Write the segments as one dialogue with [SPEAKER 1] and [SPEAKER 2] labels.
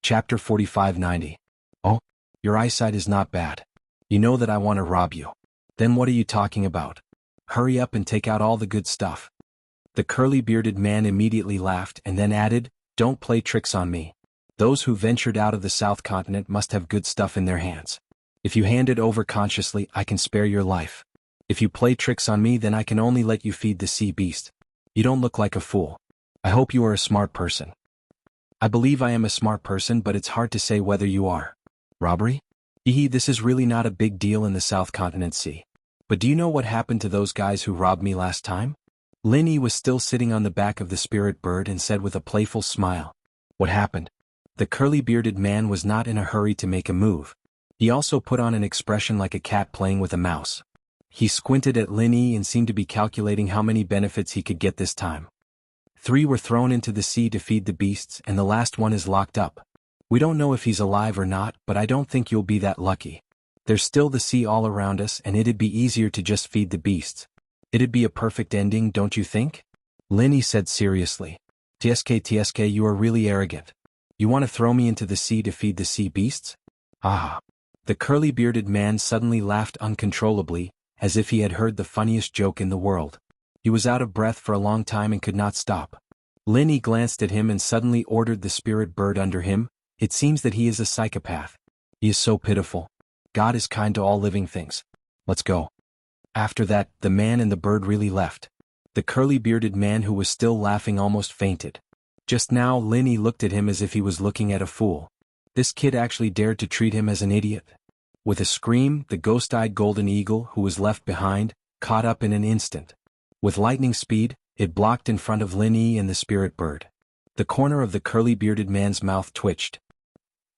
[SPEAKER 1] Chapter 4590. Oh, your eyesight is not bad. You know that I want to rob you. Then what are you talking about? Hurry up and take out all the good stuff. The curly-bearded man immediately laughed and then added, Don't play tricks on me. Those who ventured out of the South Continent must have good stuff in their hands. If you hand it over consciously, I can spare your life. If you play tricks on me, then I can only let you feed the sea beast. You don't look like a fool. I hope you are a smart person. I believe I am a smart person, but it's hard to say whether you are. Robbery? This is really not a big deal in the South Continent Sea. But do you know what happened to those guys who robbed me last time? Lin Yi was still sitting on the back of the spirit bird and said with a playful smile. What happened? The curly-bearded man was not in a hurry to make a move. He also put on an expression like a cat playing with a mouse. He squinted at Lin Yi and seemed to be calculating how many benefits he could get this time. 3 were thrown into the sea to feed the beasts, and the last one is locked up. We don't know if he's alive or not, but I don't think you'll be that lucky. There's still the sea all around us, and it'd be easier to just feed the beasts. It'd be a perfect ending, don't you think? Lin Yi said seriously. TSK, you are really arrogant. You want to throw me into the sea to feed the sea beasts? Ah. The curly-bearded man suddenly laughed uncontrollably, as if he had heard the funniest joke in the world. He was out of breath for a long time and could not stop. Lin Yi glanced at him and suddenly ordered the spirit bird under him. It seems that he is a psychopath. He is so pitiful. God is kind to all living things. Let's go. After that, the man and the bird really left. The curly-bearded man who was still laughing almost fainted. Just now Lin Yi looked at him as if he was looking at a fool. This kid actually dared to treat him as an idiot. With a scream, the ghost-eyed golden eagle, who was left behind, caught up in an instant. With lightning speed, it blocked in front of Lin Yi and the spirit bird. The corner of the curly-bearded man's mouth twitched.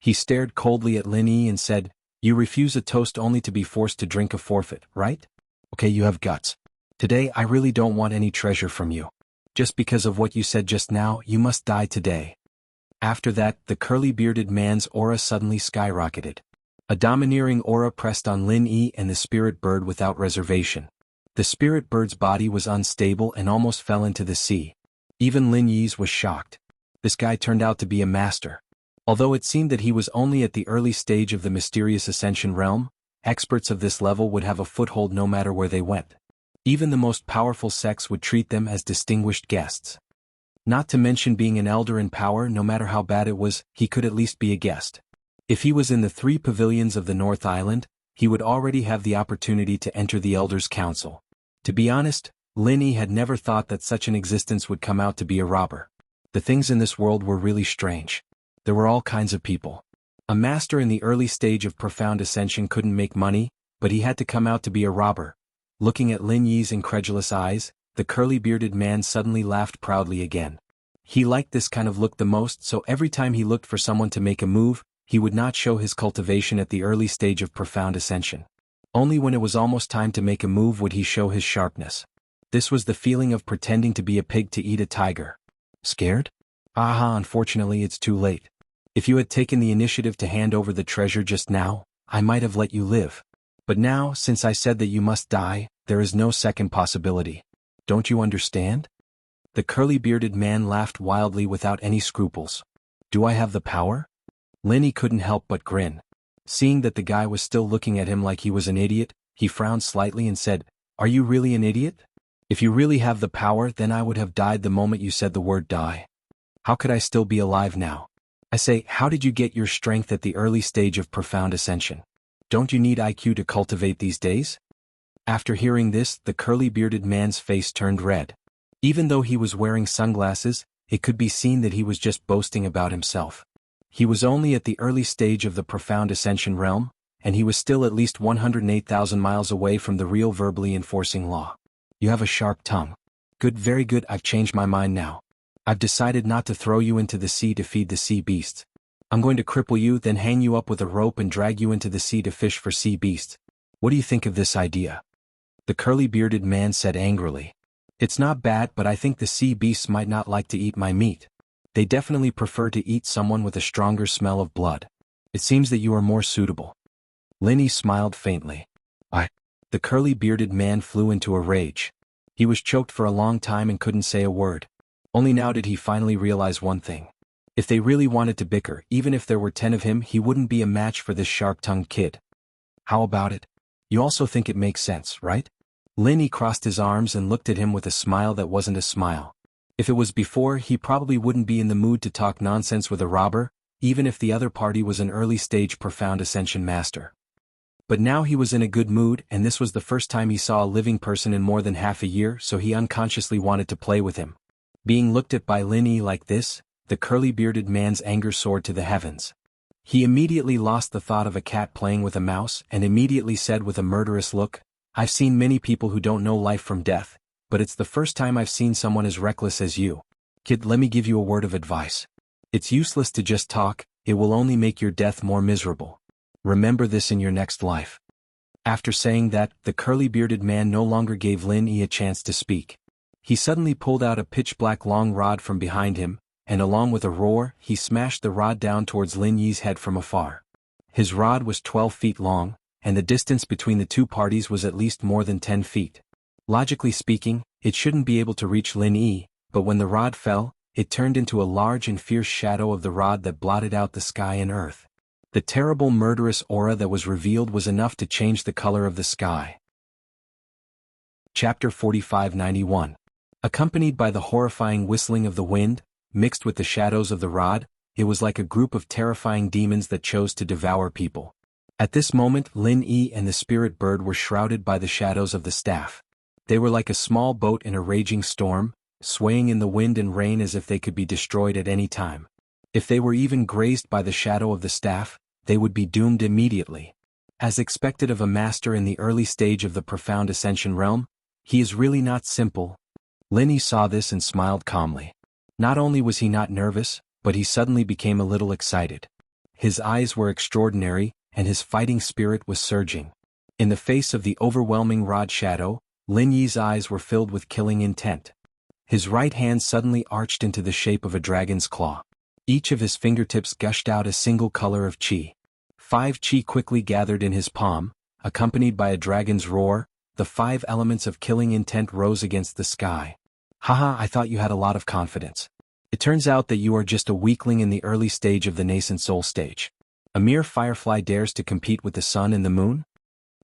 [SPEAKER 1] He stared coldly at Lin Yi and said, You refuse a toast only to be forced to drink a forfeit, right? Okay, you have guts. Today I really don't want any treasure from you. Just because of what you said just now, you must die today. After that, the curly-bearded man's aura suddenly skyrocketed. A domineering aura pressed on Lin Yi and the spirit bird without reservation. The spirit bird's body was unstable and almost fell into the sea. Even Lin Yi's was shocked. This guy turned out to be a master. Although it seemed that he was only at the early stage of the mysterious ascension realm, experts of this level would have a foothold no matter where they went. Even the most powerful sects would treat them as distinguished guests. Not to mention being an elder in power, no matter how bad it was, he could at least be a guest. If he was in the 3 pavilions of the North Island, he would already have the opportunity to enter the Elders' Council. To be honest, Lin Yi had never thought that such an existence would come out to be a robber. The things in this world were really strange. There were all kinds of people. A master in the early stage of profound ascension couldn't make money, but he had to come out to be a robber. Looking at Lin Yi's incredulous eyes, the curly-bearded man suddenly laughed proudly again. He liked this kind of look the most, so every time he looked for someone to make a move, he would not show his cultivation at the early stage of profound ascension. Only when it was almost time to make a move would he show his sharpness. This was the feeling of pretending to be a pig to eat a tiger. Scared? Unfortunately it's too late. If you had taken the initiative to hand over the treasure just now, I might have let you live. But now, since I said that you must die, there is no second possibility. Don't you understand? The curly-bearded man laughed wildly without any scruples. Do I have the power? Lin Yi couldn't help but grin. Seeing that the guy was still looking at him like he was an idiot, he frowned slightly and said, Are you really an idiot? If you really have the power, then I would have died the moment you said the word die. How could I still be alive now? I say, how did you get your strength at the early stage of profound ascension? Don't you need IQ to cultivate these days? After hearing this, the curly-bearded man's face turned red. Even though he was wearing sunglasses, it could be seen that he was just boasting about himself. He was only at the early stage of the profound ascension realm, and he was still at least 108,000 miles away from the real verbally enforcing law. You have a sharp tongue. Good, very good, I've changed my mind now. I've decided not to throw you into the sea to feed the sea beasts. I'm going to cripple you, then hang you up with a rope and drag you into the sea to fish for sea beasts. What do you think of this idea? The curly-bearded man said angrily. It's not bad, but I think the sea beasts might not like to eat my meat. They definitely prefer to eat someone with a stronger smell of blood. It seems that you are more suitable. Lin Yi smiled faintly. The curly-bearded man flew into a rage. He was choked for a long time and couldn't say a word. Only now did he finally realize one thing. If they really wanted to bicker, even if there were 10 of him, he wouldn't be a match for this sharp-tongued kid. How about it? You also think it makes sense, right? Lin Yi crossed his arms and looked at him with a smile that wasn't a smile. If it was before, he probably wouldn't be in the mood to talk nonsense with a robber, even if the other party was an early-stage profound ascension master. But now he was in a good mood, and this was the first time he saw a living person in more than half a year, so he unconsciously wanted to play with him. Being looked at by Lin Yi like this, the curly-bearded man's anger soared to the heavens. He immediately lost the thought of a cat playing with a mouse and immediately said with a murderous look, "I've seen many people who don't know life from death, but it's the first time I've seen someone as reckless as you. Kid, let me give you a word of advice. It's useless to just talk, it will only make your death more miserable. Remember this in your next life." After saying that, the curly-bearded man no longer gave Lin Yi a chance to speak. He suddenly pulled out a pitch-black long rod from behind him, and along with a roar, he smashed the rod down towards Lin Yi's head from afar. His rod was 12 feet long, and the distance between the two parties was at least more than 10 feet. Logically speaking, it shouldn't be able to reach Lin Yi, but when the rod fell, it turned into a large and fierce shadow of the rod that blotted out the sky and earth. The terrible murderous aura that was revealed was enough to change the color of the sky. Chapter 4591. Accompanied by the horrifying whistling of the wind, mixed with the shadows of the rod, it was like a group of terrifying demons that chose to devour people. At this moment, Lin Yi and the spirit bird were shrouded by the shadows of the staff. They were like a small boat in a raging storm, swaying in the wind and rain as if they could be destroyed at any time. If they were even grazed by the shadow of the staff, they would be doomed immediately. As expected of a master in the early stage of the profound ascension realm, he is really not simple. Lin Yi saw this and smiled calmly. Not only was he not nervous, but he suddenly became a little excited. His eyes were extraordinary, and his fighting spirit was surging. In the face of the overwhelming rod shadow, Lin Yi's eyes were filled with killing intent. His right hand suddenly arched into the shape of a dragon's claw. Each of his fingertips gushed out a single color of qi. 5 qi quickly gathered in his palm, accompanied by a dragon's roar. The 5 elements of killing intent rose against the sky. "Haha, I thought you had a lot of confidence. It turns out that you are just a weakling in the early stage of the nascent soul stage. A mere firefly dares to compete with the sun and the moon?"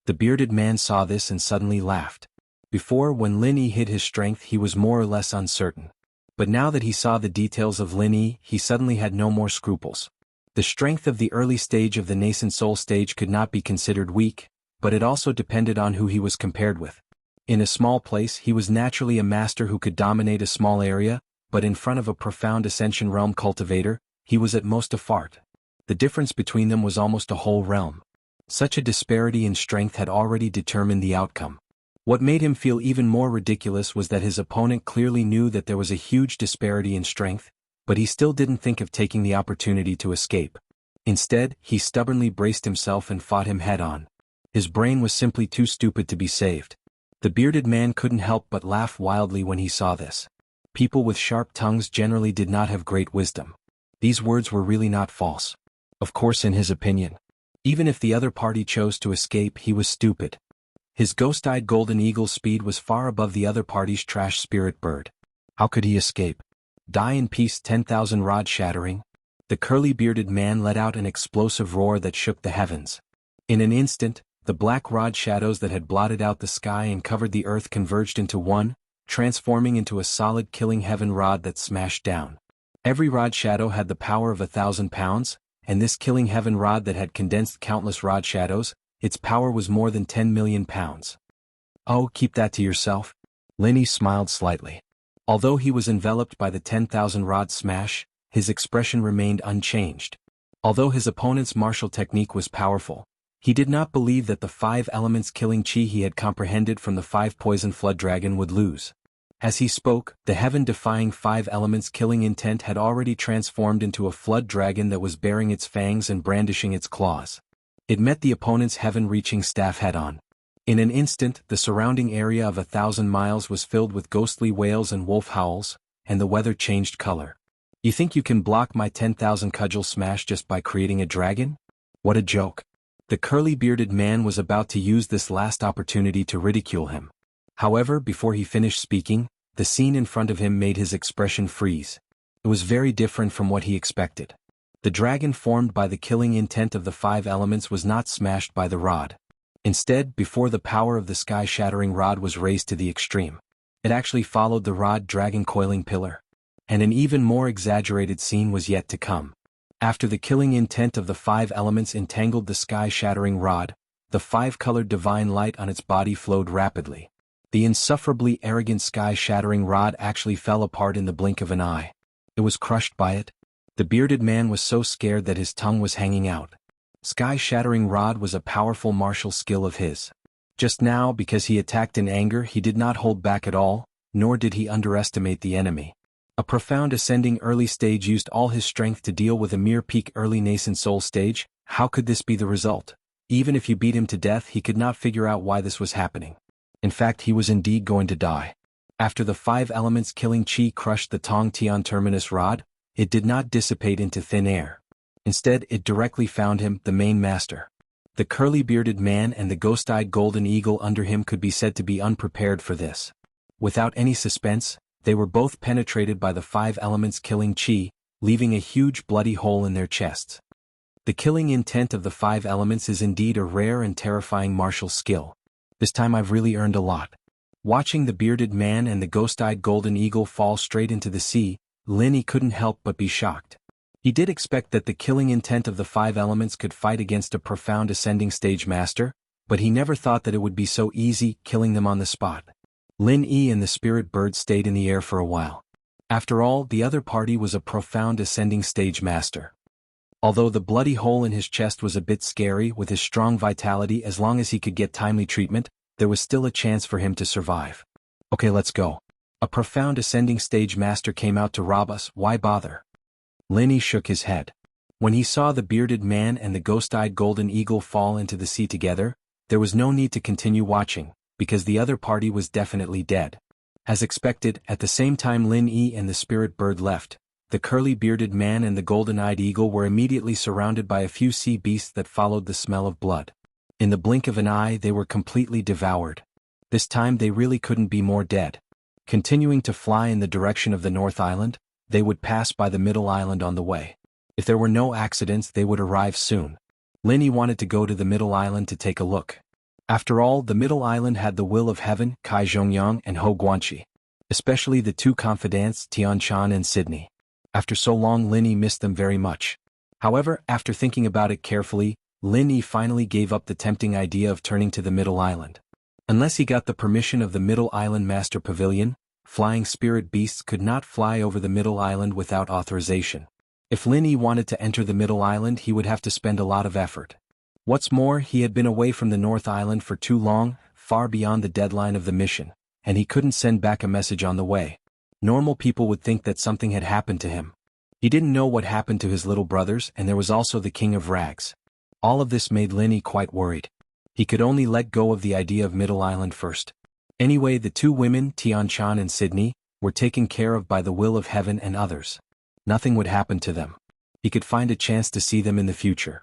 [SPEAKER 1] The bearded man saw this and suddenly laughed. Before, when Lin Yi hid his strength, he was more or less uncertain. But now that he saw the details of Lin Yi, he suddenly had no more scruples. The strength of the early stage of the nascent soul stage could not be considered weak, but it also depended on who he was compared with. In a small place, he was naturally a master who could dominate a small area, but in front of a profound ascension realm cultivator, he was at most a fart. The difference between them was almost a whole realm. Such a disparity in strength had already determined the outcome. What made him feel even more ridiculous was that his opponent clearly knew that there was a huge disparity in strength, but he still didn't think of taking the opportunity to escape. Instead, he stubbornly braced himself and fought him head-on. His brain was simply too stupid to be saved. The bearded man couldn't help but laugh wildly when he saw this. People with sharp tongues generally did not have great wisdom. These words were really not false. Of course, in his opinion. Even if the other party chose to escape, he was stupid. His ghost-eyed golden eagle's speed was far above the other party's trash spirit bird. How could he escape? Die in peace, 10,000 rod shattering. The curly-bearded man let out an explosive roar that shook the heavens. In an instant, the black rod shadows that had blotted out the sky and covered the earth converged into one, transforming into a solid killing heaven rod that smashed down. Every rod shadow had the power of 1,000 pounds, and this killing heaven rod that had condensed countless rod shadows, its power was more than 10 million pounds. "Oh, keep that to yourself." Lin Yi smiled slightly. Although he was enveloped by the 10,000 rod smash, his expression remained unchanged. Although his opponent's martial technique was powerful, he did not believe that the 5 elements killing qi he had comprehended from the 5 poison flood dragon would lose. As he spoke, the heaven-defying 5 elements killing intent had already transformed into a flood dragon that was baring its fangs and brandishing its claws. It met the opponent's heaven-reaching staff head-on. In an instant, the surrounding area of 1,000 miles was filled with ghostly wails and wolf howls, and the weather changed color. "You think you can block my 10,000 cudgel smash just by creating a dragon? What a joke." The curly-bearded man was about to use this last opportunity to ridicule him. However, before he finished speaking, the scene in front of him made his expression freeze. It was very different from what he expected. The dragon formed by the killing intent of the 5 elements was not smashed by the rod. Instead, before the power of the sky-shattering rod was raised to the extreme, it actually followed the rod dragon coiling pillar. And an even more exaggerated scene was yet to come. After the killing intent of the 5 elements entangled the sky-shattering rod, the 5-colored divine light on its body flowed rapidly. The insufferably arrogant sky-shattering rod actually fell apart in the blink of an eye. It was crushed by it. The bearded man was so scared that his tongue was hanging out. Sky-shattering rod was a powerful martial skill of his. Just now, because he attacked in anger, he did not hold back at all, nor did he underestimate the enemy. A profound ascending early stage used all his strength to deal with a mere peak early nascent soul stage. How could this be the result? Even if you beat him to death, he could not figure out why this was happening. In fact, he was indeed going to die. After the 5 elements killing chi crushed the Tong Tian terminus rod, it did not dissipate into thin air. Instead, it directly found him, the main master. The curly-bearded man and the ghost-eyed golden eagle under him could be said to be unprepared for this. Without any suspense, they were both penetrated by the 5 elements killing chi, leaving a huge bloody hole in their chests. The killing intent of the 5 elements is indeed a rare and terrifying martial skill. This time I've really earned a lot. Watching the bearded man and the ghost-eyed golden eagle fall straight into the sea, Lin Yi couldn't help but be shocked. He did expect that the killing intent of the 5 elements could fight against a profound ascending stage master, but he never thought that it would be so easy, killing them on the spot. Lin Yi and the spirit bird stayed in the air for a while. After all, the other party was a profound ascending stage master. Although the bloody hole in his chest was a bit scary, with his strong vitality, as long as he could get timely treatment, there was still a chance for him to survive. Okay, let's go. A profound ascending stage master came out to rob us, why bother? Lin Yi shook his head. When he saw the bearded man and the ghost-eyed golden eagle fall into the sea together, there was no need to continue watching, because the other party was definitely dead. As expected, at the same time Lin Yi and the spirit bird left, the curly-bearded man and the golden-eyed eagle were immediately surrounded by a few sea beasts that followed the smell of blood. In the blink of an eye they were completely devoured. This time they really couldn't be more dead. Continuing to fly in the direction of the North Island, they would pass by the Middle Island on the way. If there were no accidents, they would arrive soon. Lin Yi wanted to go to the Middle Island to take a look. After all, the Middle Island had the will of heaven, Kai Zhongyang and Ho Guanqi. Especially the 2 confidants, Tian Chan and Sydney. After so long, Lin Yi missed them very much. However, after thinking about it carefully, Lin Yi finally gave up the tempting idea of turning to the Middle Island. Unless he got the permission of the Middle Island Master Pavilion, flying spirit beasts could not fly over the Middle Island without authorization. If Lin Yi wanted to enter the Middle Island, he would have to spend a lot of effort. What's more, he had been away from the North Island for too long, far beyond the deadline of the mission, and he couldn't send back a message on the way. Normal people would think that something had happened to him. He didn't know what happened to his little brothers, and there was also the King of Rags. All of this made Lin Yi quite worried. He could only let go of the idea of Middle Island first. Anyway, the 2 women, Tian Chan and Sydney, were taken care of by the will of heaven and others. Nothing would happen to them. He could find a chance to see them in the future.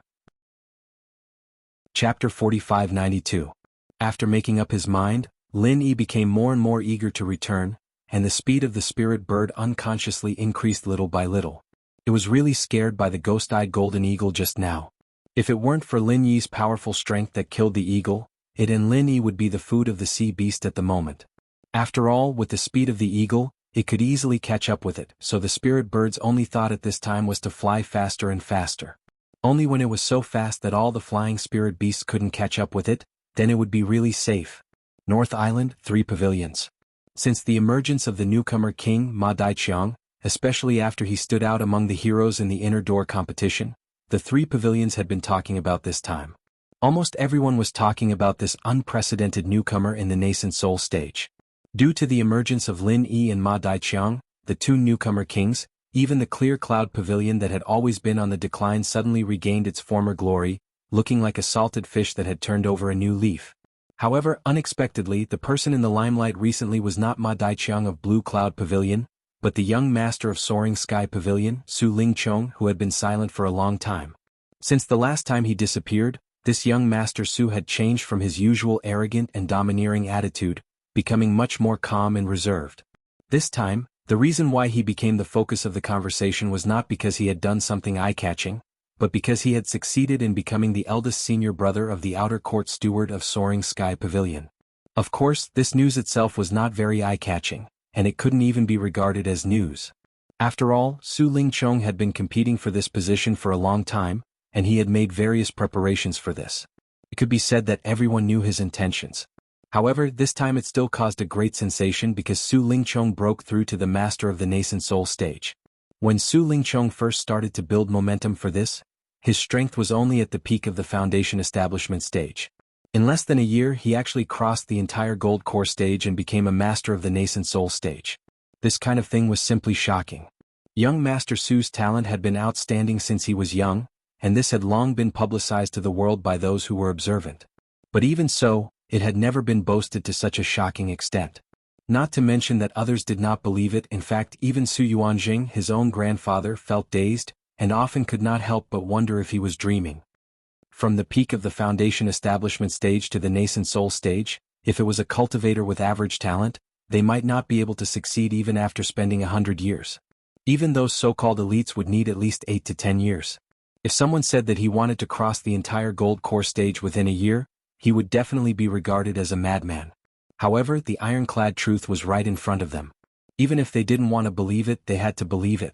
[SPEAKER 1] Chapter 4592. After making up his mind, Lin Yi became more and more eager to return, and the speed of the spirit bird unconsciously increased little by little. It was really scared by the ghost-eyed golden eagle just now. If it weren't for Lin Yi's powerful strength that killed the eagle, it and Lin Yi would be the food of the sea beast at the moment. After all, with the speed of the eagle, it could easily catch up with it, so the spirit bird's only thought at this time was to fly faster and faster. Only when it was so fast that all the flying spirit beasts couldn't catch up with it, then it would be really safe. North Island, 3 pavilions. Since the emergence of the newcomer king Ma Daiqiang, especially after he stood out among the heroes in the inner door competition, the 3 pavilions had been talking about this time. Almost everyone was talking about this unprecedented newcomer in the nascent soul stage. Due to the emergence of Lin Yi and Ma Daiqiang, the 2 newcomer kings, even the clear cloud pavilion that had always been on the decline suddenly regained its former glory, looking like a salted fish that had turned over a new leaf. However, unexpectedly, the person in the limelight recently was not Ma Daiqiang of Blue Cloud Pavilion, but the young master of Soaring Sky Pavilion, Su Lingchong, who had been silent for a long time. Since the last time he disappeared, this young master Su had changed from his usual arrogant and domineering attitude, becoming much more calm and reserved. This time, The reason why he became the focus of the conversation was not because he had done something eye-catching, but because he had succeeded in becoming the eldest senior brother of the outer court steward of Soaring Sky Pavilion. Of course, this news itself was not very eye-catching, and it couldn't even be regarded as news. After all, Su Lingchong had been competing for this position for a long time, and he had made various preparations for this. It could be said that everyone knew his intentions. However, this time it still caused a great sensation because Su Lingchong broke through to the Master of the Nascent Soul stage. When Su Lingchong first started to build momentum for this, his strength was only at the peak of the Foundation Establishment stage. In less than a year he actually crossed the entire Gold Core stage and became a Master of the Nascent Soul stage. This kind of thing was simply shocking. Young Master Su's talent had been outstanding since he was young, and this had long been publicized to the world by those who were observant. But even so, it had never been boasted to such a shocking extent. Not to mention that others did not believe it. In fact, even Su Yuanjing, his own grandfather, felt dazed, and often could not help but wonder if he was dreaming. From the peak of the Foundation Establishment stage to the Nascent Soul stage, if it was a cultivator with average talent, they might not be able to succeed even after spending 100 years. Even those so-called elites would need at least 8 to 10 years. If someone said that he wanted to cross the entire Gold Core stage within a year, he would definitely be regarded as a madman. However, the ironclad truth was right in front of them. Even if they didn't want to believe it, they had to believe it.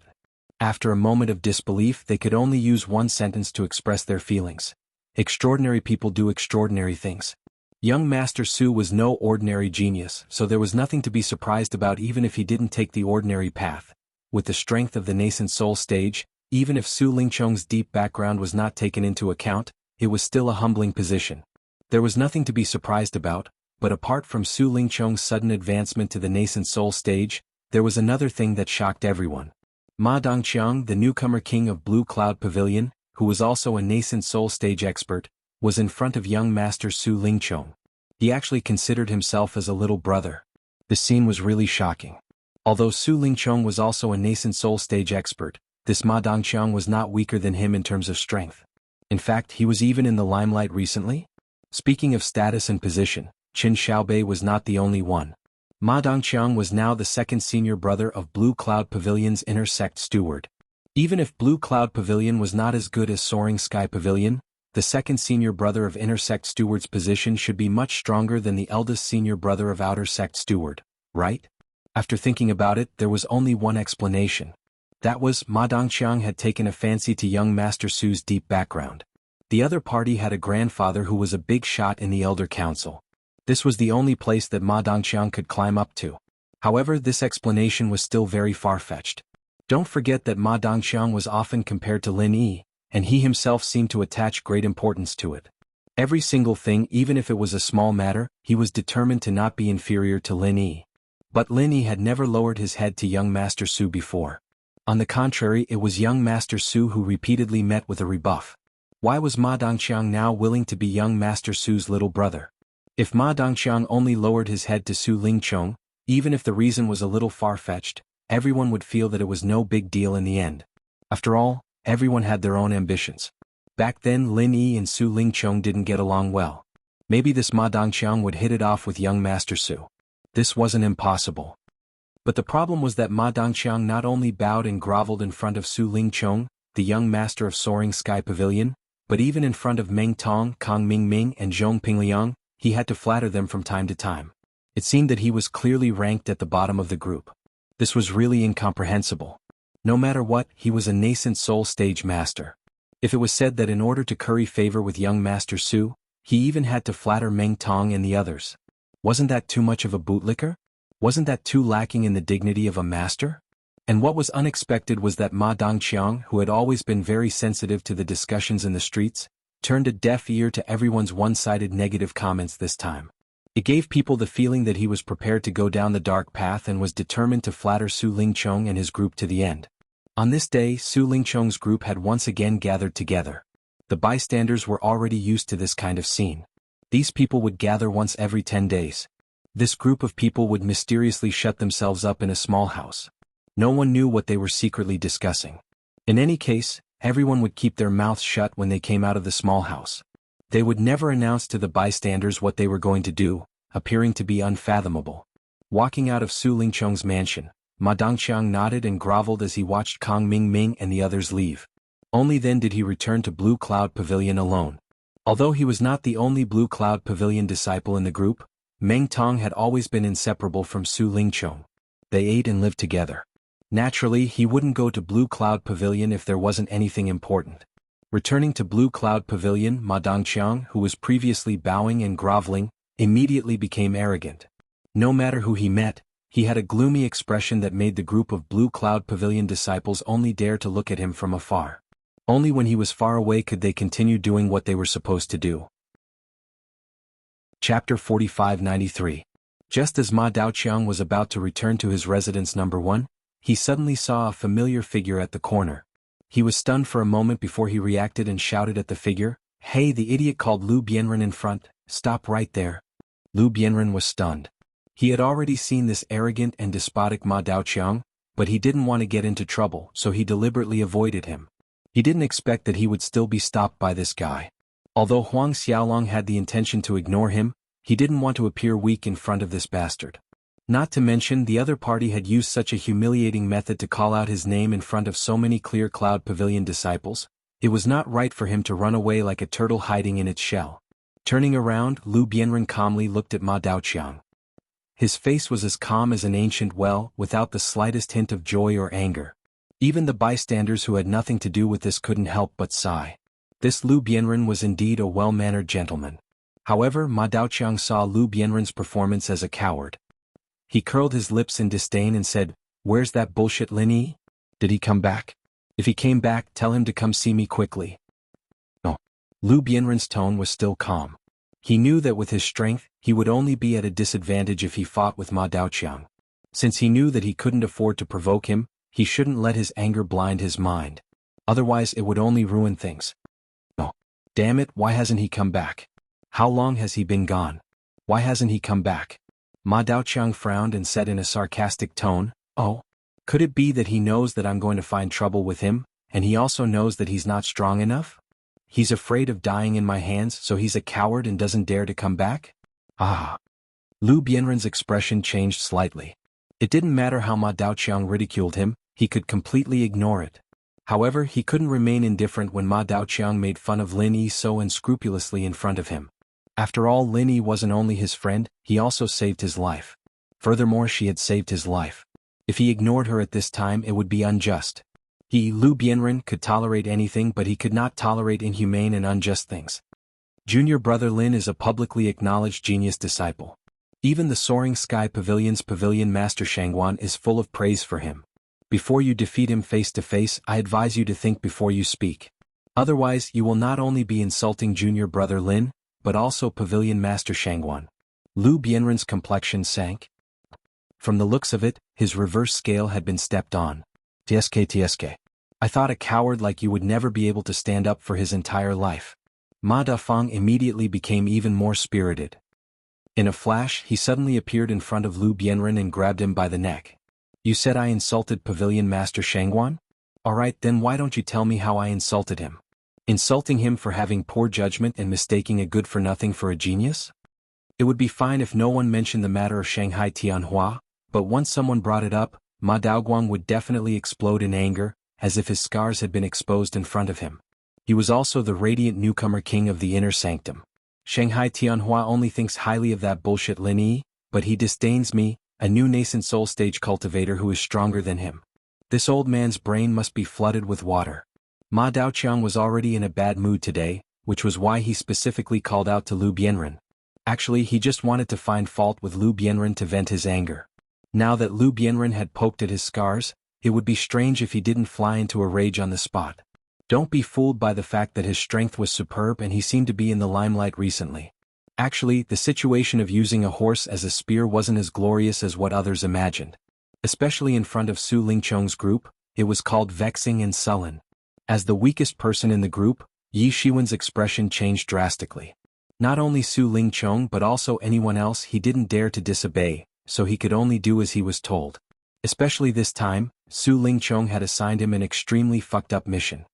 [SPEAKER 1] After a moment of disbelief, they could only use one sentence to express their feelings. Extraordinary people do extraordinary things. Young Master Su was no ordinary genius, so there was nothing to be surprised about even if he didn't take the ordinary path. With the strength of the Nascent Soul stage, even if Su Lingchong's deep background was not taken into account, it was still a humbling position. There was nothing to be surprised about, but apart from Su Lingchong's sudden advancement to the Nascent Soul stage, there was another thing that shocked everyone. Ma Dongqiang, the newcomer king of Blue Cloud Pavilion, who was also a Nascent Soul stage expert, was in front of young Master Su Lingchong. He actually considered himself as a little brother. The scene was really shocking. Although Su Lingchong was also a Nascent Soul stage expert, this Ma Dongqiang was not weaker than him in terms of strength. In fact, he was even in the limelight recently. Speaking of status and position, Qin Xiaobei was not the only one. Ma Dongqiang was now the second senior brother of Blue Cloud Pavilion's inner sect steward. Even if Blue Cloud Pavilion was not as good as Soaring Sky Pavilion, the second senior brother of inner sect steward's position should be much stronger than the eldest senior brother of outer sect steward, right? After thinking about it, there was only one explanation. That was, Ma Dongqiang had taken a fancy to young Master Su's deep background. The other party had a grandfather who was a big shot in the Elder Council. This was the only place that Ma Dongqiang could climb up to. However, this explanation was still very far-fetched. Don't forget that Ma Dongqiang was often compared to Lin Yi, and he himself seemed to attach great importance to it. Every single thing, even if it was a small matter, he was determined to not be inferior to Lin Yi. But Lin Yi had never lowered his head to young Master Su before. On the contrary, it was young Master Su who repeatedly met with a rebuff. Why was Ma Dongqiang now willing to be young Master Su's little brother? If Ma Dongqiang only lowered his head to Su Lingchong, even if the reason was a little far-fetched, everyone would feel that it was no big deal in the end. After all, everyone had their own ambitions. Back then Lin Yi and Su Lingchong didn't get along well. Maybe this Ma Dongqiang would hit it off with young Master Su. This wasn't impossible. But the problem was that Ma Dongqiang not only bowed and groveled in front of Su Lingchong, the young master of Soaring Sky Pavilion, but even in front of Meng Tong, Kong Mingming and Zhong Pingliang, he had to flatter them from time to time. It seemed that he was clearly ranked at the bottom of the group. This was really incomprehensible. No matter what, he was a nascent soul stage master. If it was said that in order to curry favor with young Master Su, he even had to flatter Meng Tong and the others. Wasn't that too much of a bootlicker? Wasn't that too lacking in the dignity of a master? And what was unexpected was that Ma Dongqiang, who had always been very sensitive to the discussions in the streets, turned a deaf ear to everyone's one-sided negative comments this time. It gave people the feeling that he was prepared to go down the dark path and was determined to flatter Su Lingchong and his group to the end. On this day, Su Lingchong's group had once again gathered together. The bystanders were already used to this kind of scene. These people would gather once every 10 days. This group of people would mysteriously shut themselves up in a small house. No one knew what they were secretly discussing. In any case, everyone would keep their mouths shut when they came out of the small house. They would never announce to the bystanders what they were going to do, appearing to be unfathomable. Walking out of Su Lingchong's mansion, Ma Dongqiang nodded and groveled as he watched Kong Ming and the others leave. Only then did he return to Blue Cloud Pavilion alone. Although he was not the only Blue Cloud Pavilion disciple in the group, Meng Tong had always been inseparable from Su Lingqiang. They ate and lived together. Naturally, he wouldn't go to Blue Cloud Pavilion if there wasn't anything important. Returning to Blue Cloud Pavilion, Ma Dongqiang, who was previously bowing and groveling, immediately became arrogant. No matter who he met, he had a gloomy expression that made the group of Blue Cloud Pavilion disciples only dare to look at him from afar. Only when he was far away could they continue doing what they were supposed to do. Chapter 4593. Just as Ma Dongqiang was about to return to his residence number 1, he suddenly saw a familiar figure at the corner. He was stunned for a moment before he reacted and shouted at the figure, "Hey, the idiot called Lu Bianren in front, stop right there." Lu Bianren was stunned. He had already seen this arrogant and despotic Ma Dongqiang, but he didn't want to get into trouble, so he deliberately avoided him. He didn't expect that he would still be stopped by this guy. Although Huang Xiaolong had the intention to ignore him, he didn't want to appear weak in front of this bastard. Not to mention the other party had used such a humiliating method to call out his name in front of so many Clear Cloud Pavilion disciples. It was not right for him to run away like a turtle hiding in its shell. Turning around, Lu Bianren calmly looked at Ma Dongqiang. His face was as calm as an ancient well, without the slightest hint of joy or anger. Even the bystanders who had nothing to do with this couldn't help but sigh. This Lu Bianren was indeed a well-mannered gentleman. However, Ma Dongqiang saw Lu Bianren's performance as a coward. He curled his lips in disdain and said, "Where's that bullshit Lin Yi? Did he come back? If he came back, tell him to come see me quickly." No. Lu Bianren's tone was still calm. He knew that with his strength, he would only be at a disadvantage if he fought with Ma Dongqiang. Since he knew that he couldn't afford to provoke him, he shouldn't let his anger blind his mind. Otherwise it would only ruin things. No. Damn it, why hasn't he come back? How long has he been gone? Why hasn't he come back? Ma Dongqiang frowned and said in a sarcastic tone, "Oh? Could it be that he knows that I'm going to find trouble with him, and he also knows that he's not strong enough? He's afraid of dying in my hands, so he's a coward and doesn't dare to come back?" Ah! Lu Bianren's expression changed slightly. It didn't matter how Ma Dongqiang ridiculed him, he could completely ignore it. However, he couldn't remain indifferent when Ma Dongqiang made fun of Lin Yi so unscrupulously in front of him. After all, Lin Yi wasn't only his friend, he also saved his life. Furthermore, she had saved his life. If he ignored her at this time, it would be unjust. He, Lu Bianren, could tolerate anything, but he could not tolerate inhumane and unjust things. Junior brother Lin is a publicly acknowledged genius disciple. Even the Soaring Sky Pavilion's Pavilion Master Shangguan is full of praise for him. Before you defeat him face to face, I advise you to think before you speak. Otherwise, you will not only be insulting junior brother Lin, but also Pavilion Master Shangguan. Lu Bianren's complexion sank. From the looks of it, his reverse scale had been stepped on. TSK. I thought a coward like you would never be able to stand up for his entire life. Ma Dongqiang immediately became even more spirited. In a flash, he suddenly appeared in front of Lu Bianren and grabbed him by the neck. "You said I insulted Pavilion Master Shangguan? Alright, then why don't you tell me how I insulted him? Insulting him for having poor judgment and mistaking a good-for-nothing for a genius? It would be fine if no one mentioned the matter of Shanghai Tianhua, but once someone brought it up, Ma Dongqiang would definitely explode in anger, as if his scars had been exposed in front of him. He was also the radiant newcomer king of the inner sanctum. Shanghai Tianhua only thinks highly of that bullshit Lin Yi, but he disdains me, a new nascent soul stage cultivator who is stronger than him. This old man's brain must be flooded with water." Ma Dongqiang was already in a bad mood today, which was why he specifically called out to Lu Bianren. Actually, he just wanted to find fault with Lu Bianren to vent his anger. Now that Lu Bianren had poked at his scars, it would be strange if he didn't fly into a rage on the spot. Don't be fooled by the fact that his strength was superb and he seemed to be in the limelight recently. Actually, the situation of using a horse as a spear wasn't as glorious as what others imagined. Especially in front of Su Lingqiang's group, it was called vexing and sullen. As the weakest person in the group, Yi Shiwen's expression changed drastically. Not only Su Lingqiang but also anyone else he didn't dare to disobey, so he could only do as he was told. Especially this time, Su Lingqiang had assigned him an extremely fucked up mission.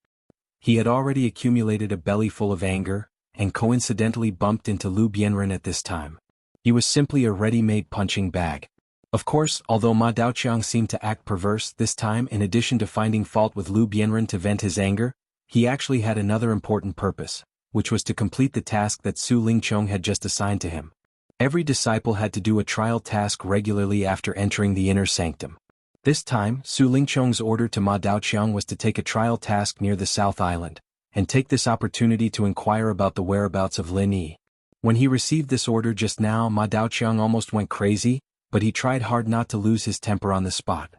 [SPEAKER 1] He had already accumulated a belly full of anger, and coincidentally bumped into Lu Bianren at this time. He was simply a ready-made punching bag. Of course, although Ma Daoqiang seemed to act perverse this time, in addition to finding fault with Lu Bianren to vent his anger, he actually had another important purpose, which was to complete the task that Su Lingqiong had just assigned to him. Every disciple had to do a trial task regularly after entering the inner sanctum. This time, Su Lingqiong's order to Ma Daoqiang was to take a trial task near the South Island, and take this opportunity to inquire about the whereabouts of Lin Yi. When he received this order just now, Ma Daoqiang almost went crazy, but he tried hard not to lose his temper on the spot.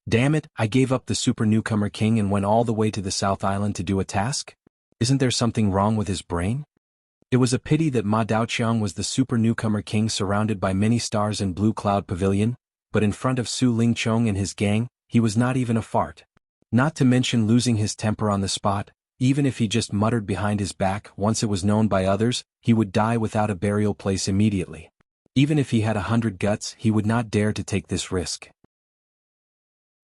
[SPEAKER 1] Damn it, I gave up the super newcomer king and went all the way to the South Island to do a task? Isn't there something wrong with his brain? It was a pity that Ma Daoqiang was the super newcomer king surrounded by many stars in Blue Cloud Pavilion, but in front of Su Lingqiong and his gang, he was not even a fart. Not to mention losing his temper on the spot, even if he just muttered behind his back once it was known by others, he would die without a burial place immediately. Even if he had 100 guts, he would not dare to take this risk.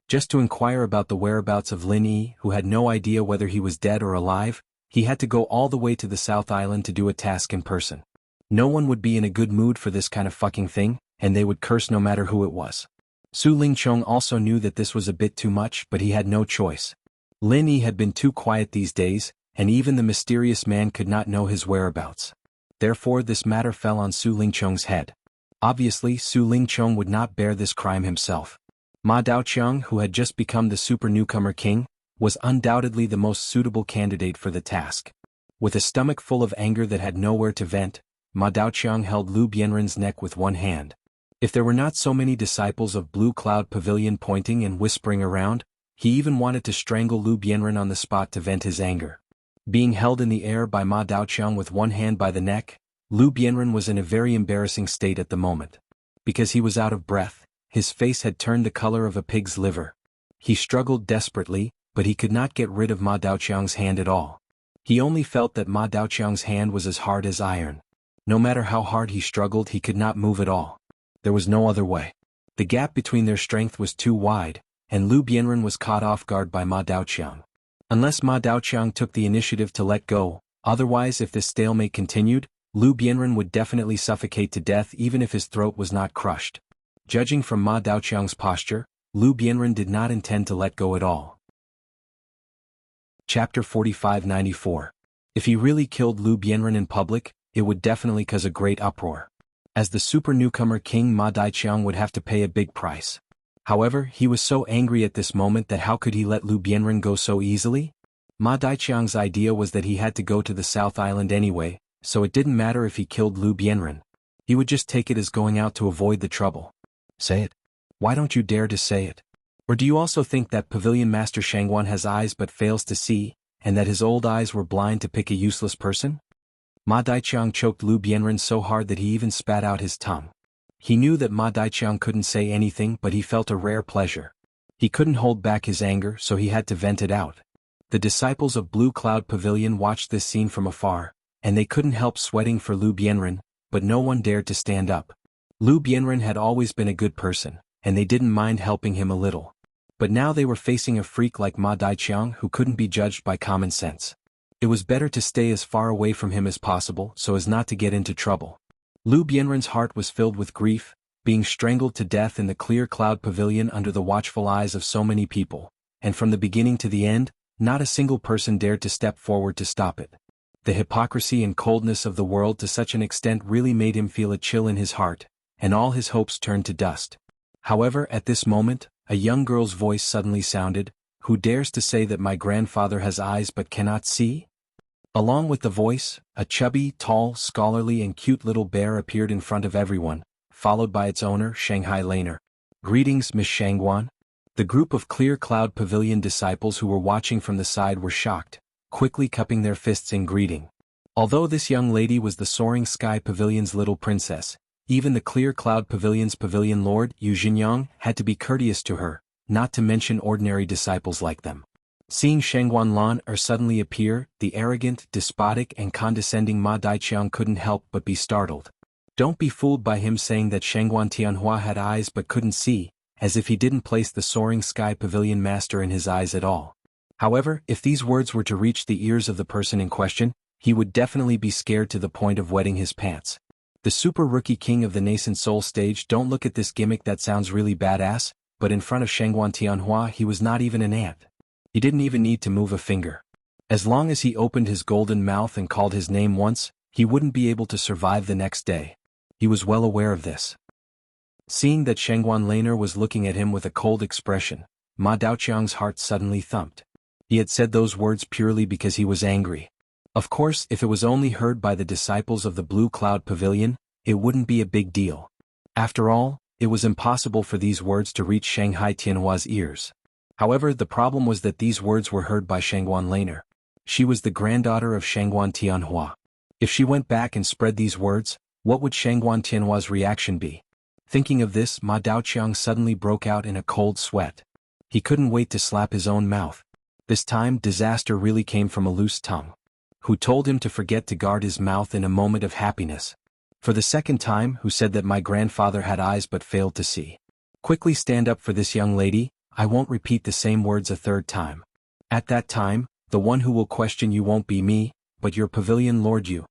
[SPEAKER 1] Just to inquire about the whereabouts of Lin Yi, who had no idea whether he was dead or alive, he had to go all the way to the South Island to do a task in person. No one would be in a good mood for this kind of fucking thing, and they would curse no matter who it was. Su Lingqiong also knew that this was a bit too much, but he had no choice. Lin Yi had been too quiet these days, and even the mysterious man could not know his whereabouts. Therefore this matter fell on Su Lingqiong's head. Obviously, Su Lingqiong would not bear this crime himself. Ma Daoqiang, who had just become the super newcomer king, was undoubtedly the most suitable candidate for the task. With a stomach full of anger that had nowhere to vent, Ma Daoqiang held Lu Bianren's neck with one hand. If there were not so many disciples of Blue Cloud Pavilion pointing and whispering around, he even wanted to strangle Lu Bianren on the spot to vent his anger. Being held in the air by Ma Daoqiang with one hand by the neck, Lu Bianren was in a very embarrassing state at the moment. Because he was out of breath, his face had turned the color of a pig's liver. He struggled desperately, but he could not get rid of Ma Daoqiang's hand at all. He only felt that Ma Daoqiang's hand was as hard as iron. No matter how hard he struggled, he could not move at all. There was no other way. The gap between their strength was too wide, and Lu Bianren was caught off guard by Ma Daoqiang. Unless Ma Daoqiang took the initiative to let go, otherwise if this stalemate continued, Lu Bianren would definitely suffocate to death even if his throat was not crushed. Judging from Ma Daoqiang's posture, Lu Bianren did not intend to let go at all. Chapter 4594. If he really killed Lu Bianren in public, it would definitely cause a great uproar. As the super newcomer king, Ma Daoqiang would have to pay a big price. However, he was so angry at this moment that how could he let Lu Bianren go so easily? Ma Daoqiang's idea was that he had to go to the South Island anyway, so it didn't matter if he killed Lu Bianren. He would just take it as going out to avoid the trouble. Say it. Why don't you dare to say it? Or do you also think that Pavilion Master Shangguan has eyes but fails to see, and that his old eyes were blind to pick a useless person? Ma Daoqiang choked Lu Bianren so hard that he even spat out his tongue. He knew that Ma Daoqiang couldn't say anything, but he felt a rare pleasure. He couldn't hold back his anger, so he had to vent it out. The disciples of Blue Cloud Pavilion watched this scene from afar, and they couldn't help sweating for Lu Bianren, but no one dared to stand up. Lu Bianren had always been a good person, and they didn't mind helping him a little. But now they were facing a freak like Ma Daoqiang who couldn't be judged by common sense. It was better to stay as far away from him as possible so as not to get into trouble. Lu Bianren's heart was filled with grief, being strangled to death in the clear cloud pavilion under the watchful eyes of so many people, and from the beginning to the end, not a single person dared to step forward to stop it. The hypocrisy and coldness of the world to such an extent really made him feel a chill in his heart, and all his hopes turned to dust. However, at this moment, a young girl's voice suddenly sounded, "Who dares to say that my grandfather has eyes but cannot see?" Along with the voice, a chubby, tall, scholarly and cute little bear appeared in front of everyone, followed by its owner, Shanghai Laner. "Greetings, Miss Shangguan." The group of Clear Cloud Pavilion disciples who were watching from the side were shocked, quickly cupping their fists in greeting. Although this young lady was the Soaring Sky Pavilion's little princess, even the Clear Cloud Pavilion's pavilion lord, Yu Jinyang, had to be courteous to her, not to mention ordinary disciples like them. Seeing Shangguan Lan suddenly appear, the arrogant, despotic and condescending Ma Daoqiang couldn't help but be startled. Don't be fooled by him saying that Shangguan Tianhua had eyes but couldn't see, as if he didn't place the Soaring Sky Pavilion master in his eyes at all. However, if these words were to reach the ears of the person in question, he would definitely be scared to the point of wetting his pants. The super rookie king of the nascent soul stage. Don't look at this gimmick, that sounds really badass, but in front of Shangguan Tianhua he was not even an ant. He didn't even need to move a finger. As long as he opened his golden mouth and called his name once, he wouldn't be able to survive the next day. He was well aware of this. Seeing that Shangguan Laner was looking at him with a cold expression, Ma Daoqiang's heart suddenly thumped. He had said those words purely because he was angry. Of course, if it was only heard by the disciples of the Blue Cloud Pavilion, it wouldn't be a big deal. After all, it was impossible for these words to reach Shanghai Tianhua's ears. However, the problem was that these words were heard by Shangguan Laner. She was the granddaughter of Shangguan Tianhua. If she went back and spread these words, what would Shangguan Tianhua's reaction be? Thinking of this, Ma Daoqiang suddenly broke out in a cold sweat. He couldn't wait to slap his own mouth. This time, disaster really came from a loose tongue. Who told him to forget to guard his mouth in a moment of happiness? For the second time, who said that my grandfather had eyes but failed to see? Quickly stand up for this young lady. I won't repeat the same words a third time. At that time, the one who will question you won't be me, but your pavilion lord Yu.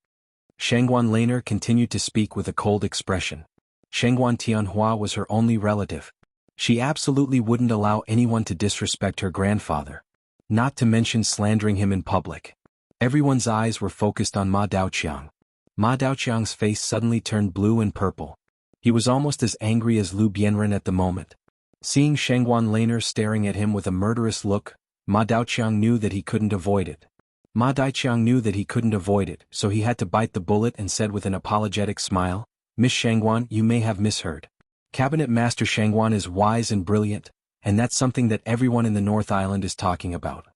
[SPEAKER 1] Shangguan Laner continued to speak with a cold expression. Shangguan Tianhua was her only relative. She absolutely wouldn't allow anyone to disrespect her grandfather. Not to mention slandering him in public. Everyone's eyes were focused on Ma Daoqiang. Ma Daoqiang's face suddenly turned blue and purple. He was almost as angry as Lu Bianren at the moment. Seeing Shangguan Laner staring at him with a murderous look, Ma Daoqiang knew that he couldn't avoid it. Ma Daoqiang knew that he couldn't avoid it, so he had to bite the bullet and said with an apologetic smile, Miss Shangguan, you may have misheard. Cabinet Master Shangguan is wise and brilliant, and that's something that everyone in the North Island is talking about.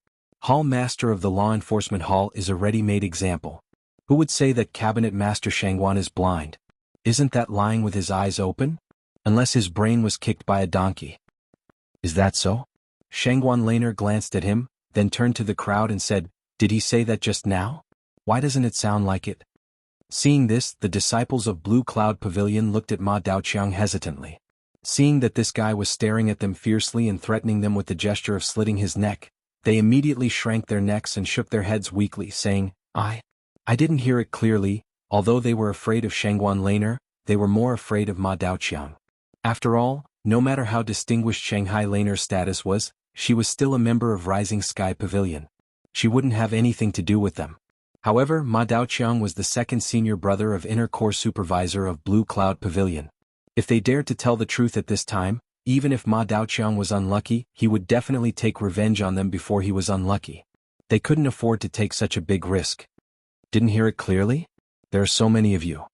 [SPEAKER 1] Hall Master of the Law Enforcement Hall is a ready-made example. Who would say that Cabinet Master Shangguan is blind? Isn't that lying with his eyes open? Unless his brain was kicked by a donkey. Is that so? Shangguan Laner glanced at him, then turned to the crowd and said, Did he say that just now? Why doesn't it sound like it? Seeing this, the disciples of Blue Cloud Pavilion looked at Ma Daoqiang hesitantly. Seeing that this guy was staring at them fiercely and threatening them with the gesture of slitting his neck, they immediately shrank their necks and shook their heads weakly, saying, I didn't hear it clearly. Although they were afraid of Shangguan Laner, they were more afraid of Ma Daoqiang. After all, no matter how distinguished Shanghai Laner's status was, she was still a member of Rising Sky Pavilion. She wouldn't have anything to do with them. However, Ma Daoqiang was the second senior brother of Inner Core Supervisor of Blue Cloud Pavilion. If they dared to tell the truth at this time, even if Ma Daoqiang was unlucky, he would definitely take revenge on them before he was unlucky. They couldn't afford to take such a big risk. Didn't hear it clearly? There are so many of you.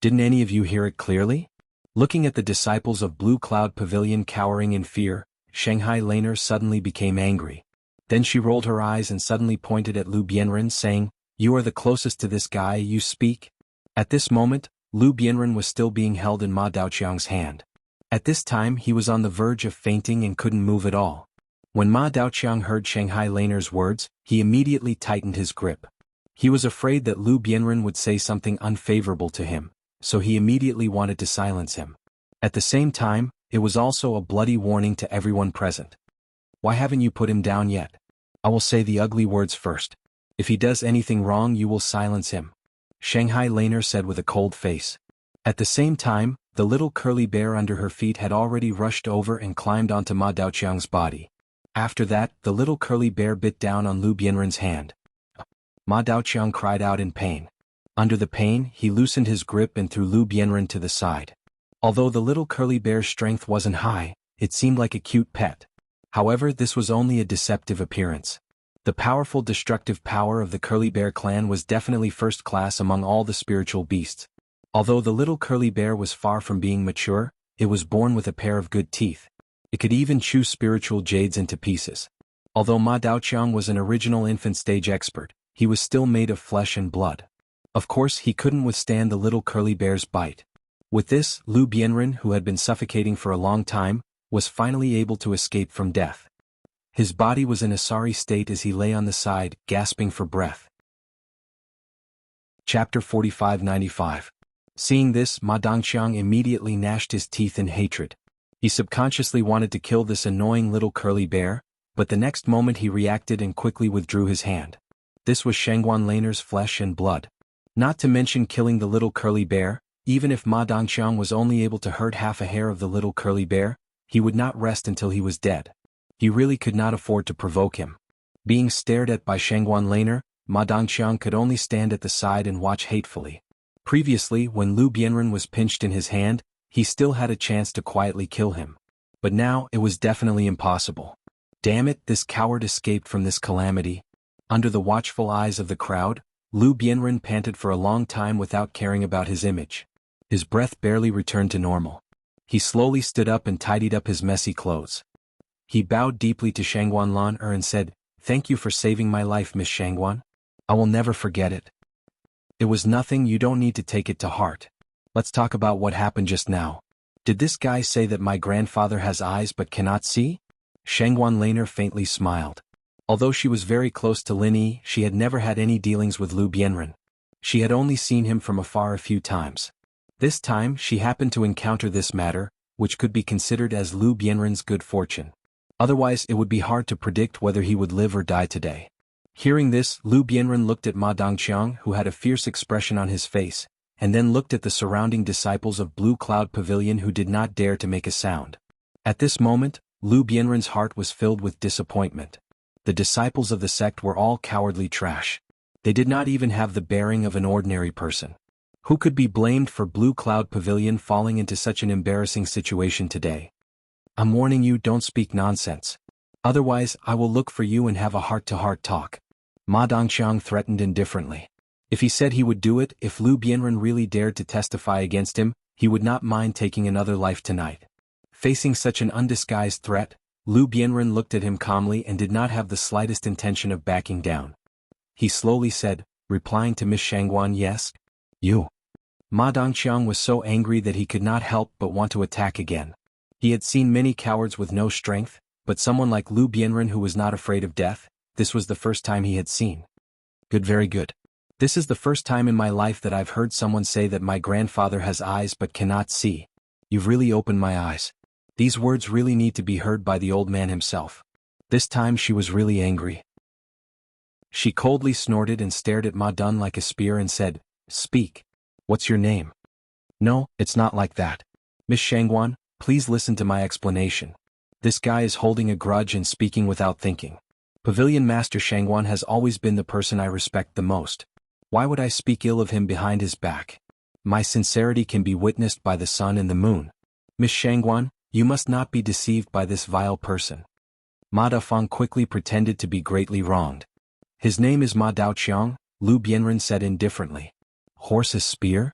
[SPEAKER 1] Didn't any of you hear it clearly? Looking at the disciples of Blue Cloud Pavilion cowering in fear, Shanghai Laner suddenly became angry. Then she rolled her eyes and suddenly pointed at Lu Bianren, saying, You are the closest to this guy, you speak? At this moment, Lu Bianren was still being held in Ma Daoqiang's hand. At this time he was on the verge of fainting and couldn't move at all. When Ma Daoqiang heard Shanghai Laner's words, he immediately tightened his grip. He was afraid that Lu Bianren would say something unfavorable to him, so he immediately wanted to silence him. At the same time, it was also a bloody warning to everyone present. Why haven't you put him down yet? I will say the ugly words first. If he does anything wrong you will silence him. Shanghai Laner said with a cold face. At the same time, the little curly bear under her feet had already rushed over and climbed onto Ma Daoqiang's body. After that, the little curly bear bit down on Lu Bianren's hand. Ma Daoqiang cried out in pain. Under the pain, he loosened his grip and threw Lu Bianren to the side. Although the little curly bear's strength wasn't high, it seemed like a cute pet. However, this was only a deceptive appearance. The powerful destructive power of the Curly Bear clan was definitely first class among all the spiritual beasts. Although the little curly bear was far from being mature, it was born with a pair of good teeth. It could even chew spiritual jades into pieces. Although Ma Daoqiang was an original infant stage expert, he was still made of flesh and blood. Of course, he couldn't withstand the little curly bear's bite. With this, Lu Bianren, who had been suffocating for a long time, was finally able to escape from death. His body was in a sorry state as he lay on the side, gasping for breath. Chapter 4595. Seeing this, Ma Daoqiang immediately gnashed his teeth in hatred. He subconsciously wanted to kill this annoying little curly bear, but the next moment he reacted and quickly withdrew his hand. This was Shangguan Laner's flesh and blood. Not to mention killing the little curly bear. Even if Ma Dongqiang was only able to hurt half a hair of the little curly bear, he would not rest until he was dead. He really could not afford to provoke him. Being stared at by Shangguan Laner, Ma Dongqiang could only stand at the side and watch hatefully. Previously, when Lu Bianren was pinched in his hand, he still had a chance to quietly kill him. But now, it was definitely impossible. Damn it, this coward escaped from this calamity. Under the watchful eyes of the crowd, Lu Bianren panted for a long time without caring about his image. His breath barely returned to normal. He slowly stood up and tidied up his messy clothes. He bowed deeply to Shangguan Laner and said, "Thank you for saving my life, Miss Shangguan. I will never forget it. It was nothing, you don't need to take it to heart. Let's talk about what happened just now. Did this guy say that my grandfather has eyes but cannot see?" Shangguan Laner faintly smiled. Although she was very close to Lin Yi, she had never had any dealings with Lu Bianren. She had only seen him from afar a few times. This time, she happened to encounter this matter, which could be considered as Lu Bianren's good fortune. Otherwise, it would be hard to predict whether he would live or die today. Hearing this, Lu Bianren looked at Ma Dongqiang, who had a fierce expression on his face, and then looked at the surrounding disciples of Blue Cloud Pavilion who did not dare to make a sound. At this moment, Lu Bianren's heart was filled with disappointment. The disciples of the sect were all cowardly trash. They did not even have the bearing of an ordinary person. Who could be blamed for Blue Cloud Pavilion falling into such an embarrassing situation today? I'm warning you, don't speak nonsense. Otherwise, I will look for you and have a heart-to-heart talk. Ma Dongqiang threatened indifferently. If he said he would do it, if Lu Bianren really dared to testify against him, he would not mind taking another life tonight. Facing such an undisguised threat, Lu Bianren looked at him calmly and did not have the slightest intention of backing down. He slowly said, replying to Miss Shangguan, "Yes? You." Ma Dongqiang was so angry that he could not help but want to attack again. He had seen many cowards with no strength, but someone like Lu Bianren who was not afraid of death, this was the first time he had seen. "Good, very good. This is the first time in my life that I've heard someone say that my grandfather has eyes but cannot see. You've really opened my eyes." These words really need to be heard by the old man himself. This time she was really angry. She coldly snorted and stared at Ma Dun like a spear and said, "Speak. What's your name?" "No, it's not like that. Miss Shangguan, please listen to my explanation. This guy is holding a grudge and speaking without thinking. Pavilion Master Shangguan has always been the person I respect the most. Why would I speak ill of him behind his back? My sincerity can be witnessed by the sun and the moon. Miss Shangguan, you must not be deceived by this vile person." Ma Dafeng quickly pretended to be greatly wronged. "His name is Ma Daoqiang," Lu Bianren said indifferently. "Horse's spear?"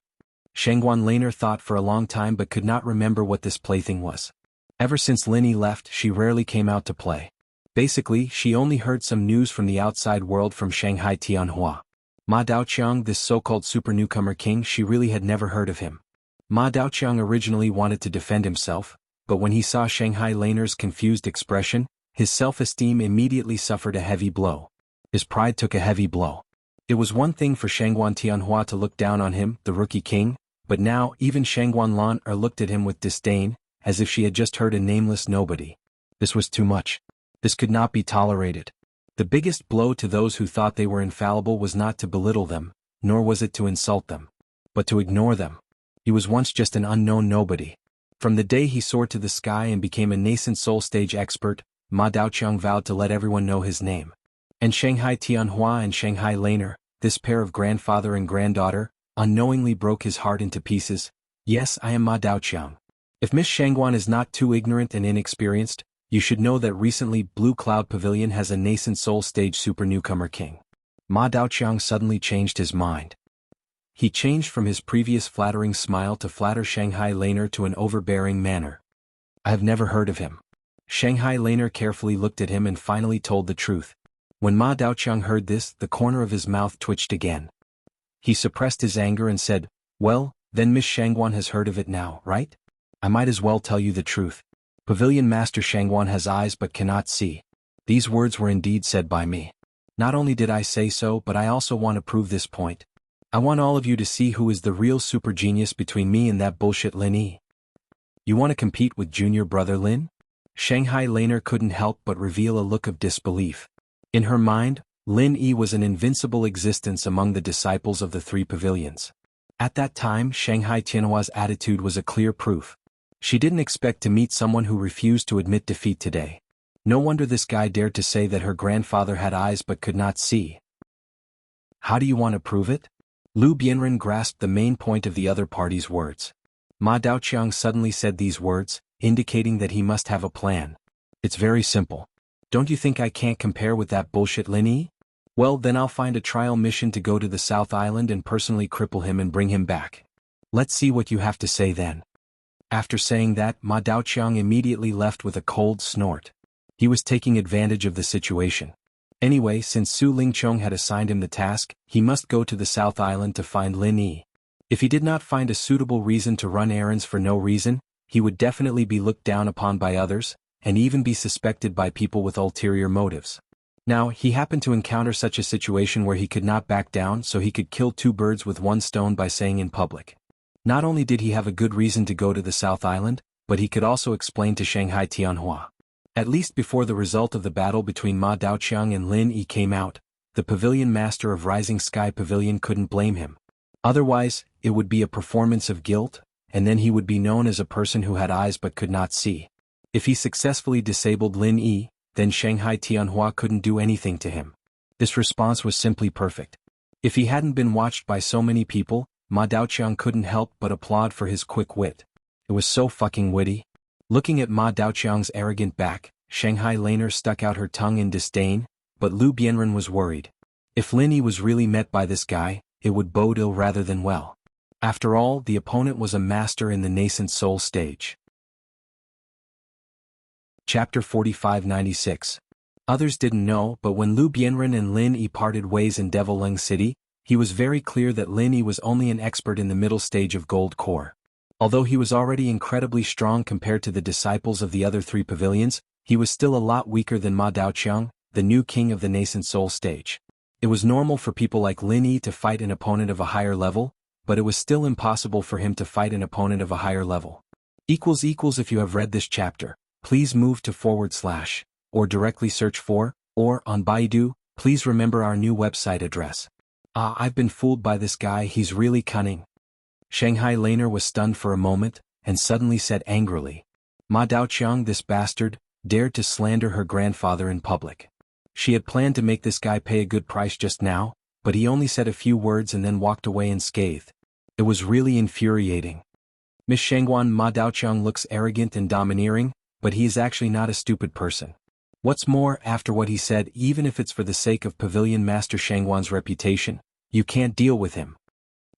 [SPEAKER 1] Shangguan Laner thought for a long time but could not remember what this plaything was. Ever since Lin Yi left, she rarely came out to play. Basically, she only heard some news from the outside world from Shanghai Tianhua. Ma Daoqiang, this so-called super newcomer king, she really had never heard of him. Ma Daoqiang originally wanted to defend himself, but when he saw Shanghai Laner's confused expression, his self-esteem immediately suffered a heavy blow. His pride took a heavy blow. It was one thing for Shangguan Tianhua to look down on him, the rookie king, but now even Shangguan Laner looked at him with disdain, as if she had just heard a nameless nobody. This was too much. This could not be tolerated. The biggest blow to those who thought they were infallible was not to belittle them, nor was it to insult them, but to ignore them. He was once just an unknown nobody. From the day he soared to the sky and became a nascent soul stage expert, Ma Daoqiang vowed to let everyone know his name. And Shanghai Tianhua and Shanghai Laner, this pair of grandfather and granddaughter, unknowingly broke his heart into pieces. "Yes, I am Ma Daoqiang. If Miss Shangguan is not too ignorant and inexperienced, you should know that recently Blue Cloud Pavilion has a nascent soul stage super newcomer king." Ma Daoqiang suddenly changed his mind. He changed from his previous flattering smile to flatter Shanghai Laner to an overbearing manner. "I have never heard of him." Shanghai Laner carefully looked at him and finally told the truth. When Ma Daoqiang heard this, the corner of his mouth twitched again. He suppressed his anger and said, "Well, then Miss Shangguan has heard of it now, right? I might as well tell you the truth. Pavilion Master Shangguan has eyes but cannot see. These words were indeed said by me. Not only did I say so, but I also want to prove this point. I want all of you to see who is the real super genius between me and that bullshit Lin Yi. You want to compete with junior brother Lin?" Shanghai Laner couldn't help but reveal a look of disbelief. In her mind, Lin Yi was an invincible existence among the disciples of the three pavilions. At that time, Shanghai Tianhua's attitude was a clear proof. She didn't expect to meet someone who refused to admit defeat today. No wonder this guy dared to say that her grandfather had eyes but could not see. How do you want to prove it? Lu Bianren grasped the main point of the other party's words. Ma Daoqiang suddenly said these words, indicating that he must have a plan. It's very simple. Don't you think I can't compare with that bullshit Lin Yi? Well, then I'll find a trial mission to go to the South Island and personally cripple him and bring him back. Let's see what you have to say then. After saying that, Ma Daoqiang immediately left with a cold snort. He was taking advantage of the situation. Anyway, since Su Lingchong had assigned him the task, he must go to the South Island to find Lin Yi. If he did not find a suitable reason to run errands for no reason, he would definitely be looked down upon by others, and even be suspected by people with ulterior motives. Now, he happened to encounter such a situation where he could not back down, so he could kill two birds with one stone by saying in public. Not only did he have a good reason to go to the South Island, but he could also explain to Shanghai Tianhua. At least before the result of the battle between Ma Daoqiang and Lin Yi came out, the pavilion master of Rising Sky Pavilion couldn't blame him. Otherwise, it would be a performance of guilt, and then he would be known as a person who had eyes but could not see. If he successfully disabled Lin Yi, then Shanghai Tianhua couldn't do anything to him. This response was simply perfect. If he hadn't been watched by so many people, Ma Daoqiang couldn't help but applaud for his quick wit. It was so fucking witty. Looking at Ma Daoqiang's arrogant back, Shanghai Laner stuck out her tongue in disdain, but Lu Bianren was worried. If Lin Yi was really met by this guy, it would bode ill rather than well. After all, the opponent was a master in the nascent soul stage. Chapter 4596. Others didn't know, but when Lu Bianren and Lin Yi parted ways in Devil Leng City, he was very clear that Lin Yi was only an expert in the middle stage of Gold Core. Although he was already incredibly strong compared to the disciples of the other three pavilions, he was still a lot weaker than Ma Daoqiang, the new king of the nascent soul stage. It was normal for people like Lin Yi to fight an opponent of a higher level, but it was still impossible for him to fight an opponent of a higher level. If you have read this chapter, please move to /, or directly search for, or on Baidu, please remember our new website address. I've been fooled by this guy, he's really cunning. Shanghai Laner was stunned for a moment, and suddenly said angrily. Ma Daoqiang, this bastard, dared to slander her grandfather in public. She had planned to make this guy pay a good price just now, but he only said a few words and then walked away unscathed. It was really infuriating. Miss Shangguan, Ma Daoqiang looks arrogant and domineering, but he is actually not a stupid person. What's more, after what he said, even if it's for the sake of Pavilion Master Shangguan's reputation, you can't deal with him.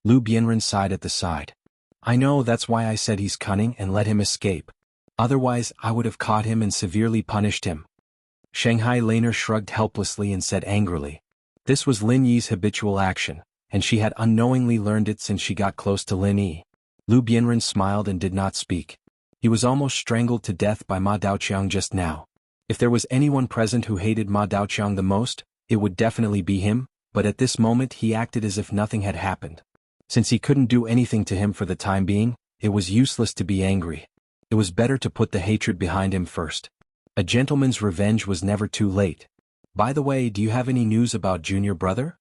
[SPEAKER 1] Lu Bianren sighed at the side. I know, that's why I said he's cunning and let him escape. Otherwise, I would have caught him and severely punished him. Shanghai Laner shrugged helplessly and said angrily. This was Lin Yi's habitual action, and she had unknowingly learned it since she got close to Lin Yi. Lu Bianren smiled and did not speak. He was almost strangled to death by Ma Daoqiang just now. If there was anyone present who hated Ma Daoqiang the most, it would definitely be him, but at this moment he acted as if nothing had happened. Since he couldn't do anything to him for the time being, it was useless to be angry. It was better to put the hatred behind him first. A gentleman's revenge was never too late. By the way, do you have any news about Junior Brother?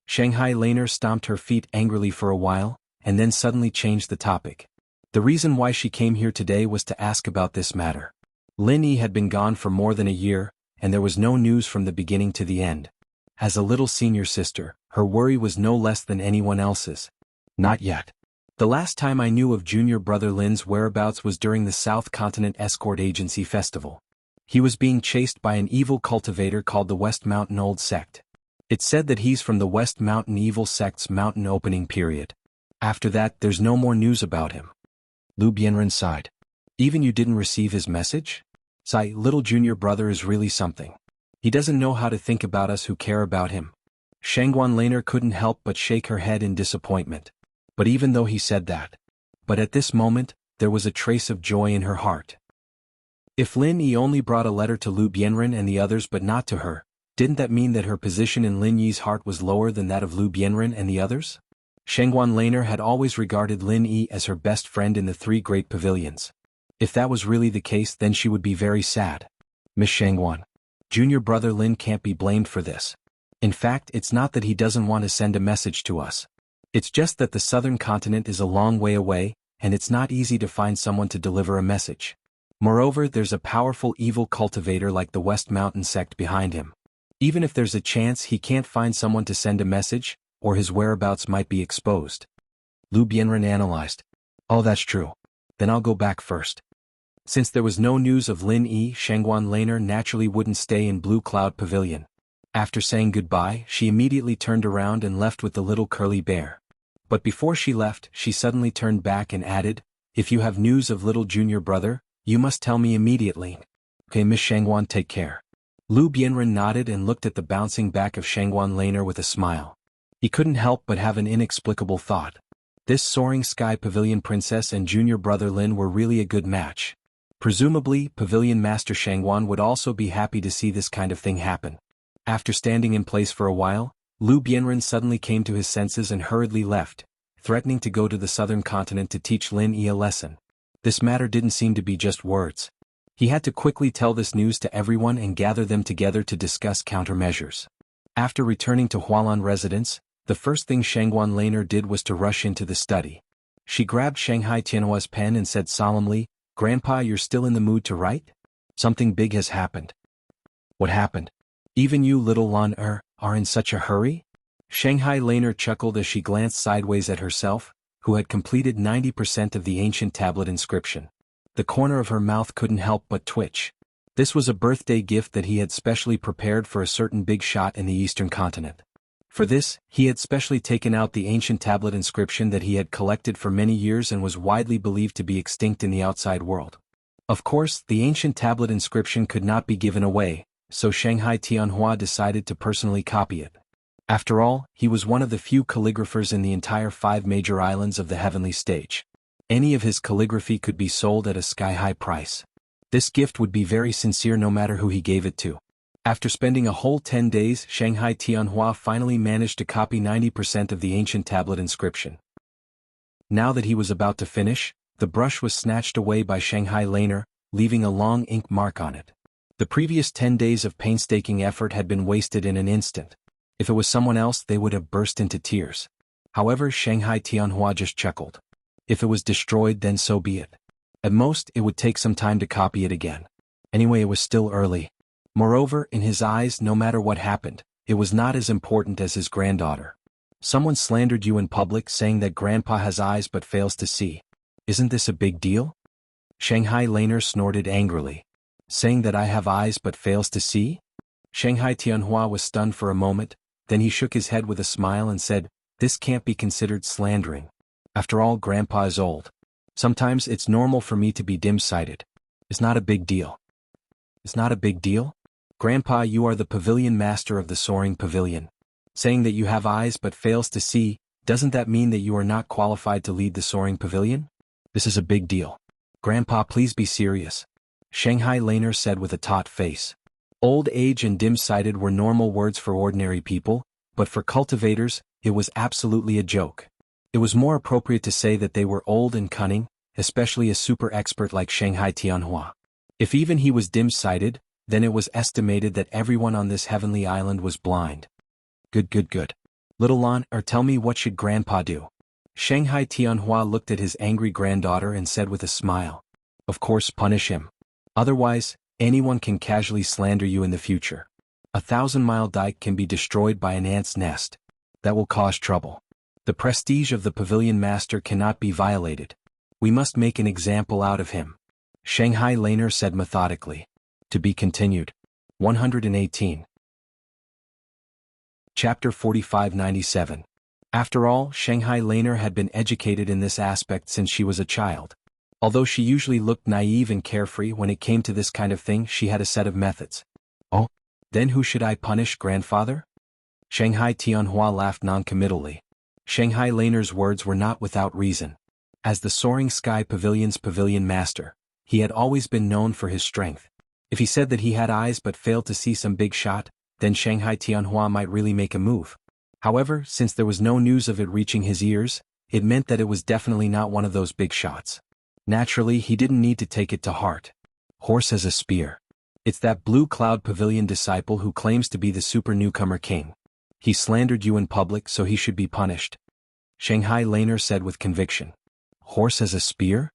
[SPEAKER 1] Shanghai Laner stomped her feet angrily for a while, and then suddenly changed the topic. The reason why she came here today was to ask about this matter. Lin Yi had been gone for more than a year, and there was no news from the beginning to the end. As a little senior sister, her worry was no less than anyone else's. Not yet. The last time I knew of Junior Brother Lin's whereabouts was during the South Continent Escort Agency Festival. He was being chased by an evil cultivator called the West Mountain Old Sect. It's said that he's from the West Mountain Evil Sect's mountain opening period. After that, there's no more news about him. Lu Bianren sighed. Even you didn't receive his message? Sigh, little Junior Brother is really something. He doesn't know how to think about us who care about him. Shangguan Laner couldn't help but shake her head in disappointment. But even though he said that, at this moment, there was a trace of joy in her heart. If Lin Yi only brought a letter to Lu Bianren and the others but not to her, didn't that mean that her position in Lin Yi's heart was lower than that of Lu Bianren and the others? Shangguan Laner had always regarded Lin Yi as her best friend in the three great pavilions. If that was really the case, then she would be very sad. Miss Shangguan. Junior Brother Lin can't be blamed for this. In fact, it's not that he doesn't want to send a message to us. It's just that the southern continent is a long way away, and it's not easy to find someone to deliver a message. Moreover, there's a powerful evil cultivator like the West Mountain sect behind him. Even if there's a chance he can't find someone to send a message, or his whereabouts might be exposed. Lu Bianren analyzed. Oh, that's true. Then I'll go back first. Since there was no news of Lin Yi, Shangguan Laner naturally wouldn't stay in Blue Cloud Pavilion. After saying goodbye, she immediately turned around and left with the little curly bear. But before she left, she suddenly turned back and added, "If you have news of little junior brother, you must tell me immediately." Okay, Miss Shangguan, take care. Lu Bianren nodded and looked at the bouncing back of Shangguan Laner with a smile. He couldn't help but have an inexplicable thought. This soaring sky pavilion princess and junior brother Lin were really a good match. Presumably, Pavilion Master Shangguan would also be happy to see this kind of thing happen. After standing in place for a while, Lu Bianren suddenly came to his senses and hurriedly left, threatening to go to the southern continent to teach Lin Yi a lesson. This matter didn't seem to be just words. He had to quickly tell this news to everyone and gather them together to discuss countermeasures. After returning to Hualan residence, the first thing Shangguan Laner did was to rush into the study. She grabbed Shanghai Tianhua's pen and said solemnly, "Grandpa, you're still in the mood to write? Something big has happened." "What happened? Even you little Lan are in such a hurry?" Shanghai Laner chuckled as she glanced sideways at herself, who had completed 90% of the ancient tablet inscription. The corner of her mouth couldn't help but twitch. This was a birthday gift that he had specially prepared for a certain big shot in the eastern continent. For this, he had specially taken out the ancient tablet inscription that he had collected for many years and was widely believed to be extinct in the outside world. Of course, the ancient tablet inscription could not be given away, so Shanghai Tianhua decided to personally copy it. After all, he was one of the few calligraphers in the entire 5 major islands of the heavenly stage. Any of his calligraphy could be sold at a sky-high price. This gift would be very sincere no matter who he gave it to. After spending a whole 10 days, Shanghai Tianhua finally managed to copy 90% of the ancient tablet inscription. Now that he was about to finish, the brush was snatched away by Shanghai Laner, leaving a long ink mark on it. The previous 10 days of painstaking effort had been wasted in an instant. If it was someone else, they would have burst into tears. However, Shanghai Tianhua just chuckled. If it was destroyed, then so be it. At most, it would take some time to copy it again. Anyway, it was still early. Moreover, in his eyes, no matter what happened, it was not as important as his granddaughter. Someone slandered you in public saying that Grandpa has eyes but fails to see. Isn't this a big deal? Shanghai Laner snorted angrily. Saying that I have eyes but fails to see? Shanghai Tianhua was stunned for a moment, then he shook his head with a smile and said, "This can't be considered slandering. After all, Grandpa is old. Sometimes it's normal for me to be dim-sighted. It's not a big deal." "It's not a big deal? Grandpa, you are the pavilion master of the soaring pavilion. Saying that you have eyes but fails to see, doesn't that mean that you are not qualified to lead the soaring pavilion? This is a big deal. Grandpa, please be serious," Shanghai Laner said with a taut face. Old age and dim-sighted were normal words for ordinary people, but for cultivators, it was absolutely a joke. It was more appropriate to say that they were old and cunning, especially a super expert like Shanghai Tianhua. If even he was dim-sighted, then it was estimated that everyone on this heavenly island was blind. Good. Little Lan, tell me, what should Grandpa do? Shanghai Tianhua looked at his angry granddaughter and said with a smile. Of course, punish him. Otherwise, anyone can casually slander you in the future. A 1,000-mile dike can be destroyed by an ant's nest. That will cause trouble. The prestige of the pavilion master cannot be violated. We must make an example out of him. Shanghai Laner said methodically. To be continued. 118. Chapter 4597. After all, Shanghai Laner had been educated in this aspect since she was a child. Although she usually looked naive and carefree when it came to this kind of thing, she had a set of methods. "Oh? Then who should I punish, grandfather?" Shanghai Tianhua laughed noncommittally. Shanghai Laner's words were not without reason. As the Soaring Sky Pavilion's pavilion master, he had always been known for his strength. If he said that he had eyes but failed to see some big shot, then Shanghai Tianhua might really make a move. However, since there was no news of it reaching his ears, it meant that it was definitely not one of those big shots. Naturally, he didn't need to take it to heart. Horse has a spear. It's that Blue Cloud Pavilion disciple who claims to be the super newcomer king. He slandered you in public, so he should be punished. Shanghai Laner said with conviction. Horse as a spear?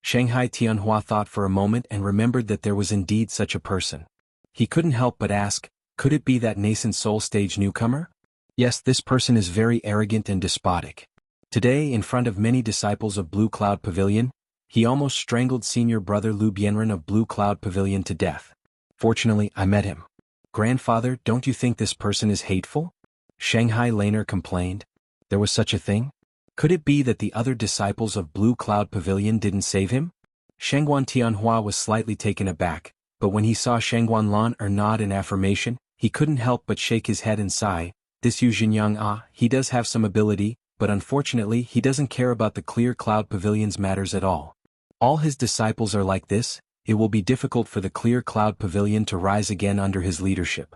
[SPEAKER 1] Shanghai Tianhua thought for a moment and remembered that there was indeed such a person. He couldn't help but ask, could it be that nascent soul stage newcomer? Yes, this person is very arrogant and despotic. Today, in front of many disciples of Blue Cloud Pavilion, he almost strangled senior brother Lu Bianren of Blue Cloud Pavilion to death. Fortunately, I met him. Grandfather, don't you think this person is hateful? Shanghai Laner complained. There was such a thing? Could it be that the other disciples of Blue Cloud Pavilion didn't save him? Shangguan Tianhua was slightly taken aback, but when he saw Shangguan Lan nod in affirmation, he couldn't help but shake his head and sigh. This Yu Xinjiang, he does have some ability, but unfortunately he doesn't care about the Clear Cloud Pavilion's matters at all. All his disciples are like this. It will be difficult for the Clear Cloud Pavilion to rise again under his leadership.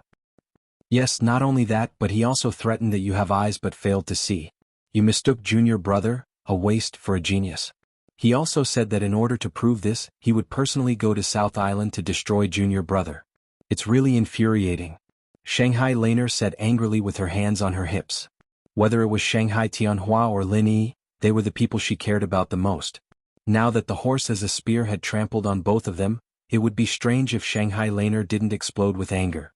[SPEAKER 1] Yes, not only that, but he also threatened that you have eyes but failed to see. You mistook junior brother, a waste, for a genius. He also said that in order to prove this, he would personally go to South Island to destroy junior brother. It's really infuriating. Shanghai Laner said angrily with her hands on her hips. Whether it was Shanghai Tianhua or Lin Yi, they were the people she cared about the most. Now that the horse as a spear had trampled on both of them, it would be strange if Shanghai Laner didn't explode with anger.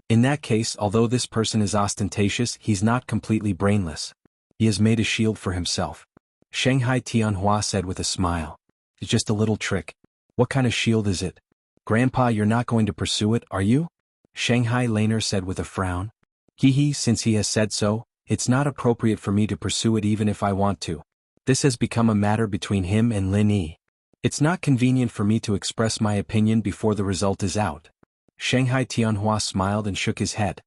[SPEAKER 1] In that case, although this person is ostentatious, he's not completely brainless. He has made a shield for himself. Shanghai Tianhua said with a smile. It's just a little trick. What kind of shield is it? Grandpa, you're not going to pursue it, are you? Shanghai Laner said with a frown. Since he has said so, it's not appropriate for me to pursue it even if I want to. This has become a matter between him and Lin Yi. It's not convenient for me to express my opinion before the result is out. Shanghai Tianhua smiled and shook his head.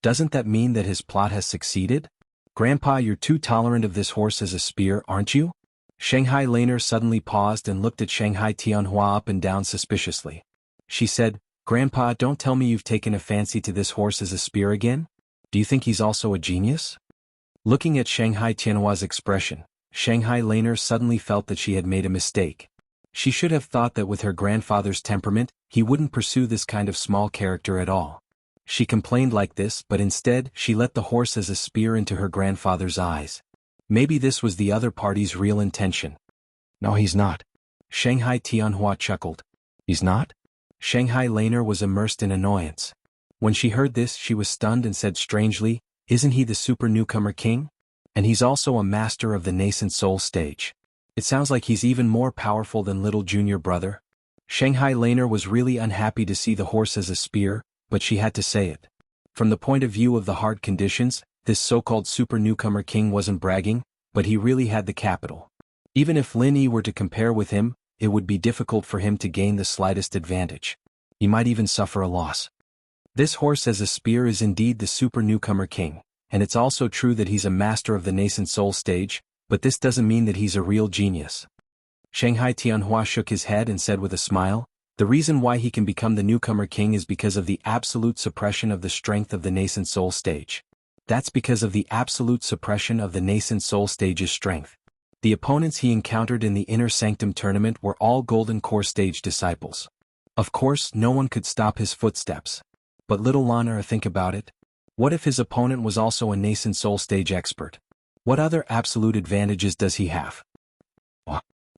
[SPEAKER 1] Doesn't that mean that his plot has succeeded? Grandpa, you're too tolerant of this horse as a spear, aren't you? Shanghai Laner suddenly paused and looked at Shanghai Tianhua up and down suspiciously. She said, Grandpa, don't tell me you've taken a fancy to this horse as a spear again? Do you think he's also a genius? Looking at Shanghai Tianhua's expression, Shanghai Laner suddenly felt that she had made a mistake. She should have thought that with her grandfather's temperament, he wouldn't pursue this kind of small character at all. She complained like this, but instead, she let the horse as a spear into her grandfather's eyes. Maybe this was the other party's real intention. No, he's not. Shanghai Tianhua chuckled. He's not? Shanghai Laner was immersed in annoyance. When she heard this, she was stunned and said strangely, isn't he the super newcomer king? And he's also a master of the nascent soul stage. It sounds like he's even more powerful than little junior brother. Shanghai Laner was really unhappy to see the horse as a spear, but she had to say it. From the point of view of the hard conditions, this so-called super newcomer king wasn't bragging, but he really had the capital. Even if Lin Yi were to compare with him, it would be difficult for him to gain the slightest advantage. He might even suffer a loss. This horse as a spear is indeed the super newcomer king, and it's also true that he's a master of the nascent soul stage, but this doesn't mean that he's a real genius. Shanghai Tianhua shook his head and said with a smile, the reason why he can become the newcomer king is because of the absolute suppression of the strength of the nascent soul stage. That's because of the absolute suppression of the nascent soul stage's strength. The opponents he encountered in the Inner Sanctum tournament were all Golden Core stage disciples. Of course, no one could stop his footsteps. But little Lana, think about it. What if his opponent was also a nascent soul stage expert? What other absolute advantages does he have?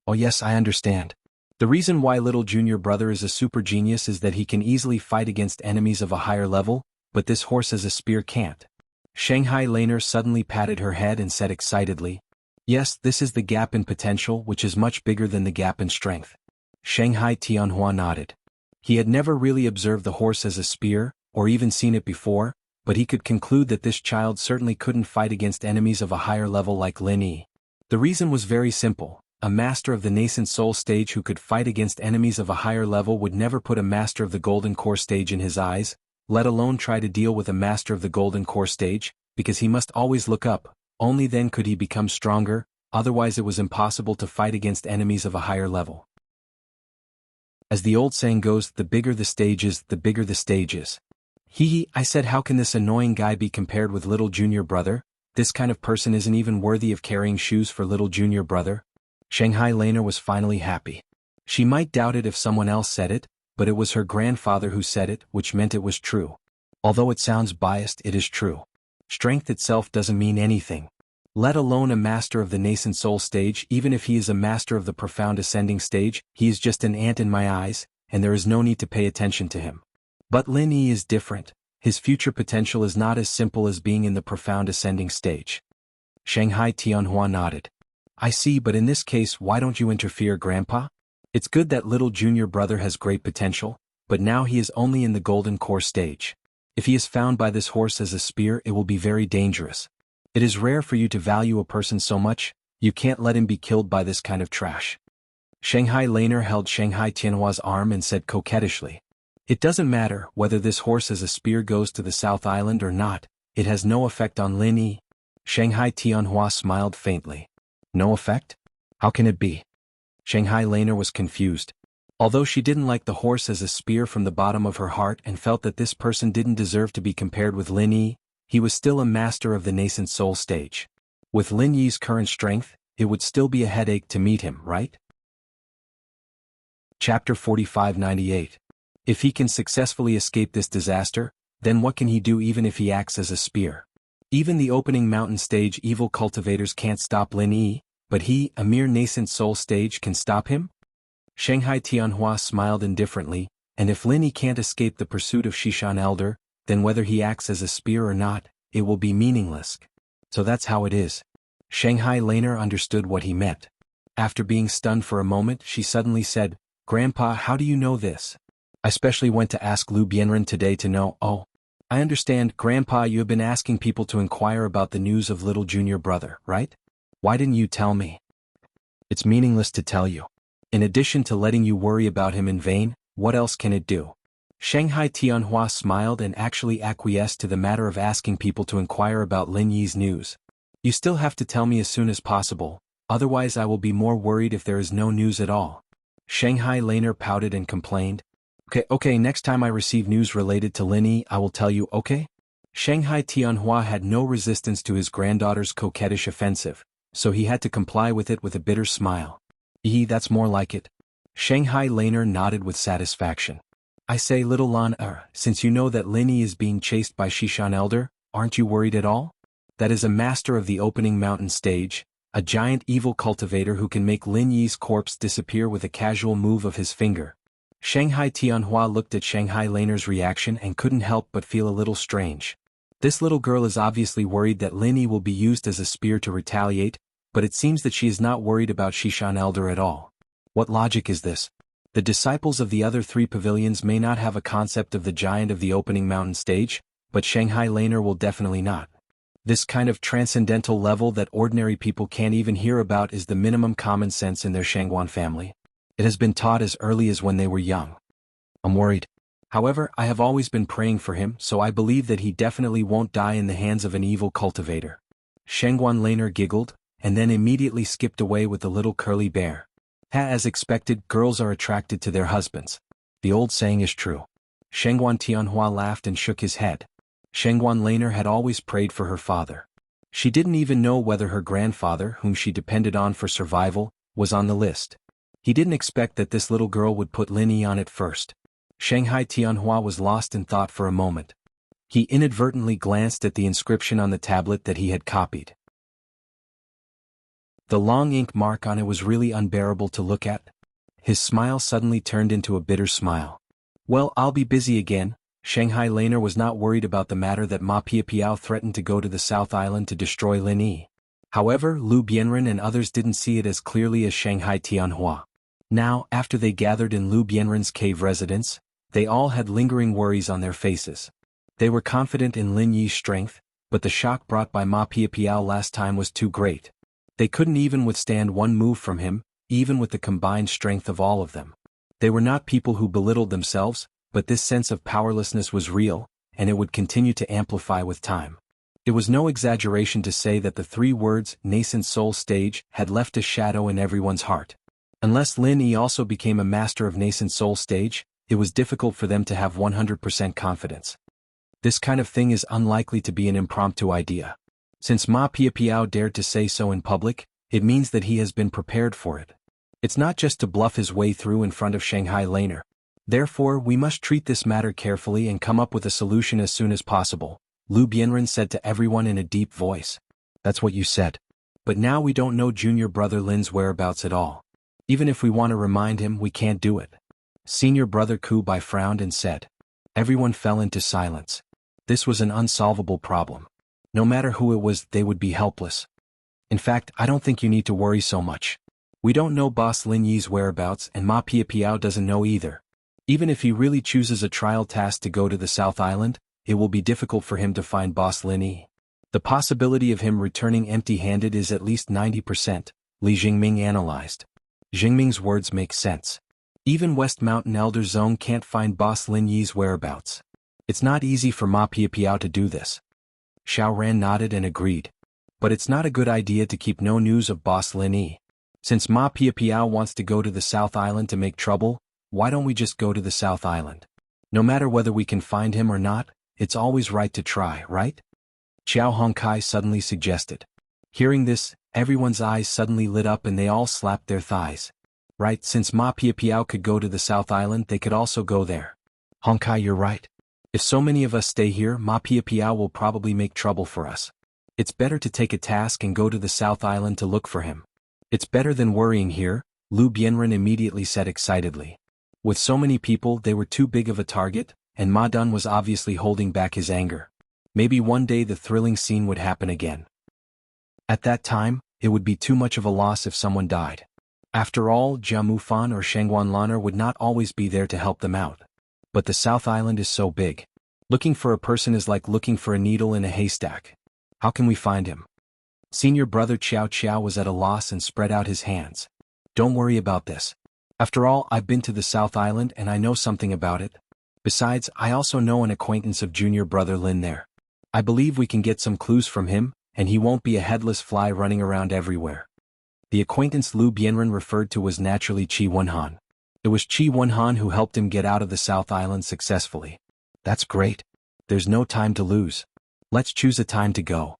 [SPEAKER 1] Oh yes, I understand. The reason why little junior brother is a super genius is that he can easily fight against enemies of a higher level, but this horse as a spear can't. Shanghai Laner suddenly patted her head and said excitedly, yes, this is the gap in potential which is much bigger than the gap in strength. Shanghai Tianhua nodded. He had never really observed the horse as a spear, or even seen it before, but he could conclude that this child certainly couldn't fight against enemies of a higher level like Lin Yi. The reason was very simple. A master of the nascent soul stage who could fight against enemies of a higher level would never put a master of the golden core stage in his eyes, let alone try to deal with a master of the golden core stage, because he must always look up. Only then could he become stronger, otherwise it was impossible to fight against enemies of a higher level. As the old saying goes, the bigger the stage is, the bigger the stage is. I said, how can this annoying guy be compared with little junior brother? This kind of person isn't even worthy of carrying shoes for little junior brother. Shanghai Laner was finally happy. She might doubt it if someone else said it, but it was her grandfather who said it, which meant it was true. Although it sounds biased, it is true. Strength itself doesn't mean anything. Let alone a master of the nascent soul stage. Even if he is a master of the profound ascending stage, he is just an ant in my eyes, and there is no need to pay attention to him. But Lin Yi is different. His future potential is not as simple as being in the profound ascending stage. Shanghai Tianhua nodded. I see, but in this case, why don't you interfere, Grandpa? It's good that little junior brother has great potential, but now he is only in the golden core stage. If he is found by this horse as a spear, it will be very dangerous. It is rare for you to value a person so much, you can't let him be killed by this kind of trash. Shanghai Laner held Shanghai Tianhua's arm and said coquettishly. It doesn't matter whether this horse as a spear goes to the South Island or not, it has no effect on Lin Yi. Shanghai Tianhua smiled faintly. No effect? How can it be? Shanghai Laner was confused. Although she didn't like the horse as a spear from the bottom of her heart and felt that this person didn't deserve to be compared with Lin Yi, he was still a master of the nascent soul stage. With Lin Yi's current strength, it would still be a headache to meet him, right? Chapter 4598. If he can successfully escape this disaster, then what can he do even if he acts as a spear? Even the opening mountain stage evil cultivators can't stop Lin Yi, but he, a mere nascent soul stage, can stop him? Shanghai Tianhua smiled indifferently, and if Lin Yi can't escape the pursuit of Shishan Elder, then whether he acts as a spear or not, it will be meaningless. So that's how it is. Shanghai Laner understood what he meant. After being stunned for a moment, she suddenly said, Grandpa, how do you know this? I specially went to ask Lu Bianren today to know. Oh, I understand, Grandpa, you have been asking people to inquire about the news of little junior brother, right? Why didn't you tell me? It's meaningless to tell you. In addition to letting you worry about him in vain, what else can it do? Shanghai Tianhua smiled and actually acquiesced to the matter of asking people to inquire about Lin Yi's news. You still have to tell me as soon as possible, otherwise I will be more worried if there is no news at all. Shanghai Laner pouted and complained. Okay, next time I receive news related to Lin Yi, I will tell you, okay? Shanghai Tianhua had no resistance to his granddaughter's coquettish offensive, so he had to comply with it with a bitter smile. That's more like it. Shanghai Laner nodded with satisfaction. I say, little Lan, since you know that Lin Yi is being chased by Shishan Elder, aren't you worried at all? That is a master of the opening mountain stage, a giant evil cultivator who can make Lin Yi's corpse disappear with a casual move of his finger. Shanghai Tianhua looked at Shanghai Laner's reaction and couldn't help but feel a little strange. This little girl is obviously worried that Lin Yi will be used as a spear to retaliate, but it seems that she is not worried about Shishan Elder at all. What logic is this? The disciples of the other three pavilions may not have a concept of the giant of the opening mountain stage, but Shanghai Laner will definitely not. This kind of transcendental level that ordinary people can't even hear about is the minimum common sense in their Shangguan family. It has been taught as early as when they were young. I'm worried. However, I have always been praying for him, so I believe that he definitely won't die in the hands of an evil cultivator. Shangguan Laner giggled, and then immediately skipped away with the little curly bear. As expected, girls are attracted to their husbands. The old saying is true. Shangguan Tianhua laughed and shook his head. Shangguan Laner had always prayed for her father. She didn't even know whether her grandfather, whom she depended on for survival, was on the list. He didn't expect that this little girl would put Lin Yi on it first. Shanghai Tianhua was lost in thought for a moment. He inadvertently glanced at the inscription on the tablet that he had copied. The long ink mark on it was really unbearable to look at. His smile suddenly turned into a bitter smile. Well, I'll be busy again. Shanghai Laner was not worried about the matter that Ma Piapiao threatened to go to the South Island to destroy Lin Yi. However, Lu Bianren and others didn't see it as clearly as Shanghai Tianhua. Now, after they gathered in Lu Bianren's cave residence, they all had lingering worries on their faces. They were confident in Lin Yi's strength, but the shock brought by Ma Piapiao last time was too great. They couldn't even withstand one move from him, even with the combined strength of all of them. They were not people who belittled themselves, but this sense of powerlessness was real, and it would continue to amplify with time. It was no exaggeration to say that the three words, nascent soul stage, had left a shadow in everyone's heart. Unless Lin Yi also became a master of nascent soul stage, it was difficult for them to have 100% confidence. This kind of thing is unlikely to be an impromptu idea. Since Ma Piapiao dared to say so in public, it means that he has been prepared for it. It's not just to bluff his way through in front of Shanghai Laner. Therefore, we must treat this matter carefully and come up with a solution as soon as possible, Lu Bianren said to everyone in a deep voice. That's what you said. But now we don't know junior brother Lin's whereabouts at all. Even if we want to remind him, we can't do it. Senior brother Kubai frowned and said. Everyone fell into silence. This was an unsolvable problem. No matter who it was, they would be helpless. In fact, I don't think you need to worry so much. We don't know Boss Lin Yi's whereabouts and Ma Piapiao doesn't know either. Even if he really chooses a trial task to go to the South Island, it will be difficult for him to find Boss Lin Yi. The possibility of him returning empty-handed is at least 90%, Li Jingming analyzed. Jingming's words make sense. Even West Mountain Elder Zone can't find Boss Lin Yi's whereabouts. It's not easy for Ma Piapiao to do this. Xiao Ran nodded and agreed. But it's not a good idea to keep no news of Boss Lin Yi. Since Ma Piapiao wants to go to the South Island to make trouble, why don't we just go to the South Island? No matter whether we can find him or not, it's always right to try, right? Xiao Hongkai suddenly suggested. Hearing this, everyone's eyes suddenly lit up and they all slapped their thighs. Right, since Ma Piapiao could go to the South Island, they could also go there. Hongkai, you're right. If so many of us stay here, Ma Piapiao will probably make trouble for us. It's better to take a task and go to the South Island to look for him. It's better than worrying here, Lu Bianren immediately said excitedly. With so many people, they were too big of a target, and Ma Dun was obviously holding back his anger. Maybe one day the thrilling scene would happen again. At that time, it would be too much of a loss if someone died. After all, Jia Mufan or Shangguan Lan'er would not always be there to help them out. But the South Island is so big. Looking for a person is like looking for a needle in a haystack. How can we find him? Senior brother Qiao Qiao was at a loss and spread out his hands. Don't worry about this. After all, I've been to the South Island and I know something about it. Besides, I also know an acquaintance of junior brother Lin there. I believe we can get some clues from him, and he won't be a headless fly running around everywhere. The acquaintance Lu Bianren referred to was naturally Qi Wenhan. It was Qi Wenhan who helped him get out of the South Island successfully. That's great. There's no time to lose. Let's choose a time to go.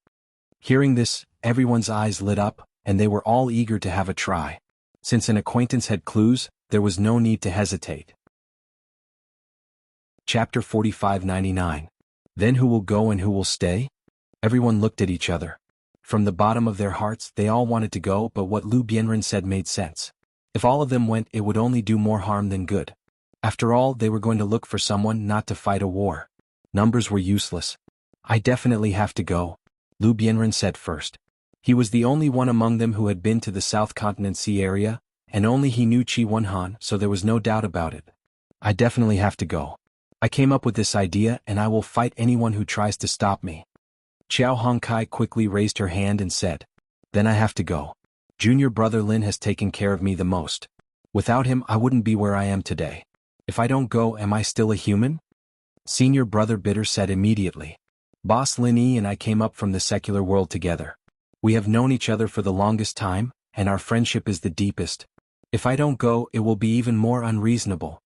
[SPEAKER 1] Hearing this, everyone's eyes lit up, and they were all eager to have a try. Since an acquaintance had clues, there was no need to hesitate. Chapter 4599. Then who will go and who will stay? Everyone looked at each other. From the bottom of their hearts, they all wanted to go, but what Lu Bianren said made sense. If all of them went, it would only do more harm than good. After all, they were going to look for someone, not to fight a war. Numbers were useless. I definitely have to go, Lu Bianren said first. He was the only one among them who had been to the South Continent Sea area, and only he knew Qi Wenhan, so there was no doubt about it. I definitely have to go. I came up with this idea and I will fight anyone who tries to stop me. Qiao Hongkai quickly raised her hand and said. Then I have to go. Junior brother Lin has taken care of me the most. Without him, I wouldn't be where I am today. If I don't go, am I still a human? Senior brother Bitter said immediately. Boss Lin Yi and I came up from the secular world together. We have known each other for the longest time, and our friendship is the deepest. If I don't go, it will be even more unreasonable.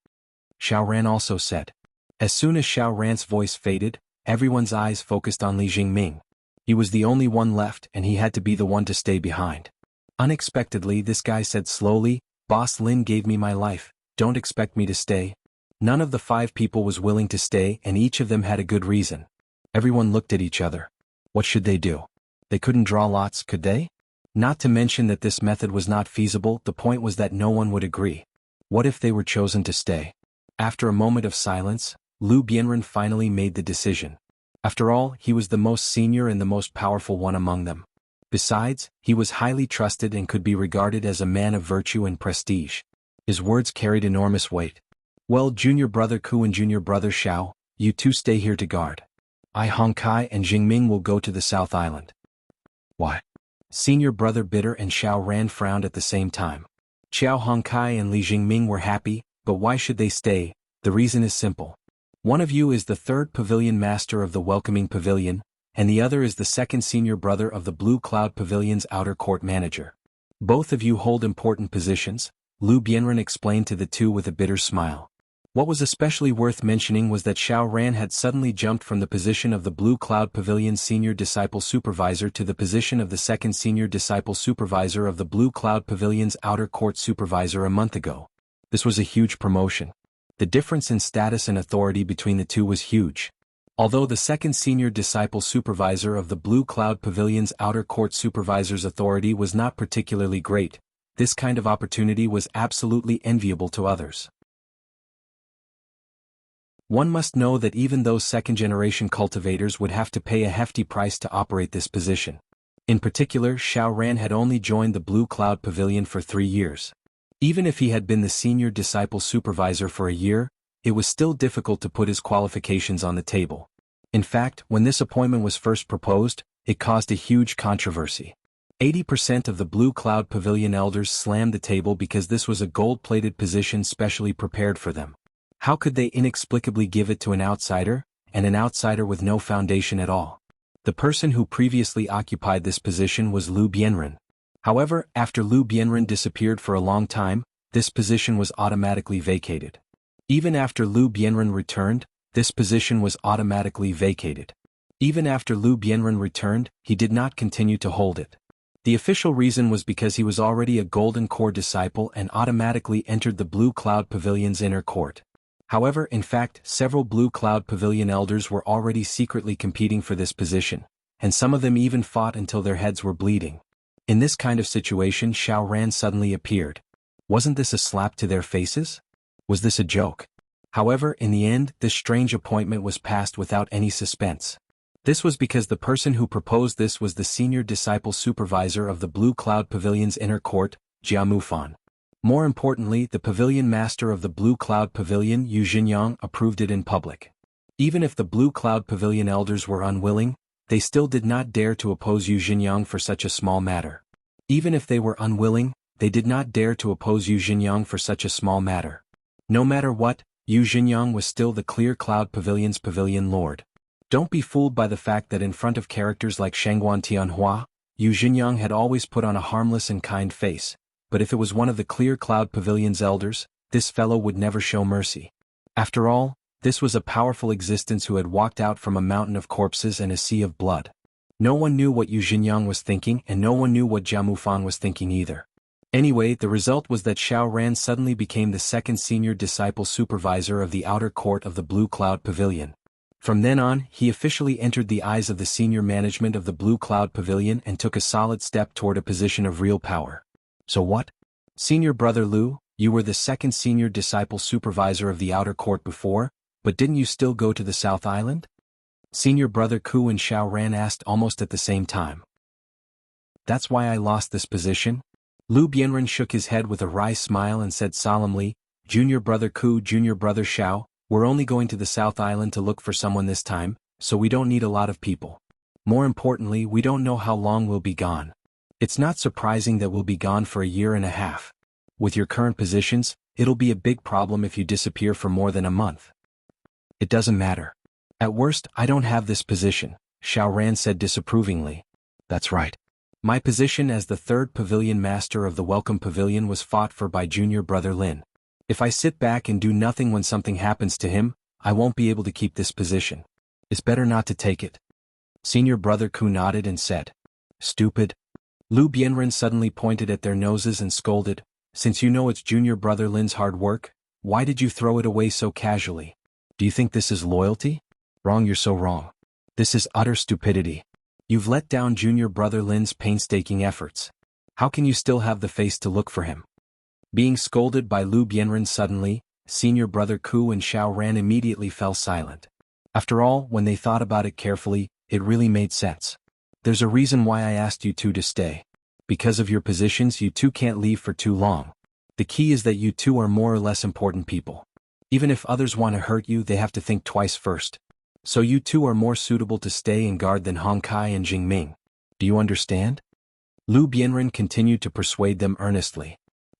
[SPEAKER 1] Xiao Ran also said. As soon as Xiao Ran's voice faded, everyone's eyes focused on Li Jingming. He was the only one left and he had to be the one to stay behind. Unexpectedly, this guy said slowly, Boss Lin gave me my life, don't expect me to stay. None of the 5 people was willing to stay and each of them had a good reason. Everyone looked at each other. What should they do? They couldn't draw lots, could they? Not to mention that this method was not feasible, the point was that no one would agree. What if they were chosen to stay? After a moment of silence, Lu Bianren finally made the decision. After all, he was the most senior and the most powerful one among them. Besides, he was highly trusted and could be regarded as a man of virtue and prestige. His words carried enormous weight. Well, junior brother Ku and junior brother Xiao, you two stay here to guard. I Hongkai and Jingming will go to the South Island. Why? Senior brother Bitter and Xiao Ran frowned at the same time. Qiao Hongkai and Li Jingming were happy, but why should they stay? The reason is simple. One of you is the 3rd pavilion master of the Welcoming Pavilion, and the other is the 2nd senior brother of the Blue Cloud Pavilion's outer court manager. Both of you hold important positions, Lu Bianren explained to the two with a bitter smile. What was especially worth mentioning was that Xiao Ran had suddenly jumped from the position of the Blue Cloud Pavilion's senior disciple supervisor to the position of the 2nd senior disciple supervisor of the Blue Cloud Pavilion's outer court supervisor a month ago. This was a huge promotion. The difference in status and authority between the two was huge. Although the second senior disciple supervisor of the Blue Cloud Pavilion's outer court supervisor's authority was not particularly great, this kind of opportunity was absolutely enviable to others. One must know that even those second-generation cultivators would have to pay a hefty price to operate this position. In particular, Xiao Ran had only joined the Blue Cloud Pavilion for 3 years. Even if he had been the senior disciple supervisor for a year, it was still difficult to put his qualifications on the table. In fact, when this appointment was first proposed, it caused a huge controversy. 80% of the Blue Cloud Pavilion elders slammed the table because this was a gold-plated position specially prepared for them. How could they inexplicably give it to an outsider, and an outsider with no foundation at all? The person who previously occupied this position was Lu Bianren. However, after Lu Bianren disappeared for a long time, this position was automatically vacated. Even after Lu Bianren returned, this position was automatically vacated. Even after Lu Bianren returned, he did not continue to hold it. The official reason was because he was already a Golden Core disciple and automatically entered the Blue Cloud Pavilion's inner court. However, in fact, several Blue Cloud Pavilion elders were already secretly competing for this position, and some of them even fought until their heads were bleeding. In this kind of situation, Xiao Ran suddenly appeared. Wasn't this a slap to their faces? Was this a joke? However, in the end, this strange appointment was passed without any suspense. This was because the person who proposed this was the senior disciple supervisor of the Blue Cloud Pavilion's inner court, Jia Mufan. More importantly, the pavilion master of the Blue Cloud Pavilion, Yu Xingyang, approved it in public. Even if the Blue Cloud Pavilion elders were unwilling, they still did not dare to oppose Yu Xingyang for such a small matter. Even if they were unwilling, they did not dare to oppose Yu Xingyang for such a small matter. No matter what, Yu Xingyang was still the Clear Cloud Pavilion's pavilion lord. Don't be fooled by the fact that in front of characters like Shangguan Tianhua, Yu Xingyang had always put on a harmless and kind face, but if it was one of the Clear Cloud Pavilion's elders, this fellow would never show mercy. After all, this was a powerful existence who had walked out from a mountain of corpses and a sea of blood. No one knew what Yu Xingyang was thinking, and no one knew what Jia Mufan was thinking either. Anyway, the result was that Xiao Ran suddenly became the second senior disciple supervisor of the outer court of the Blue Cloud Pavilion. From then on, he officially entered the eyes of the senior management of the Blue Cloud Pavilion and took a solid step toward a position of real power. So what? Senior brother Lu, you were the second senior disciple supervisor of the outer court before, but didn't you still go to the South Island? Senior brother Ku and Xiao Ran asked almost at the same time. That's why I lost this position? Lu Bianren shook his head with a wry smile and said solemnly, Junior brother Ku, junior brother Xiao, we're only going to the South Island to look for someone this time, so we don't need a lot of people. More importantly, we don't know how long we'll be gone. It's not surprising that we'll be gone for a year and a half. With your current positions, it'll be a big problem if you disappear for more than a month. It doesn't matter. At worst, I don't have this position, Xiao Ran said disapprovingly. That's right. My position as the third pavilion master of the Welcome Pavilion was fought for by junior brother Lin. If I sit back and do nothing when something happens to him, I won't be able to keep this position. It's better not to take it. Senior brother Ku nodded and said, Stupid. Lu Bianren suddenly pointed at their noses and scolded, Since you know it's junior brother Lin's hard work, why did you throw it away so casually? Do you think this is loyalty? Wrong, you're so wrong. This is utter stupidity. You've let down junior brother Lin's painstaking efforts. How can you still have the face to look for him? Being scolded by Lu Bianren suddenly, senior brother Ku and Xiao Ran immediately fell silent. After all, when they thought about it carefully, it really made sense. There's a reason why I asked you two to stay. Because of your positions, you two can't leave for too long. The key is that you two are more or less important people. Even if others want to hurt you, they have to think twice first. So you two are more suitable to stay and guard than Hong Kai and Jingming. Do you understand? Lu Bianren continued to persuade them earnestly.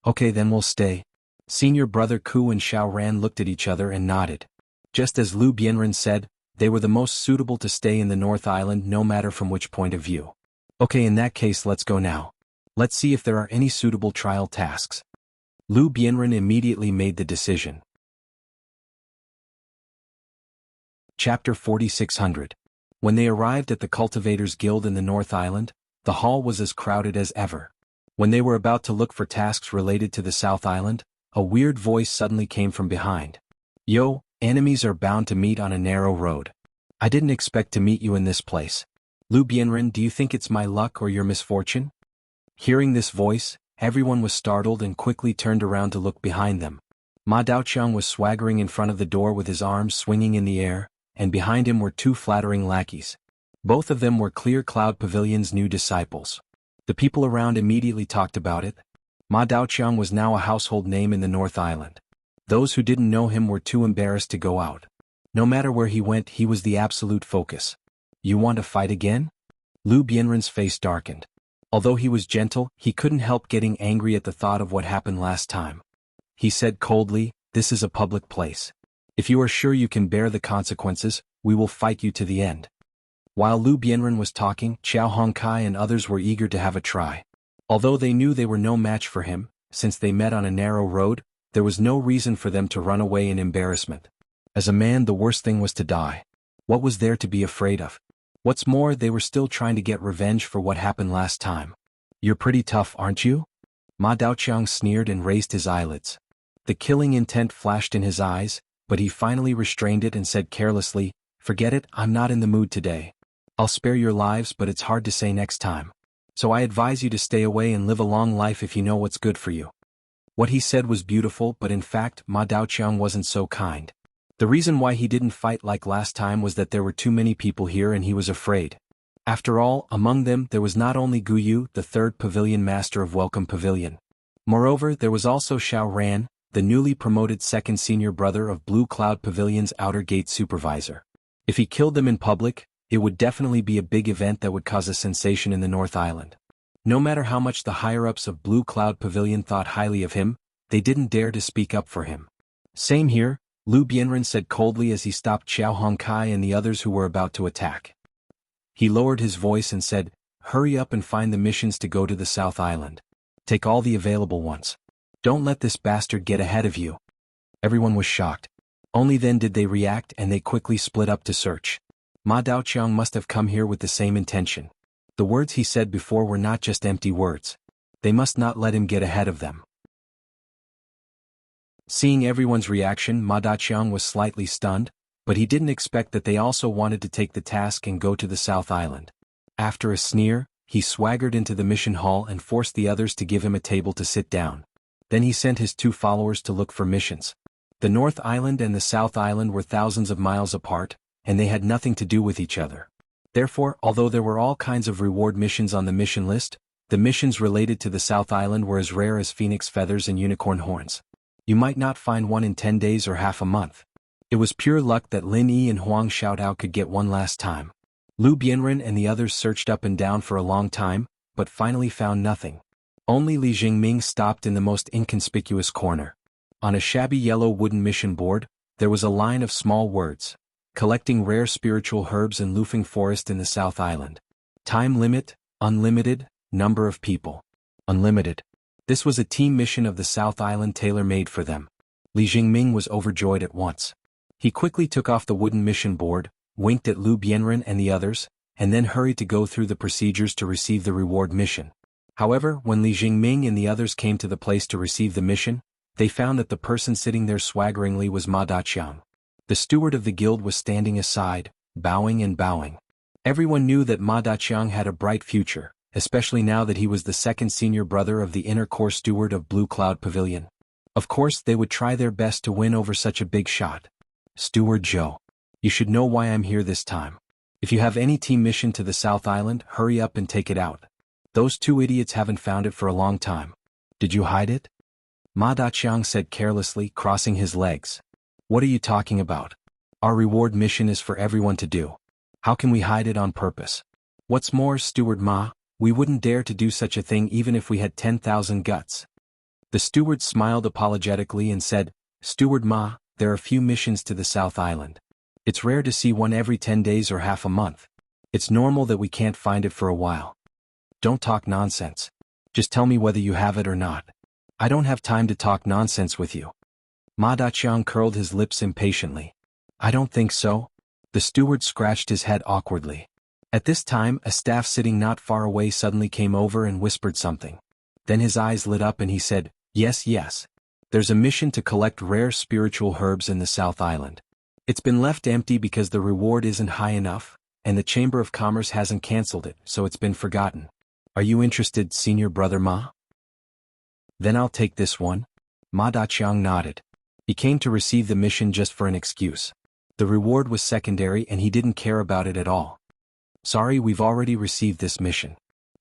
[SPEAKER 1] Okay, then we'll stay. Senior brother Ku and Xiao Ran looked at each other and nodded. Just as Lu Bianren said, they were the most suitable to stay in the North Island no matter from which point of view. Okay, in that case, let's go now. Let's see if there are any suitable trial tasks. Lu Bianren immediately made the decision. Chapter 4600. When they arrived at the Cultivators Guild in the North Island, the hall was as crowded as ever. When they were about to look for tasks related to the South Island, a weird voice suddenly came from behind. Yo, enemies are bound to meet on a narrow road. I didn't expect to meet you in this place. Lu Bianren, do you think it's my luck or your misfortune? Hearing this voice, everyone was startled and quickly turned around to look behind them. Ma Daoqiang was swaggering in front of the door with his arms swinging in the air, and behind him were two flattering lackeys. Both of them were Clear Cloud Pavilion's new disciples. The people around immediately talked about it. Ma Daoqiang was now a household name in the North Island. Those who didn't know him were too embarrassed to go out. No matter where he went, he was the absolute focus. You want to fight again? Lu Bianren's face darkened. Although he was gentle, he couldn't help getting angry at the thought of what happened last time. He said coldly, "This is a public place. If you are sure you can bear the consequences, we will fight you to the end." While Lu Bianren was talking, Qiao Hongkai and others were eager to have a try. Although they knew they were no match for him, since they met on a narrow road, there was no reason for them to run away in embarrassment. As a man, the worst thing was to die. What was there to be afraid of? What's more, they were still trying to get revenge for what happened last time. You're pretty tough, aren't you? Ma Daoqiang sneered and raised his eyelids. The killing intent flashed in his eyes, but he finally restrained it and said carelessly, "Forget it, I'm not in the mood today. I'll spare your lives, but it's hard to say next time. So I advise you to stay away and live a long life if you know what's good for you." What he said was beautiful, but in fact, Ma Daoqiang wasn't so kind. The reason why he didn't fight like last time was that there were too many people here and he was afraid. After all, among them there was not only Gu Yu, the third pavilion master of Welcome Pavilion. Moreover, there was also Xiao Ran, the newly promoted second senior brother of Blue Cloud Pavilion's outer gate supervisor. If he killed them in public, it would definitely be a big event that would cause a sensation in the North Island. No matter how much the higher-ups of Blue Cloud Pavilion thought highly of him, they didn't dare to speak up for him. Same here, Lu Bianren said coldly as he stopped Qiao Hongkai and the others who were about to attack. He lowered his voice and said, "Hurry up and find the missions to go to the South Island. Take all the available ones. Don't let this bastard get ahead of you." Everyone was shocked. Only then did they react and they quickly split up to search. Ma Daoqiang must have come here with the same intention. The words he said before were not just empty words. They must not let him get ahead of them. Seeing everyone's reaction, Ma Daoqiang was slightly stunned, but he didn't expect that they also wanted to take the task and go to the South Island. After a sneer, he swaggered into the mission hall and forced the others to give him a table to sit down. Then he sent his two followers to look for missions. The North Island and the South Island were thousands of miles apart, and they had nothing to do with each other. Therefore, although there were all kinds of reward missions on the mission list, the missions related to the South Island were as rare as phoenix feathers and unicorn horns. You might not find one in 10 days or half a month. It was pure luck that Lin Yi and Huang Xiaotao could get one last time. Lu Bianren and the others searched up and down for a long time, but finally found nothing. Only Li Jingming stopped in the most inconspicuous corner. On a shabby yellow wooden mission board, there was a line of small words: collecting rare spiritual herbs in Lufeng Forest in the South Island. Time limit, unlimited, number of people, unlimited. This was a team mission of the South Island tailor-made for them. Li Jingming was overjoyed at once. He quickly took off the wooden mission board, winked at Lu Bianren and the others, and then hurried to go through the procedures to receive the reward mission. However, when Li Jingming and the others came to the place to receive the mission, they found that the person sitting there swaggeringly was Ma Daoqiang. The steward of the guild was standing aside, bowing and bowing. Everyone knew that Ma Daoqiang had a bright future, especially now that he was the second senior brother of the inner core steward of Blue Cloud Pavilion. Of course, they would try their best to win over such a big shot. "Steward Zhou, you should know why I'm here this time. If you have any team mission to the South Island, hurry up and take it out. Those two idiots haven't found it for a long time. Did you hide it?" Ma Daoqiang said carelessly, crossing his legs. "What are you talking about? Our reward mission is for everyone to do. How can we hide it on purpose? What's more, Steward Ma, we wouldn't dare to do such a thing even if we had 10,000 guts." The steward smiled apologetically and said, "Steward Ma, there are few missions to the South Island. It's rare to see one every 10 days or half a month. It's normal that we can't find it for a while. Don't talk nonsense. Just tell me whether you have it or not. I don't have time to talk nonsense with you." Ma Daoqiang curled his lips impatiently. "I don't think so." The steward scratched his head awkwardly. At this time, a staff sitting not far away suddenly came over and whispered something. Then his eyes lit up and he said, "Yes, yes. There's a mission to collect rare spiritual herbs in the South Island. It's been left empty because the reward isn't high enough, and the Chamber of Commerce hasn't cancelled it, so it's been forgotten. Are you interested, Senior Brother Ma? Then I'll take this one. Ma Daqiang nodded. He came to receive the mission just for an excuse. The reward was secondary and he didn't care about it at all. Sorry, we've already received this mission.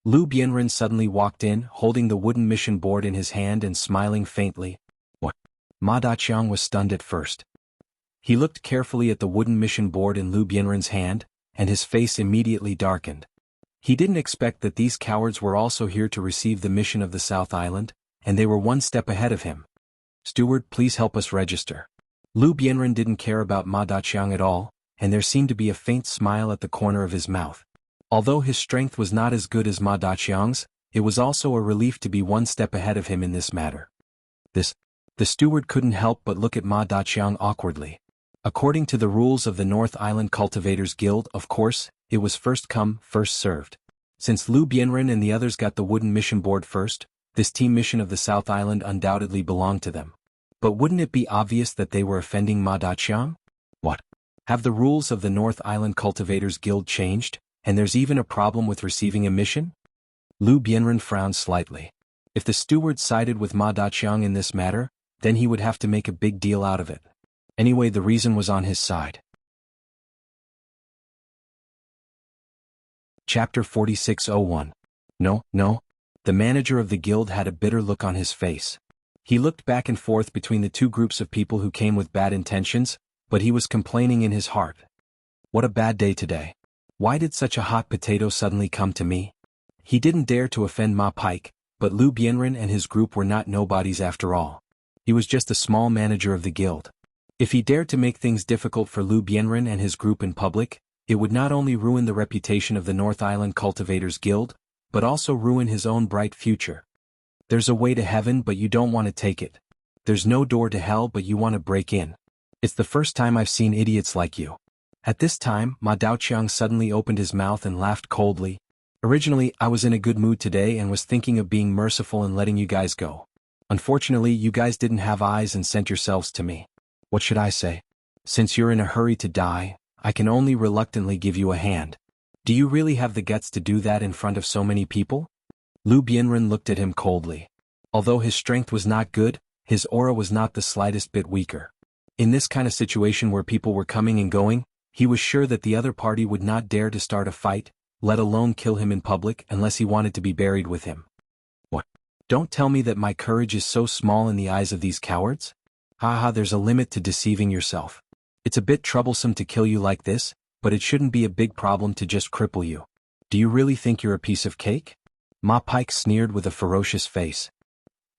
[SPEAKER 1] Lu Bianren suddenly walked in, holding the wooden mission board in his hand and smiling faintly. What? Ma Daqiang was stunned at first. He looked carefully at the wooden mission board in Lu Bianren's hand, and his face immediately darkened. He didn't expect that these cowards were also here to receive the mission of the South Island, and they were one step ahead of him. Steward, please help us register. Lu Bianren didn't care about Ma Daqiang at all, and there seemed to be a faint smile at the corner of his mouth. Although his strength was not as good as Ma Daqiang's, it was also a relief to be one step ahead of him in this matter. The steward couldn't help but look at Ma Daqiang awkwardly. According to the rules of the North Island Cultivators Guild, of course, it was first come, first served. Since Lu Bianren and the others got the wooden mission board first, this team mission of the South Island undoubtedly belonged to them. But wouldn't it be obvious that they were offending Ma Daqiang? What? Have the rules of the North Island Cultivators Guild changed, and there's even a problem with receiving a mission? Lu Bianren frowned slightly. If the steward sided with Ma Daqiang in this matter, then he would have to make a big deal out of it. Anyway, the reason was on his side. Chapter 4601. No. The manager of the guild had a bitter look on his face. He looked back and forth between the two groups of people who came with bad intentions, but he was complaining in his heart. What a bad day today. Why did such a hot potato suddenly come to me? He didn't dare to offend Ma Pike, but Lu Bianren and his group were not nobodies after all. He was just a small manager of the guild. If he dared to make things difficult for Lu Bianren and his group in public, it would not only ruin the reputation of the North Island Cultivators Guild, but also ruin his own bright future. There's a way to heaven but you don't want to take it. There's no door to hell but you want to break in. It's the first time I've seen idiots like you. At this time, Ma Daqiang suddenly opened his mouth and laughed coldly. Originally, I was in a good mood today and was thinking of being merciful and letting you guys go. Unfortunately, you guys didn't have eyes and sent yourselves to me. What should I say? Since you're in a hurry to die, I can only reluctantly give you a hand. Do you really have the guts to do that in front of so many people? Lu Bianren looked at him coldly. Although his strength was not good, his aura was not the slightest bit weaker. In this kind of situation where people were coming and going, he was sure that the other party would not dare to start a fight, let alone kill him in public unless he wanted to be buried with him. What? Don't tell me that my courage is so small in the eyes of these cowards? Haha, there's a limit to deceiving yourself. It's a bit troublesome to kill you like this, but it shouldn't be a big problem to just cripple you. Do you really think you're a piece of cake? Ma Pike sneered with a ferocious face.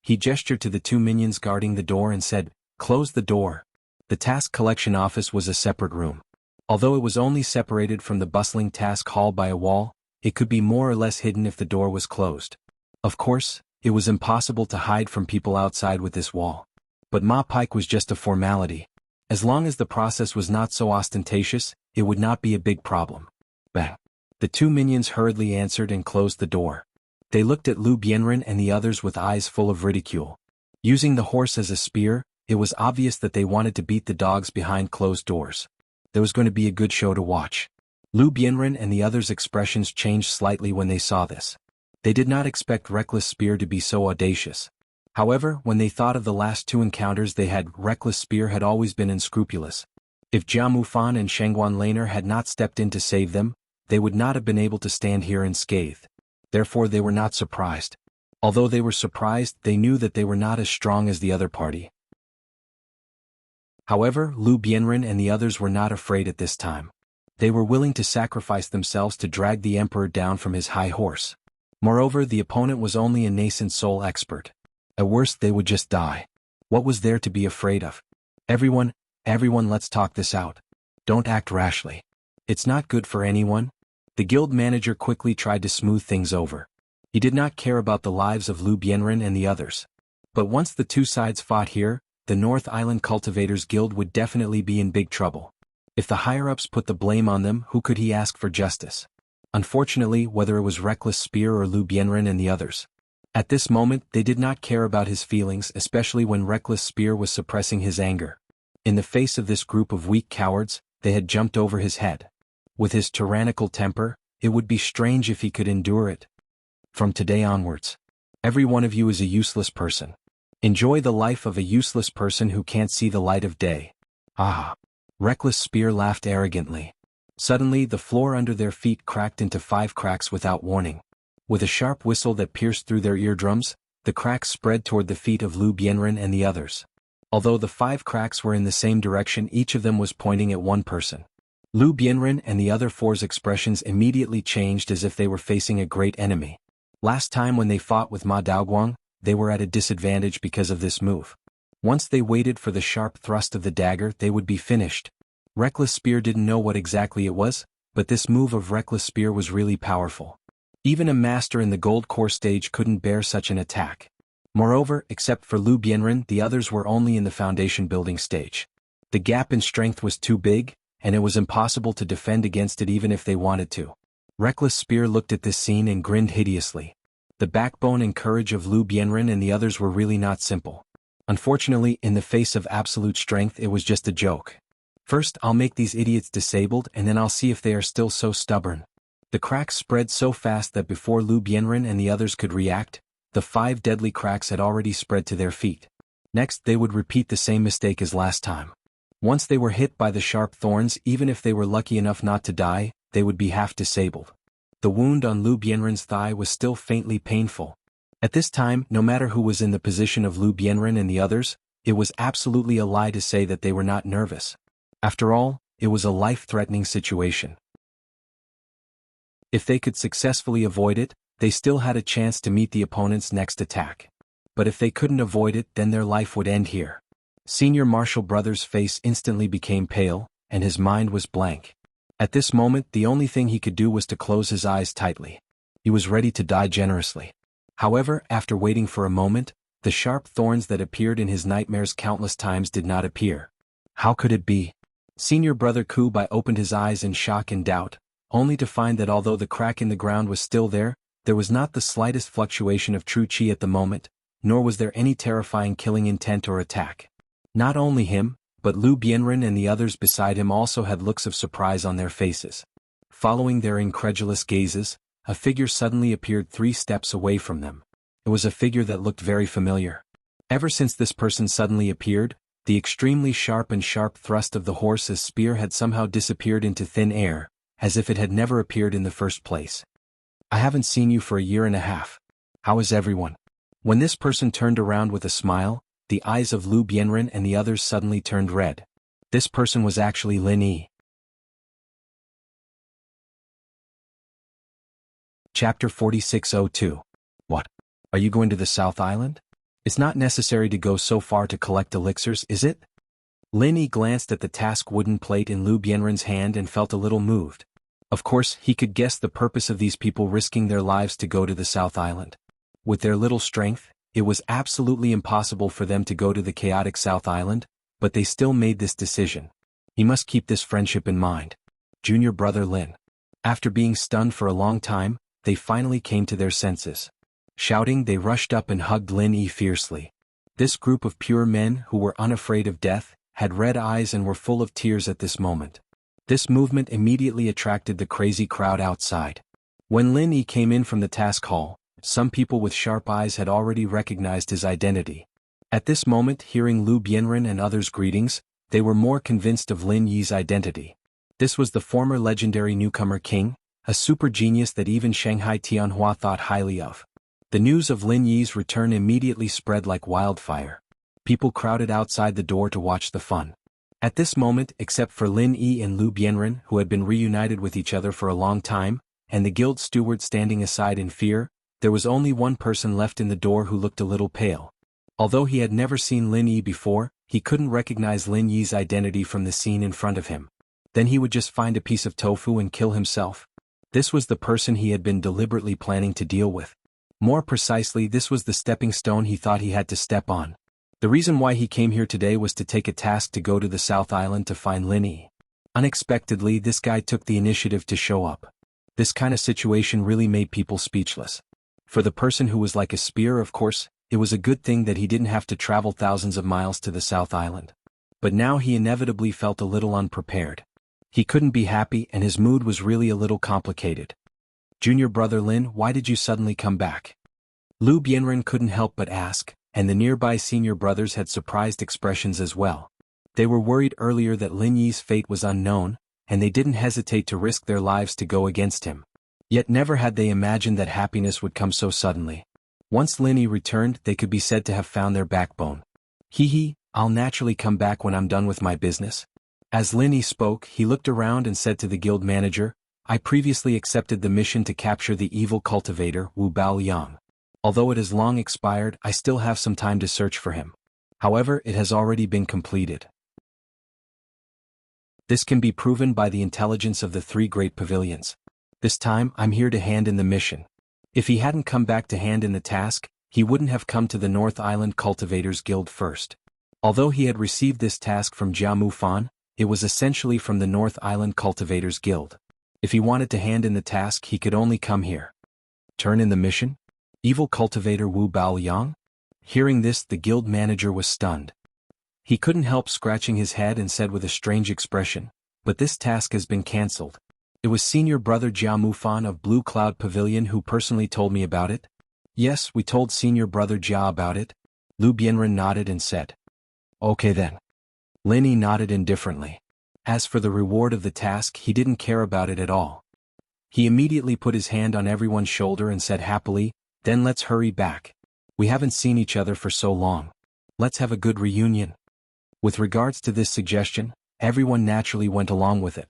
[SPEAKER 1] He gestured to the two minions guarding the door and said, "Close the door." The task collection office was a separate room. Although it was only separated from the bustling task hall by a wall, it could be more or less hidden if the door was closed. Of course, it was impossible to hide from people outside with this wall. But Ma Pike was just a formality. As long as the process was not so ostentatious, it would not be a big problem. Bang. The two minions hurriedly answered and closed the door. They looked at Lu Bianren and the others with eyes full of ridicule. Using the horse as a spear, it was obvious that they wanted to beat the dogs behind closed doors. There was going to be a good show to watch. Lu Bianren and the others' expressions changed slightly when they saw this. They did not expect Reckless Spear to be so audacious. However, when they thought of the last two encounters they had, Reckless Spear had always been unscrupulous. If Jia Mufan and Shangguan Laner had not stepped in to save them, they would not have been able to stand here unscathed. Therefore they were not surprised. Although they were surprised, they knew that they were not as strong as the other party. However, Lu Bianren and the others were not afraid at this time. They were willing to sacrifice themselves to drag the emperor down from his high horse. Moreover, the opponent was only a nascent soul expert. At worst they would just die. What was there to be afraid of? Everyone, let's talk this out. Don't act rashly. It's not good for anyone. The guild manager quickly tried to smooth things over. He did not care about the lives of Lu Bianren and the others. But once the two sides fought here, the North Island Cultivators Guild would definitely be in big trouble. If the higher-ups put the blame on them, who could he ask for justice? Unfortunately, whether it was Reckless Spear or Lu Bianren and the others, At this moment they did not care about his feelings, especially when Reckless Spear was suppressing his anger. In the face of this group of weak cowards, they had jumped over his head. With his tyrannical temper, it would be strange if he could endure it. From today onwards, every one of you is a useless person. Enjoy the life of a useless person who can't see the light of day. Ah! Reckless Spear laughed arrogantly. Suddenly the floor under their feet cracked into 5 cracks without warning. With a sharp whistle that pierced through their eardrums, the cracks spread toward the feet of Lu Bianren and the others. Although the 5 cracks were in the same direction, each of them was pointing at one person. Lu Bianren and the other 4's expressions immediately changed as if they were facing a great enemy. Last time when they fought with Ma Daoguang, they were at a disadvantage because of this move. Once they waited for the sharp thrust of the dagger, they would be finished. Reckless Spear didn't know what exactly it was, but this move of Reckless Spear was really powerful. Even a master in the Gold Core stage couldn't bear such an attack. Moreover, except for Lu Bianren, the others were only in the foundation building stage. The gap in strength was too big, and it was impossible to defend against it even if they wanted to. Reckless Spear looked at this scene and grinned hideously. The backbone and courage of Lu Bianren and the others were really not simple. Unfortunately, in the face of absolute strength, it was just a joke. First, I'll make these idiots disabled, and then I'll see if they are still so stubborn. The cracks spread so fast that before Lu Bianren and the others could react, the 5 deadly cracks had already spread to their feet. Next, they would repeat the same mistake as last time. Once they were hit by the sharp thorns, even if they were lucky enough not to die, they would be half disabled. The wound on Lu Bianren's thigh was still faintly painful. At this time, no matter who was in the position of Lu Bianren and the others, it was absolutely a lie to say that they were not nervous. After all, it was a life-threatening situation. If they could successfully avoid it, they still had a chance to meet the opponent's next attack. But if they couldn't avoid it, then their life would end here. Senior Marshal Brother's face instantly became pale, and his mind was blank. At this moment, the only thing he could do was to close his eyes tightly. He was ready to die generously. However, after waiting for a moment, the sharp thorns that appeared in his nightmares countless times did not appear. How could it be? Senior Brother Kubai opened his eyes in shock and doubt, only to find that although the crack in the ground was still there was not the slightest fluctuation of true chi at the moment, nor was there any terrifying killing intent or attack. Not only him, but Lu Bianren and the others beside him also had looks of surprise on their faces. Following their incredulous gazes, a figure suddenly appeared 3 steps away from them. It was a figure that looked very familiar. Ever since this person suddenly appeared, the extremely sharp thrust of the horse's spear had somehow disappeared into thin air, as if it had never appeared in the first place. I haven't seen you for a year and a half. How is everyone? When this person turned around with a smile, the eyes of Lu Bianren and the others suddenly turned red. This person was actually Lin Yi. Chapter 4602. What? Are you going to the South Island? It's not necessary to go so far to collect elixirs, is it? Lin Yi glanced at the task wooden plate in Lu Bianren's hand and felt a little moved. Of course, he could guess the purpose of these people risking their lives to go to the South Island. With their little strength, it was absolutely impossible for them to go to the chaotic South Island, but they still made this decision. He must keep this friendship in mind. Junior brother Lin. After being stunned for a long time, they finally came to their senses. Shouting, they rushed up and hugged Lin Yi fiercely. This group of pure men who were unafraid of death, had red eyes and were full of tears at this moment. This movement immediately attracted the crazy crowd outside. When Lin Yi came in from the task hall, some people with sharp eyes had already recognized his identity. At this moment, hearing Lu Bianren and others' greetings, they were more convinced of Lin Yi's identity. This was the former legendary newcomer king, a super genius that even Shanghai Tianhua thought highly of. The news of Lin Yi's return immediately spread like wildfire. People crowded outside the door to watch the fun. At this moment, except for Lin Yi and Lu Bianren, who had been reunited with each other for a long time, and the guild steward standing aside in fear, there was only one person left in the door who looked a little pale. Although he had never seen Lin Yi before, he couldn't recognize Lin Yi's identity from the scene in front of him. Then he would just find a piece of tofu and kill himself. This was the person he had been deliberately planning to deal with. More precisely, this was the stepping stone he thought he had to step on. The reason why he came here today was to take a task to go to the South Island to find Lin Yi. Unexpectedly, this guy took the initiative to show up. This kind of situation really made people speechless. For the person who was like a spear, of course, it was a good thing that he didn't have to travel thousands of miles to the South Island. But now he inevitably felt a little unprepared. He couldn't be happy and his mood was really a little complicated. "Junior brother Lin, why did you suddenly come back?" Lu Bianren couldn't help but ask, and the nearby senior brothers had surprised expressions as well. They were worried earlier that Lin Yi's fate was unknown, and they didn't hesitate to risk their lives to go against him. Yet never had they imagined that happiness would come so suddenly. Once Lin Yi returned, they could be said to have found their backbone. "Hee, I'll naturally come back when I'm done with my business." As Lin Yi spoke, he looked around and said to the guild manager, "I previously accepted the mission to capture the evil cultivator Wu Baoyang. Although it has long expired, I still have some time to search for him. However, it has already been completed. This can be proven by the intelligence of the 3 great pavilions. This time, I'm here to hand in the mission." If he hadn't come back to hand in the task, he wouldn't have come to the North Island Cultivators Guild first. Although he had received this task from Jia Mufan, it was essentially from the North Island Cultivators Guild. If he wanted to hand in the task, he could only come here. Turn in the mission? Evil cultivator Wu Baoyang? Hearing this, the guild manager was stunned. He couldn't help scratching his head and said with a strange expression, "But this task has been cancelled. It was senior brother Jia Mufan of Blue Cloud Pavilion who personally told me about it." "Yes, we told senior brother Jia about it." Lu Bianren nodded and said. "Okay then." Lin Yi nodded indifferently. As for the reward of the task, he didn't care about it at all. He immediately put his hand on everyone's shoulder and said happily, "Then let's hurry back. We haven't seen each other for so long. Let's have a good reunion." With regards to this suggestion, everyone naturally went along with it.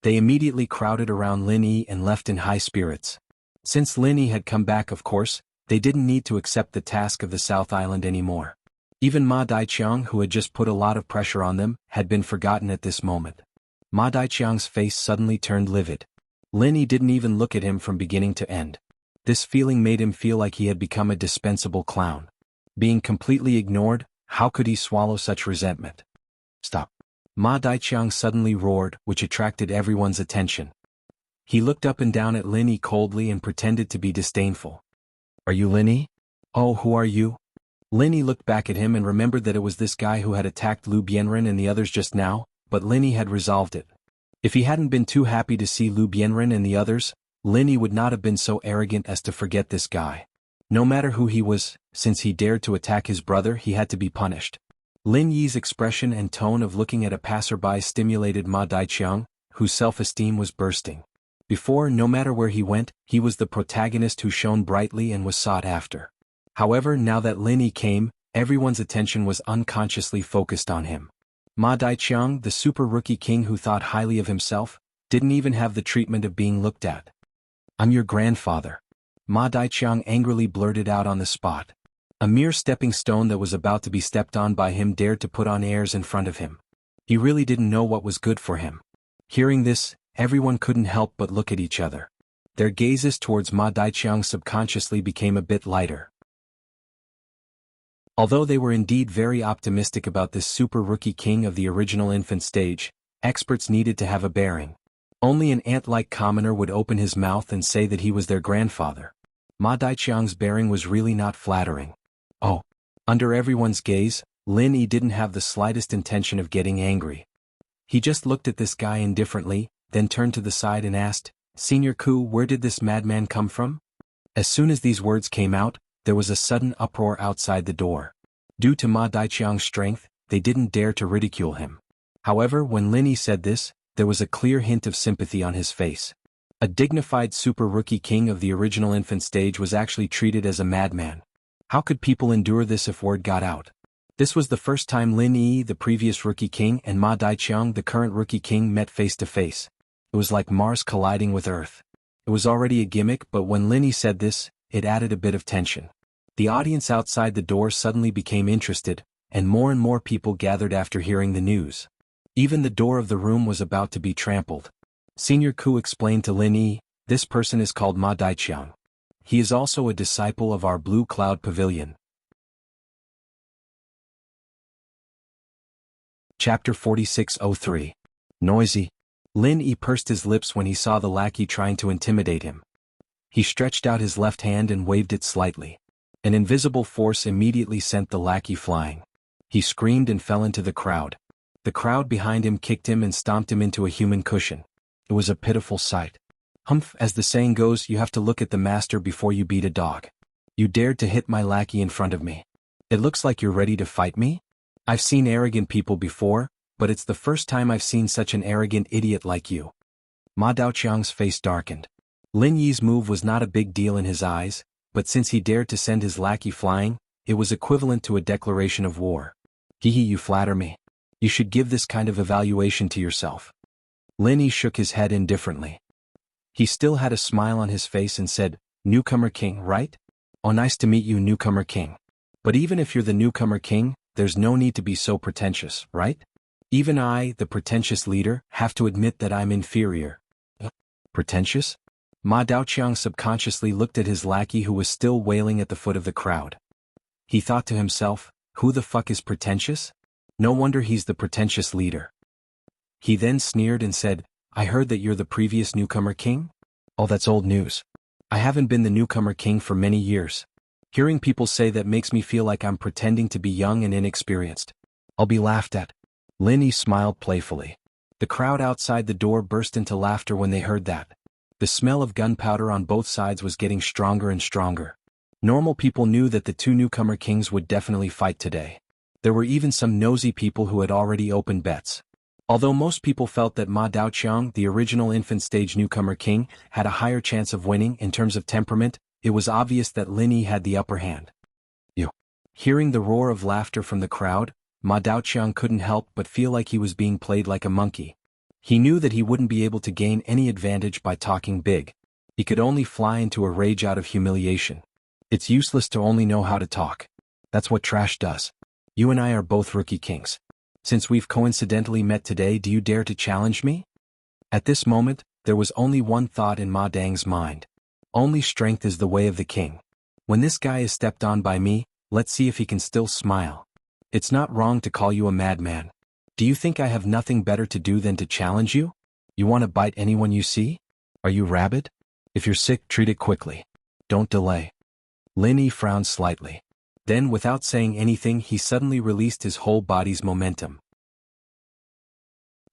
[SPEAKER 1] They immediately crowded around Lin Yi and left in high spirits. Since Lin Yi had come back, of course, they didn't need to accept the task of the South Island anymore. Even Ma Daiqiang, who had just put a lot of pressure on them, had been forgotten at this moment. Ma Daiqiang's face suddenly turned livid. Lin Yi didn't even look at him from beginning to end. This feeling made him feel like he had become a dispensable clown. Being completely ignored, how could he swallow such resentment? "Stop!" Ma Daiqiang suddenly roared, which attracted everyone's attention. He looked up and down at Lin Yi coldly and pretended to be disdainful. "Are you Lin Yi? Oh, who are you?" Lin Yi looked back at him and remembered that it was this guy who had attacked Lu Bianren and the others just now, but Lin Yi had resolved it. If he hadn't been too happy to see Lu Bianren and the others, Lin Yi would not have been so arrogant as to forget this guy. No matter who he was, since he dared to attack his brother, he had to be punished. Lin Yi's expression and tone of looking at a passerby stimulated Ma Daiqiang, whose self-esteem was bursting. Before, no matter where he went, he was the protagonist who shone brightly and was sought after. However, now that Lin Yi came, everyone's attention was unconsciously focused on him. Ma Daiqiang, the super rookie king who thought highly of himself, didn't even have the treatment of being looked at. "I'm your grandfather." Ma Daiqiang angrily blurted out on the spot. A mere stepping stone that was about to be stepped on by him dared to put on airs in front of him. He really didn't know what was good for him. Hearing this, everyone couldn't help but look at each other. Their gazes towards Ma Daiqiang subconsciously became a bit lighter. Although they were indeed very optimistic about this super rookie king of the original infant stage, experts needed to have a bearing. Only an ant-like commoner would open his mouth and say that he was their grandfather. Ma Daiqiang's bearing was really not flattering. Oh. Under everyone's gaze, Lin Yi didn't have the slightest intention of getting angry. He just looked at this guy indifferently, then turned to the side and asked, "Senior Ku, where did this madman come from?" As soon as these words came out, there was a sudden uproar outside the door. Due to Ma Daiqiang's strength, they didn't dare to ridicule him. However, when Lin Yi said this, there was a clear hint of sympathy on his face. A dignified super rookie king of the original infant stage was actually treated as a madman. How could people endure this if word got out? This was the first time Lin Yi, the previous rookie king, and Ma Daiqiang, the current rookie king, met face to face. It was like Mars colliding with Earth. It was already a gimmick, but when Lin Yi said this, it added a bit of tension. The audience outside the door suddenly became interested, and more people gathered after hearing the news. Even the door of the room was about to be trampled. Senior Ku explained to Lin Yi, "This person is called Ma Daiqiang. He is also a disciple of our Blue Cloud Pavilion." Chapter 4603. Noisy. Lin Yi pursed his lips when he saw the lackey trying to intimidate him. He stretched out his left hand and waved it slightly. An invisible force immediately sent the lackey flying. He screamed and fell into the crowd. The crowd behind him kicked him and stomped him into a human cushion. It was a pitiful sight. Humph, as the saying goes, you have to look at the master before you beat a dog. You dared to hit my lackey in front of me. It looks like you're ready to fight me? I've seen arrogant people before, but it's the first time I've seen such an arrogant idiot like you. Ma Daoqiang's face darkened. Lin Yi's move was not a big deal in his eyes, but since he dared to send his lackey flying, it was equivalent to a declaration of war. Hee, you flatter me. You should give this kind of evaluation to yourself. Lin Yi shook his head indifferently. He still had a smile on his face and said, Newcomer King, right? Oh, nice to meet you, Newcomer King. But even if you're the Newcomer King, there's no need to be so pretentious, right? Even I, the pretentious leader, have to admit that I'm inferior. Pretentious? Ma Daoqiang subconsciously looked at his lackey who was still wailing at the foot of the crowd. He thought to himself, who the fuck is pretentious? No wonder he's the pretentious leader. He then sneered and said, I heard that you're the previous Newcomer King? Oh, that's old news. I haven't been the Newcomer King for many years. Hearing people say that makes me feel like I'm pretending to be young and inexperienced. I'll be laughed at. Lin Yi smiled playfully. The crowd outside the door burst into laughter when they heard that. The smell of gunpowder on both sides was getting stronger and stronger. Normal people knew that the two Newcomer Kings would definitely fight today. There were even some nosy people who had already opened bets. Although most people felt that Ma Daoqiang, the original infant stage Newcomer King, had a higher chance of winning in terms of temperament, it was obvious that Lin Yi had the upper hand. Hearing the roar of laughter from the crowd, Ma Daoqiang couldn't help but feel like he was being played like a monkey. He knew that he wouldn't be able to gain any advantage by talking big. He could only fly into a rage out of humiliation. It's useless to only know how to talk. That's what trash does. You and I are both rookie kings. Since we've coincidentally met today, do you dare to challenge me? At this moment, there was only one thought in Ma Dang's mind. Only strength is the way of the king. When this guy is stepped on by me, let's see if he can still smile. It's not wrong to call you a madman. Do you think I have nothing better to do than to challenge you? You want to bite anyone you see? Are you rabid? If you're sick, treat it quickly. Don't delay. Lin Yi frowned slightly. Then, without saying anything, he suddenly released his whole body's momentum.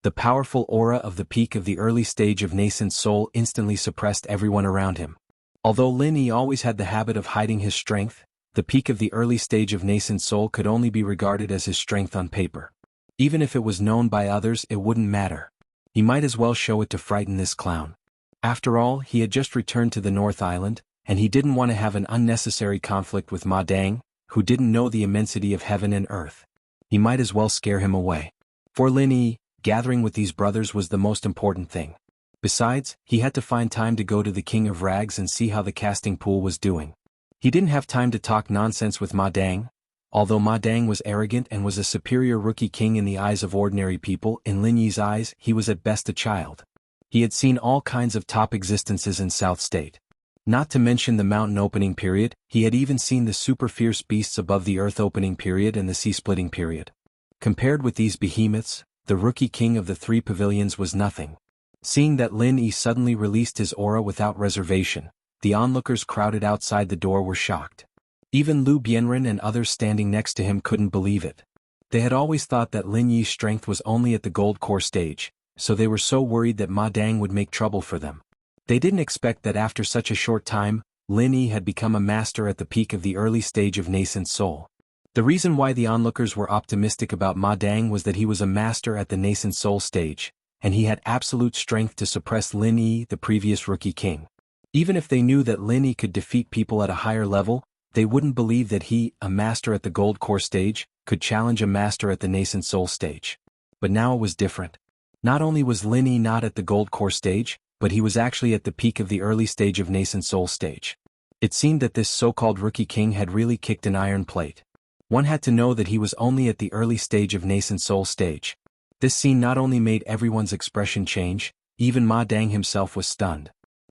[SPEAKER 1] The powerful aura of the peak of the early stage of nascent soul instantly suppressed everyone around him. Although Lin Yi always had the habit of hiding his strength, the peak of the early stage of nascent soul could only be regarded as his strength on paper. Even if it was known by others, it wouldn't matter. He might as well show it to frighten this clown. After all, he had just returned to the North Island, and he didn't want to have an unnecessary conflict with Ma Dang, who didn't know the immensity of heaven and earth. He might as well scare him away. For Lin Yi, gathering with these brothers was the most important thing. Besides, he had to find time to go to the King of Rags and see how the casting pool was doing. He didn't have time to talk nonsense with Ma Dang. Although Ma Dang was arrogant and was a superior rookie king in the eyes of ordinary people, in Lin Yi's eyes, he was at best a child. He had seen all kinds of top existences in South State. Not to mention the mountain opening period, he had even seen the super fierce beasts above the earth opening period and the sea splitting period. Compared with these behemoths, the rookie king of the three pavilions was nothing. Seeing that Lin Yi suddenly released his aura without reservation, the onlookers crowded outside the door were shocked. Even Lu Bianren and others standing next to him couldn't believe it. They had always thought that Lin Yi's strength was only at the gold core stage, so they were so worried that Ma Dang would make trouble for them. They didn't expect that after such a short time, Lin Yi had become a master at the peak of the early stage of nascent soul. The reason why the onlookers were optimistic about Ma Dang was that he was a master at the nascent soul stage, and he had absolute strength to suppress Lin Yi, the previous rookie king. Even if they knew that Lin Yi could defeat people at a higher level, they wouldn't believe that he, a master at the gold core stage, could challenge a master at the nascent soul stage. But now it was different. Not only was Lin Yi not at the gold core stage, but he was actually at the peak of the early stage of nascent soul stage. It seemed that this so-called rookie king had really kicked an iron plate. One had to know that he was only at the early stage of nascent soul stage. This scene not only made everyone's expression change, even Ma Dang himself was stunned.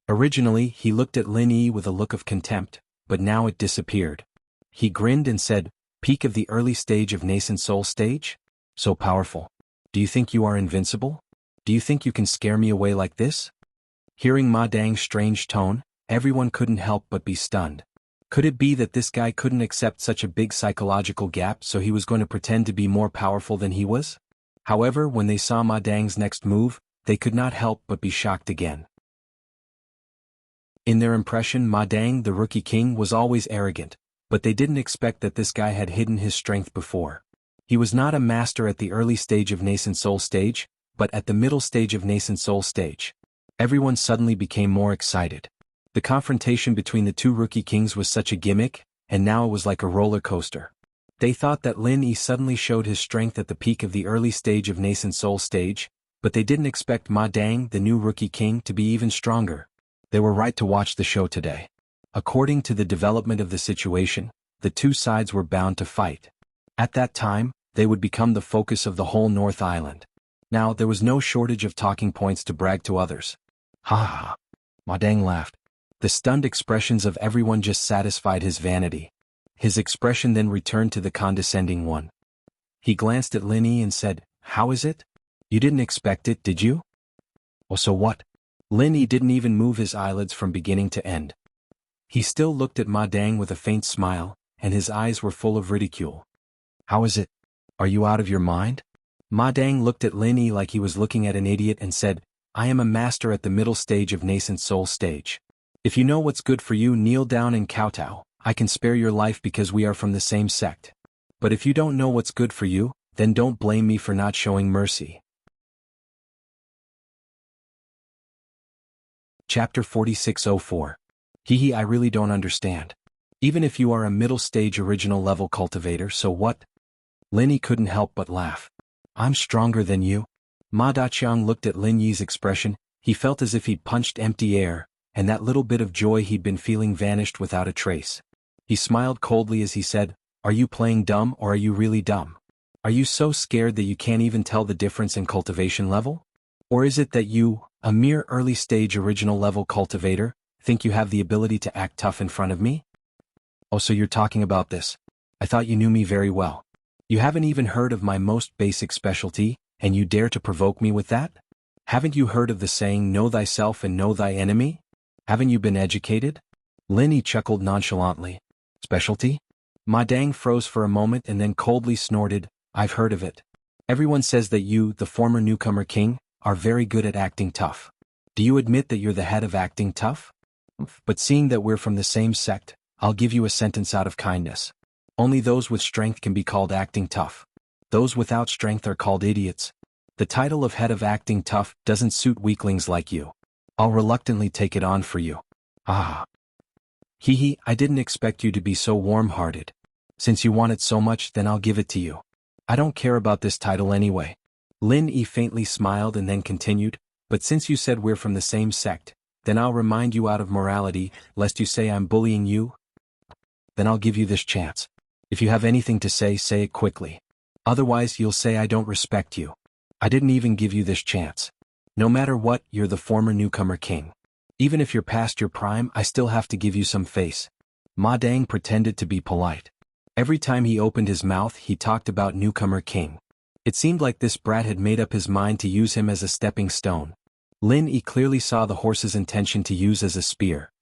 [SPEAKER 1] Originally, he looked at Lin Yi with a look of contempt, but now it disappeared. He grinned and said, "Peak of the early stage of nascent soul stage? So powerful. Do you think you are invincible? Do you think you can scare me away like this?" Hearing Ma Dang's strange tone, everyone couldn't help but be stunned. Could it be that this guy couldn't accept such a big psychological gap, so he was going to pretend to be more powerful than he was? However, when they saw Ma Dang's next move, they could not help but be shocked again. In their impression, Ma Dang, the Rookie King, was always arrogant, but they didn't expect that this guy had hidden his strength before. He was not a master at the early stage of nascent soul stage, but at the middle stage of nascent soul stage. Everyone suddenly became more excited. The confrontation between the two Rookie Kings was such a gimmick, and now it was like a roller coaster. They thought that Lin Yi suddenly showed his strength at the peak of the early stage of nascent soul stage, but they didn't expect Ma Dang, the new Rookie King, to be even stronger. They were right to watch the show today. According to the development of the situation, the two sides were bound to fight. At that time, they would become the focus of the whole North Island. Now, there was no shortage of talking points to brag to others. Ha ha ha. Ma Dang laughed. The stunned expressions of everyone just satisfied his vanity. His expression then returned to the condescending one. He glanced at Lin Yi and said, "How is it? You didn't expect it, did you?" "Oh, so what?" Lin Yi didn't even move his eyelids from beginning to end. He still looked at Ma Dang with a faint smile, and his eyes were full of ridicule. "How is it? Are you out of your mind?" Ma Dang looked at Lin Yi like he was looking at an idiot and said, "I am a master at the middle stage of nascent soul stage. If you know what's good for you, kneel down and kowtow. I can spare your life because we are from the same sect. But if you don't know what's good for you, then don't blame me for not showing mercy." Chapter 4604. Hehe, I really don't understand. Even if you are a middle stage original level cultivator, so what? Lin Yi couldn't help but laugh. "I'm stronger than you." Ma Daqiang looked at Lin Yi's expression. He felt as if he'd punched empty air, and that little bit of joy he'd been feeling vanished without a trace. He smiled coldly as he said, "Are you playing dumb or are you really dumb? Are you so scared that you can't even tell the difference in cultivation level? Or is it that you, a mere early stage original level cultivator, think you have the ability to act tough in front of me? Oh, so you're talking about this. I thought you knew me very well. You haven't even heard of my most basic specialty, and you dare to provoke me with that? Haven't you heard of the saying, know thyself and know thy enemy? Haven't you been educated?" Lin Yi chuckled nonchalantly. "Specialty?" Ma Dang froze for a moment and then coldly snorted, "I've heard of it. Everyone says that you, the former newcomer king, are very good at acting tough. Do you admit that you're the head of acting tough? But seeing that we're from the same sect, I'll give you a sentence out of kindness. Only those with strength can be called acting tough. Those without strength are called idiots. The title of head of acting tough doesn't suit weaklings like you. I'll reluctantly take it on for you." "Ah. Hehe, I didn't expect you to be so warm-hearted. Since you want it so much, then I'll give it to you. I don't care about this title anyway." Lin Yi faintly smiled and then continued, "But since you said we're from the same sect, then I'll remind you out of morality, lest you say I'm bullying you. Then I'll give you this chance. If you have anything to say, say it quickly. Otherwise you'll say I don't respect you. I didn't even give you this chance. No matter what, you're the former newcomer king. Even if you're past your prime, I still have to give you some face." Ma Dang pretended to be polite. Every time he opened his mouth, he talked about newcomer king. It seemed like this brat had made up his mind to use him as a stepping stone. Lin Yi clearly saw the horse's intention to use as a spear.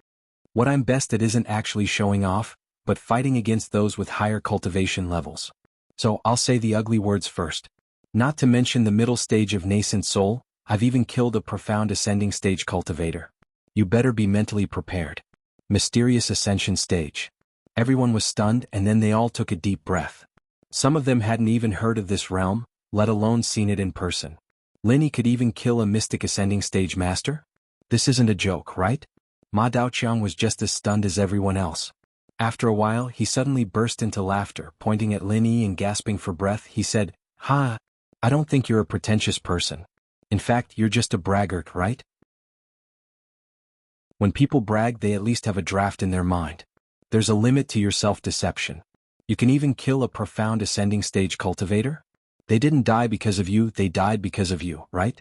[SPEAKER 1] What I'm best at isn't actually showing off, but fighting against those with higher cultivation levels. So I'll say the ugly words first. Not to mention the middle stage of nascent soul, I've even killed a profound ascending stage cultivator. You better be mentally prepared. Mysterious ascension stage. Everyone was stunned and then they all took a deep breath. Some of them hadn't even heard of this realm, let alone seen it in person. Lin Yi could even kill a mystic ascending stage master? This isn't a joke, right? Ma Daoqiang was just as stunned as everyone else. After a while, he suddenly burst into laughter, pointing at Lin Yi and gasping for breath. He said, "Ha! I don't think you're a pretentious person. In fact, you're just a braggart, right? When people brag, they at least have a draft in their mind. There's a limit to your self-deception. You can even kill a profound ascending stage cultivator? They didn't die because of you, they died because of you, right?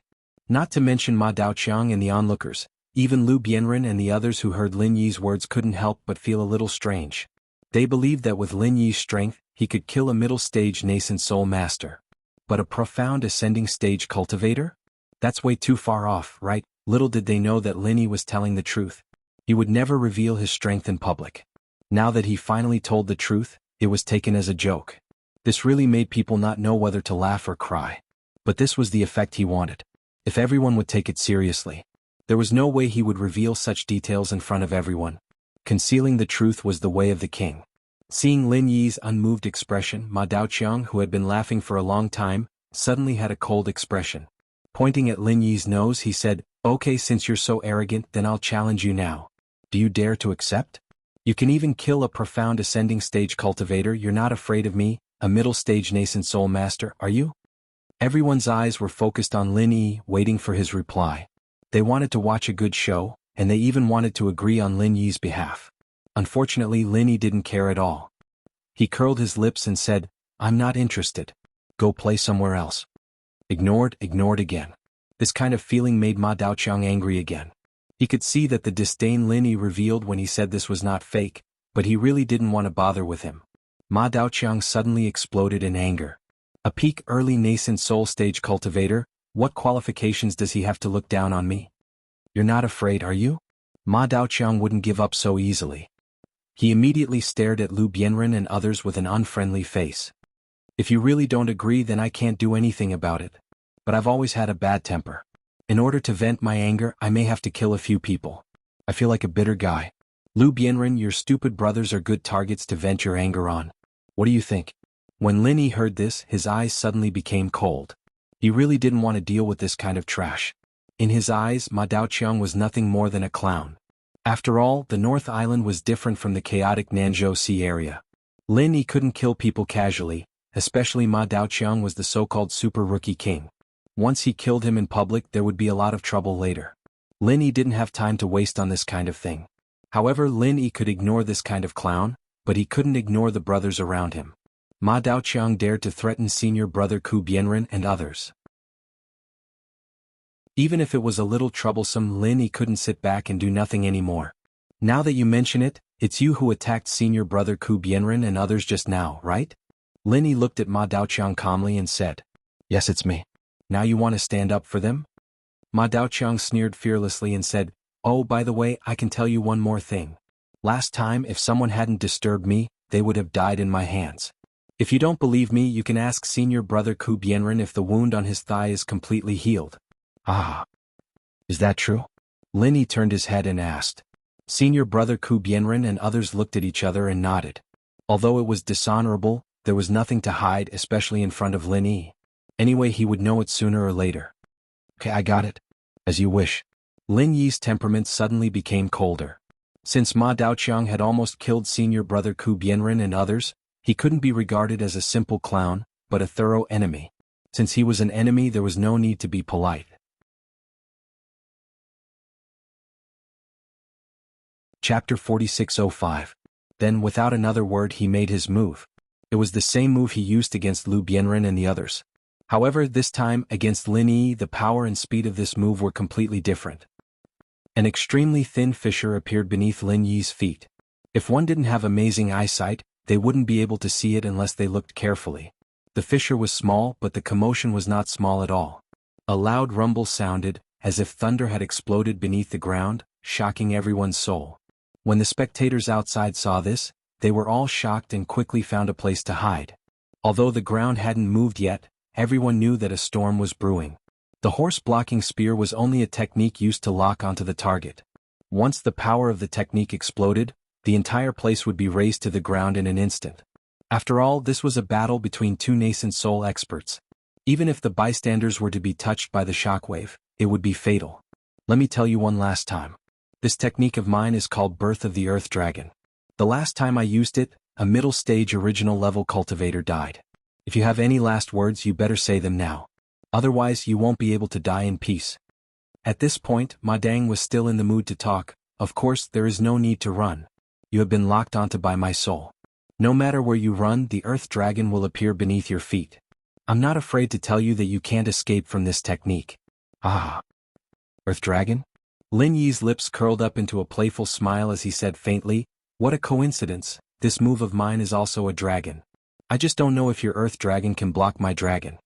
[SPEAKER 1] Not to mention Ma Daoqiang and the onlookers. Even Lu Bianren and the others who heard Lin Yi's words couldn't help but feel a little strange. They believed that with Lin Yi's strength, he could kill a middle-stage nascent soul master. But a profound ascending stage cultivator? That's way too far off, right? Little did they know that Lin Yi was telling the truth. He would never reveal his strength in public. Now that he finally told the truth, it was taken as a joke. This really made people not know whether to laugh or cry. But this was the effect he wanted. If everyone would take it seriously. There was no way he would reveal such details in front of everyone. Concealing the truth was the way of the king. Seeing Lin Yi's unmoved expression, Ma Daoqiang, who had been laughing for a long time, suddenly had a cold expression. Pointing at Lin Yi's nose, he said, "Okay, since you're so arrogant, then I'll challenge you now. Do you dare to accept? You can even kill a profound ascending stage cultivator. You're not afraid of me, a middle stage nascent soul master, are you?" Everyone's eyes were focused on Lin Yi, waiting for his reply. They wanted to watch a good show, and they even wanted to agree on Lin Yi's behalf. Unfortunately, Lin Yi didn't care at all. He curled his lips and said, "I'm not interested. Go play somewhere else." Ignored again. This kind of feeling made Ma Daoqiang angry again. He could see that the disdain Lin Yi revealed when he said this was not fake, but he really didn't want to bother with him. Ma Daoqiang suddenly exploded in anger. A peak early nascent soul stage cultivator, what qualifications does he have to look down on me? You're not afraid, are you? Ma Daoqiang wouldn't give up so easily. He immediately stared at Lu Bianren and others with an unfriendly face. If you really don't agree, then I can't do anything about it. But I've always had a bad temper. In order to vent my anger, I may have to kill a few people. I feel like a bitter guy. Lu Bianren, your stupid brothers are good targets to vent your anger on. What do you think? When Lin Yi heard this, his eyes suddenly became cold. He really didn't want to deal with this kind of trash. In his eyes, Ma Daoqiang was nothing more than a clown. After all, the North Island was different from the chaotic Nanzhou Sea area. Lin Yi couldn't kill people casually, especially Ma Daoqiang was the so-called super rookie king. Once he killed him in public, there would be a lot of trouble later. Lin Yi didn't have time to waste on this kind of thing. However, Lin Yi could ignore this kind of clown, but he couldn't ignore the brothers around him. Ma Daoqiang dared to threaten senior brother Ku Bianren and others. Even if it was a little troublesome, Lin Yi couldn't sit back and do nothing anymore. Now that you mention it, it's you who attacked senior brother Ku Bianren and others just now, right? Lin Yi looked at Ma Daoqiang calmly and said, "Yes, it's me. Now you want to stand up for them?" Ma Daoqiang sneered fearlessly and said, "Oh, by the way, I can tell you one more thing. Last time, if someone hadn't disturbed me, they would have died in my hands. If you don't believe me, you can ask senior brother Ku Bianren if the wound on his thigh is completely healed." "Ah. Is that true?" Lin Yi turned his head and asked. Senior brother Ku Bianren and others looked at each other and nodded. Although it was dishonorable, there was nothing to hide, especially in front of Lin Yi. Anyway, he would know it sooner or later. "Okay, I got it. As you wish." Lin Yi's temperament suddenly became colder. Since Ma Daoqiang had almost killed senior brother Ku Bianren and others, he couldn't be regarded as a simple clown, but a thorough enemy. Since he was an enemy, there was no need to be polite. Chapter 4605. Then, without another word, he made his move. It was the same move he used against Lu Bianren and the others. However, this time, against Lin Yi, the power and speed of this move were completely different. An extremely thin fissure appeared beneath Lin Yi's feet. If one didn't have amazing eyesight, they wouldn't be able to see it unless they looked carefully. The fissure was small, but the commotion was not small at all. A loud rumble sounded, as if thunder had exploded beneath the ground, shocking everyone's soul. When the spectators outside saw this, they were all shocked and quickly found a place to hide. Although the ground hadn't moved yet, everyone knew that a storm was brewing. The horse-blocking spear was only a technique used to lock onto the target. Once the power of the technique exploded, the entire place would be razed to the ground in an instant. After all, this was a battle between two nascent soul experts. Even if the bystanders were to be touched by the shockwave, it would be fatal. Let me tell you one last time. This technique of mine is called Birth of the Earth Dragon. The last time I used it, a middle stage original level cultivator died. If you have any last words, you better say them now. Otherwise, you won't be able to die in peace. At this point, Ma Dang was still in the mood to talk. Of course, there is no need to run. You have been locked onto by my soul. No matter where you run, the Earth Dragon will appear beneath your feet. I'm not afraid to tell you that you can't escape from this technique. Ah. Earth Dragon? Lin Yi's lips curled up into a playful smile as he said faintly, "What a coincidence, this move of mine is also a dragon. I just don't know if your Earth Dragon can block my dragon."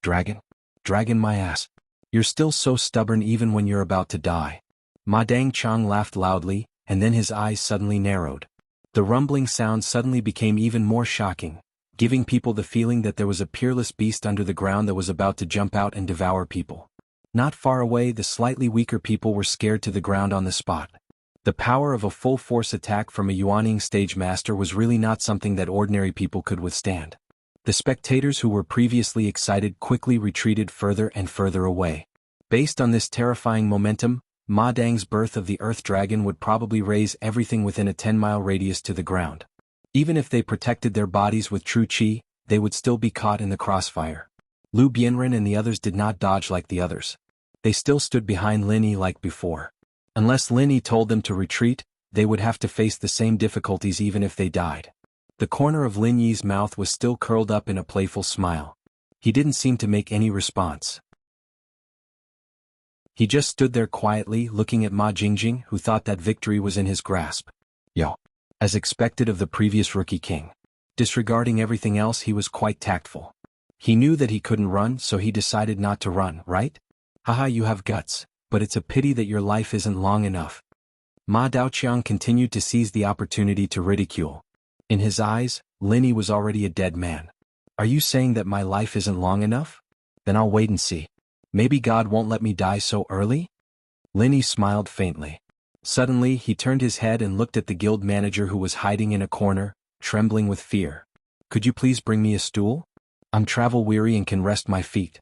[SPEAKER 1] Dragon? Dragon my ass. You're still so stubborn even when you're about to die. Ma Dangqiang laughed loudly, and then his eyes suddenly narrowed. The rumbling sound suddenly became even more shocking, giving people the feeling that there was a peerless beast under the ground that was about to jump out and devour people. Not far away, the slightly weaker people were scared to the ground on the spot. The power of a full-force attack from a Yuaning stage master was really not something that ordinary people could withstand. The spectators who were previously excited quickly retreated further and further away. Based on this terrifying momentum, Ma Dang's birth of the Earth Dragon would probably raise everything within a 10-mile radius to the ground. Even if they protected their bodies with true qi, they would still be caught in the crossfire. Lu Bianren and the others did not dodge like the others. They still stood behind Lin Yi like before. Unless Lin Yi told them to retreat, they would have to face the same difficulties even if they died. The corner of Lin Yi's mouth was still curled up in a playful smile. He didn't seem to make any response. He just stood there quietly looking at Ma Jingjing, who thought that victory was in his grasp. Yo. As expected of the previous rookie king. Disregarding everything else, he was quite tactful. He knew that he couldn't run, so he decided not to run, right? Haha, you have guts, but it's a pity that your life isn't long enough. Ma Daoqiang continued to seize the opportunity to ridicule. In his eyes, Lin Yi was already a dead man. Are you saying that my life isn't long enough? Then I'll wait and see. Maybe God won't let me die so early? Lin Yi smiled faintly. Suddenly, he turned his head and looked at the guild manager who was hiding in a corner, trembling with fear. Could you please bring me a stool? I'm travel-weary and can rest my feet.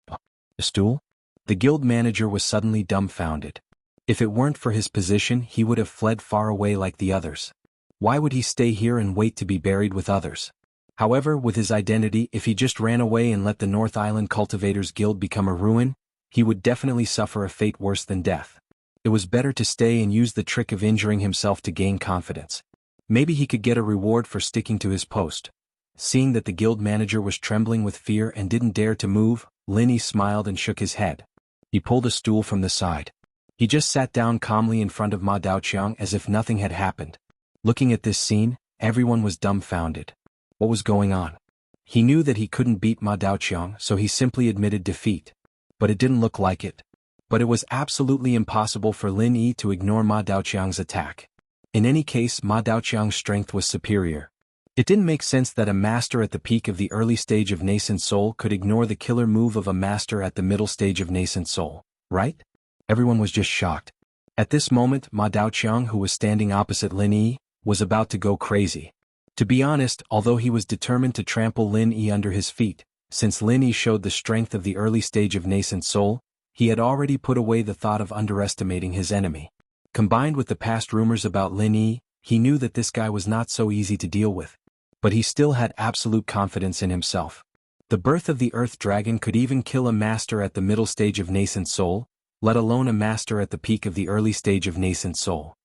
[SPEAKER 1] A stool? The guild manager was suddenly dumbfounded. If it weren't for his position, he would have fled far away like the others. Why would he stay here and wait to be buried with others? However, with his identity, if he just ran away and let the North Island Cultivators Guild become a ruin, he would definitely suffer a fate worse than death. It was better to stay and use the trick of injuring himself to gain confidence. Maybe he could get a reward for sticking to his post. Seeing that the guild manager was trembling with fear and didn't dare to move, Lin Yi smiled and shook his head. He pulled a stool from the side. He just sat down calmly in front of Ma Daoqiang as if nothing had happened. Looking at this scene, everyone was dumbfounded. What was going on? He knew that he couldn't beat Ma Daoqiang, so he simply admitted defeat. But it didn't look like it. But it was absolutely impossible for Lin Yi to ignore Ma Daoqiang's attack. In any case, Ma Daoqiang's strength was superior. It didn't make sense that a master at the peak of the early stage of nascent soul could ignore the killer move of a master at the middle stage of nascent soul, right? Everyone was just shocked. At this moment, Ma Daoqiang, who was standing opposite Lin Yi, was about to go crazy. To be honest, although he was determined to trample Lin Yi under his feet, since Lin Yi showed the strength of the early stage of nascent soul, he had already put away the thought of underestimating his enemy. Combined with the past rumors about Lin Yi, he knew that this guy was not so easy to deal with. But he still had absolute confidence in himself. The birth of the Earth Dragon could even kill a master at the middle stage of nascent soul, let alone a master at the peak of the early stage of nascent soul.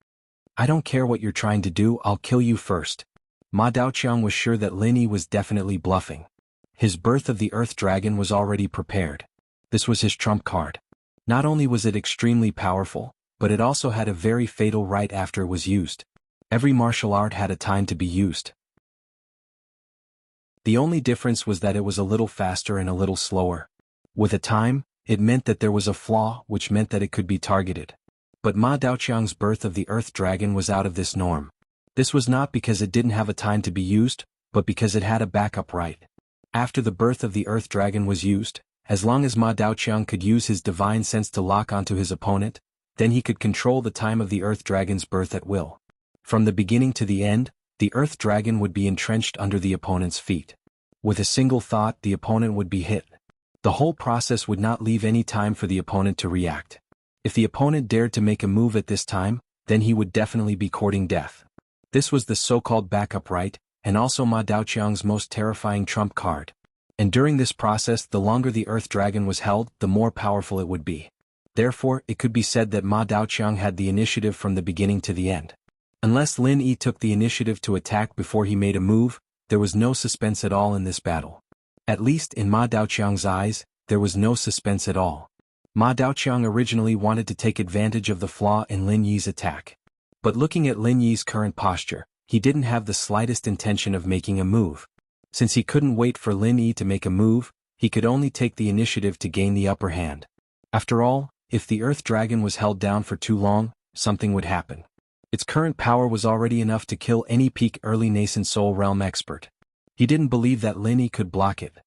[SPEAKER 1] I don't care what you're trying to do, I'll kill you first. Ma Daoqiang was sure that Lin Yi was definitely bluffing. His birth of the Earth Dragon was already prepared. This was his trump card. Not only was it extremely powerful, but it also had a very fatal right after it was used. Every martial art had a time to be used. The only difference was that it was a little faster and a little slower. With a time, it meant that there was a flaw, which meant that it could be targeted. But Ma Daoqiang's birth of the Earth Dragon was out of this norm. This was not because it didn't have a time to be used, but because it had a backup right. After the birth of the Earth Dragon was used, as long as Ma Daoqiang could use his divine sense to lock onto his opponent, then he could control the time of the Earth Dragon's birth at will. From the beginning to the end, the Earth Dragon would be entrenched under the opponent's feet. With a single thought, the opponent would be hit. The whole process would not leave any time for the opponent to react. If the opponent dared to make a move at this time, then he would definitely be courting death. This was the so-called backup right, and also Ma Daoqiang's most terrifying trump card. And during this process, the longer the Earth Dragon was held, the more powerful it would be. Therefore, it could be said that Ma Daoqiang had the initiative from the beginning to the end. Unless Lin Yi took the initiative to attack before he made a move, there was no suspense at all in this battle. At least in Ma Daoqiang's eyes, there was no suspense at all. Ma Daoqiang originally wanted to take advantage of the flaw in Lin Yi's attack. But looking at Lin Yi's current posture, he didn't have the slightest intention of making a move. Since he couldn't wait for Lin Yi to make a move, he could only take the initiative to gain the upper hand. After all, if the Earth Dragon was held down for too long, something would happen. Its current power was already enough to kill any peak early nascent soul realm expert. He didn't believe that Lin Yi could block it.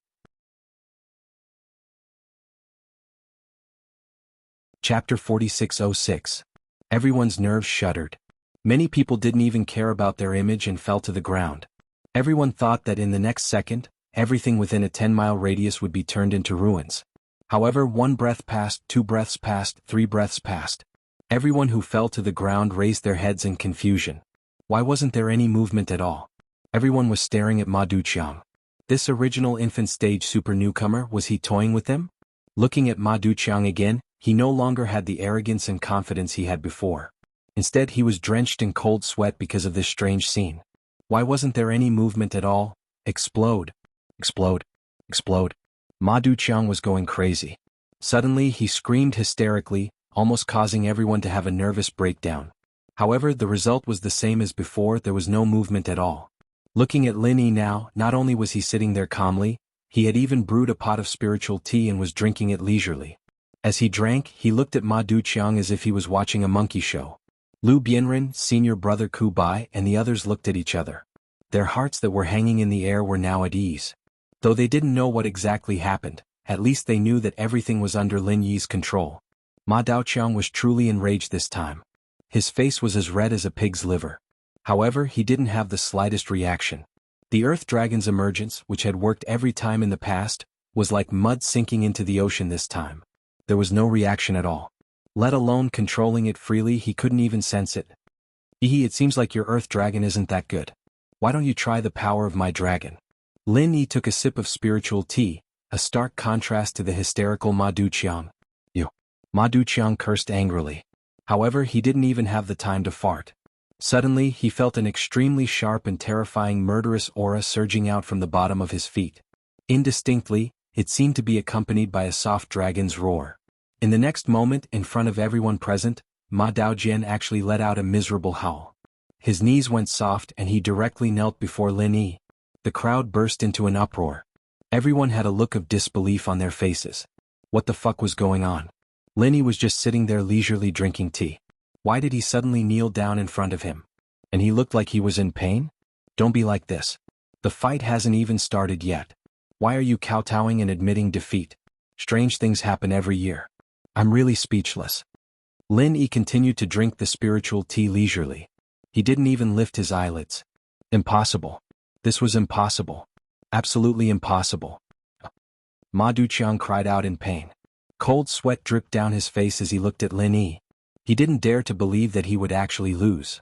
[SPEAKER 1] Chapter 4606. Everyone's nerves shuddered. Many people didn't even care about their image and fell to the ground. Everyone thought that in the next second, everything within a 10-mile radius would be turned into ruins. However, 1 breath passed, 2 breaths passed, 3 breaths passed. Everyone who fell to the ground raised their heads in confusion. Why wasn't there any movement at all? Everyone was staring at Ma Duqiang. This original infant stage super newcomer, was he toying with them? Looking at Ma Duqiang again, he no longer had the arrogance and confidence he had before. Instead, he was drenched in cold sweat because of this strange scene. Why wasn't there any movement at all? Explode. Explode. Explode. Ma Duqiang was going crazy. Suddenly, he screamed hysterically, almost causing everyone to have a nervous breakdown. However, the result was the same as before. There was no movement at all. Looking at Lin Yi now, not only was he sitting there calmly, he had even brewed a pot of spiritual tea and was drinking it leisurely. As he drank, he looked at Ma Duqiang as if he was watching a monkey show. Lu Bianren, senior brother Ku Bai, and the others looked at each other. Their hearts that were hanging in the air were now at ease. Though they didn't know what exactly happened, at least they knew that everything was under Lin Yi's control. Ma Duqiang was truly enraged this time. His face was as red as a pig's liver. However, he didn't have the slightest reaction. The Earth Dragon's emergence, which had worked every time in the past, was like mud sinking into the ocean this time. There was no reaction at all. Let alone controlling it freely, he couldn't even sense it. It seems like your Earth Dragon isn't that good. Why don't you try the power of my dragon? Lin Yi took a sip of spiritual tea, a stark contrast to the hysterical Ma Duqiang. You. Ma Duqiang cursed angrily. However, he didn't even have the time to fart. Suddenly, he felt an extremely sharp and terrifying murderous aura surging out from the bottom of his feet. Indistinctly, it seemed to be accompanied by a soft dragon's roar. In the next moment, in front of everyone present, Ma Daojian actually let out a miserable howl. His knees went soft and he directly knelt before Lin Yi. The crowd burst into an uproar. Everyone had a look of disbelief on their faces. What the fuck was going on? Lin Yi was just sitting there leisurely drinking tea. Why did he suddenly kneel down in front of him? And he looked like he was in pain? Don't be like this. The fight hasn't even started yet. Why are you kowtowing and admitting defeat? Strange things happen every year. I'm really speechless. Lin Yi continued to drink the spiritual tea leisurely. He didn't even lift his eyelids. Impossible. This was impossible. Absolutely impossible. Ma Duqiang cried out in pain. Cold sweat dripped down his face as he looked at Lin Yi. He didn't dare to believe that he would actually lose.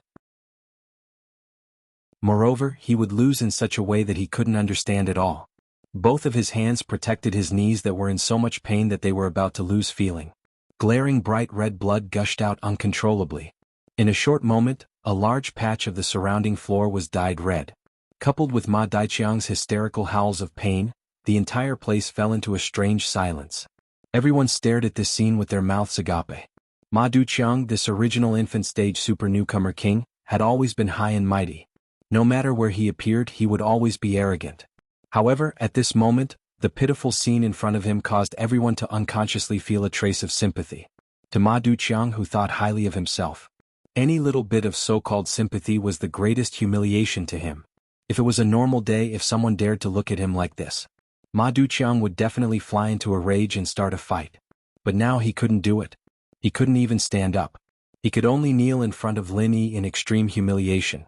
[SPEAKER 1] Moreover, he would lose in such a way that he couldn't understand at all. Both of his hands protected his knees that were in so much pain that they were about to lose feeling. Glaring bright red blood gushed out uncontrollably. In a short moment, a large patch of the surrounding floor was dyed red. Coupled with Ma Duqiang's hysterical howls of pain, the entire place fell into a strange silence. Everyone stared at this scene with their mouths agape. Ma Duqiang, this original infant stage super newcomer king, had always been high and mighty. No matter where he appeared, he would always be arrogant. However, at this moment, the pitiful scene in front of him caused everyone to unconsciously feel a trace of sympathy. To Ma Duqiang, who thought highly of himself, any little bit of so-called sympathy was the greatest humiliation to him. If it was a normal day, if someone dared to look at him like this, Ma Duqiang would definitely fly into a rage and start a fight. But now he couldn't do it. He couldn't even stand up. He could only kneel in front of Lin Yi in extreme humiliation.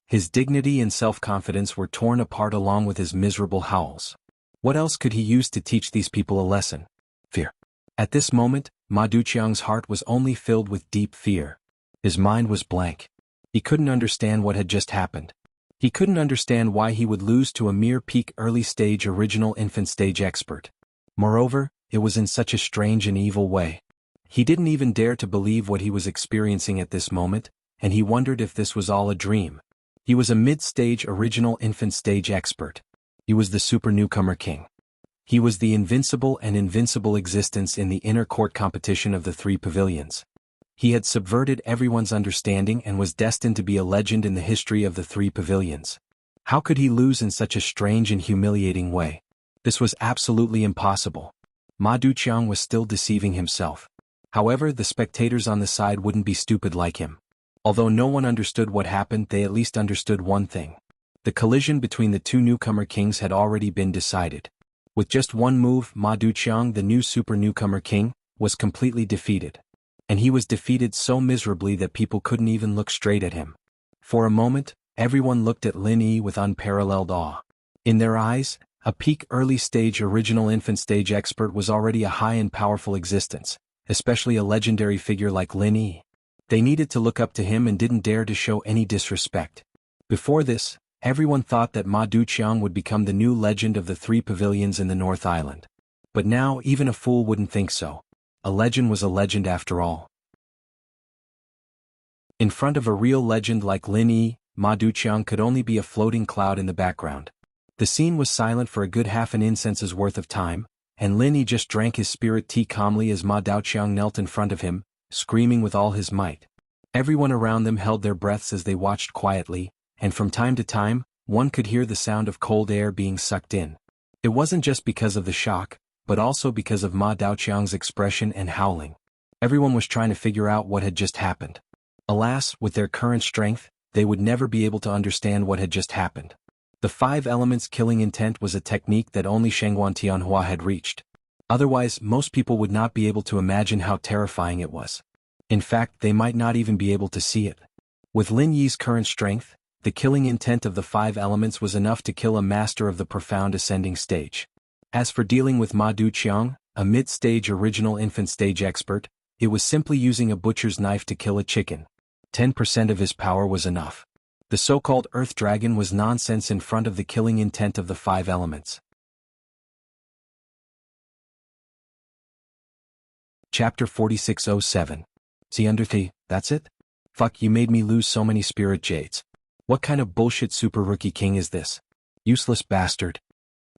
[SPEAKER 1] His dignity and self-confidence were torn apart along with his miserable howls. What else could he use to teach these people a lesson? Fear. At this moment, Ma Duqiang's heart was only filled with deep fear. His mind was blank. He couldn't understand what had just happened. He couldn't understand why he would lose to a mere peak early stage original infant stage expert. Moreover, it was in such a strange and evil way. He didn't even dare to believe what he was experiencing at this moment, and he wondered if this was all a dream. He was a mid-stage original infant stage expert. He was the super newcomer king. He was the invincible and invincible existence in the inner court competition of the 3 pavilions. He had subverted everyone's understanding and was destined to be a legend in the history of the 3 pavilions. How could he lose in such a strange and humiliating way? This was absolutely impossible. Ma Duqiang was still deceiving himself. However, the spectators on the side wouldn't be stupid like him. Although no one understood what happened, they at least understood one thing. The collision between the two newcomer kings had already been decided. With just one move, Ma Duqiang, the new super newcomer king, was completely defeated. And he was defeated so miserably that people couldn't even look straight at him. For a moment, everyone looked at Lin Yi with unparalleled awe. In their eyes, a peak early-stage original infant stage expert was already a high and powerful existence, especially a legendary figure like Lin Yi. They needed to look up to him and didn't dare to show any disrespect. Before this, everyone thought that Ma Duqiang would become the new legend of the 3 pavilions in the North Island. But now even a fool wouldn't think so. A legend was a legend after all. In front of a real legend like Lin Yi, Ma Duqiang could only be a floating cloud in the background. The scene was silent for a good half an incense's worth of time, and Lin Yi just drank his spirit tea calmly as Ma Duqiang knelt in front of him, screaming with all his might. Everyone around them held their breaths as they watched quietly, and from time to time, one could hear the sound of cold air being sucked in. It wasn't just because of the shock, but also because of Ma Duqiang's expression and howling. Everyone was trying to figure out what had just happened. Alas, with their current strength, they would never be able to understand what had just happened. The 5 elements killing intent was a technique that only Shengguan Tianhua had reached. Otherwise, most people would not be able to imagine how terrifying it was. In fact, they might not even be able to see it. With Lin Yi's current strength, the killing intent of the 5 elements was enough to kill a master of the profound ascending stage. As for dealing with Ma Duqiang, a mid-stage original infant stage expert, it was simply using a butcher's knife to kill a chicken. 10% of his power was enough. The so-called Earth Dragon was nonsense in front of the killing intent of the 5 elements. Chapter 4607. See underthee, that's it? Fuck, you made me lose so many spirit jades. What kind of bullshit super rookie king is this? Useless bastard.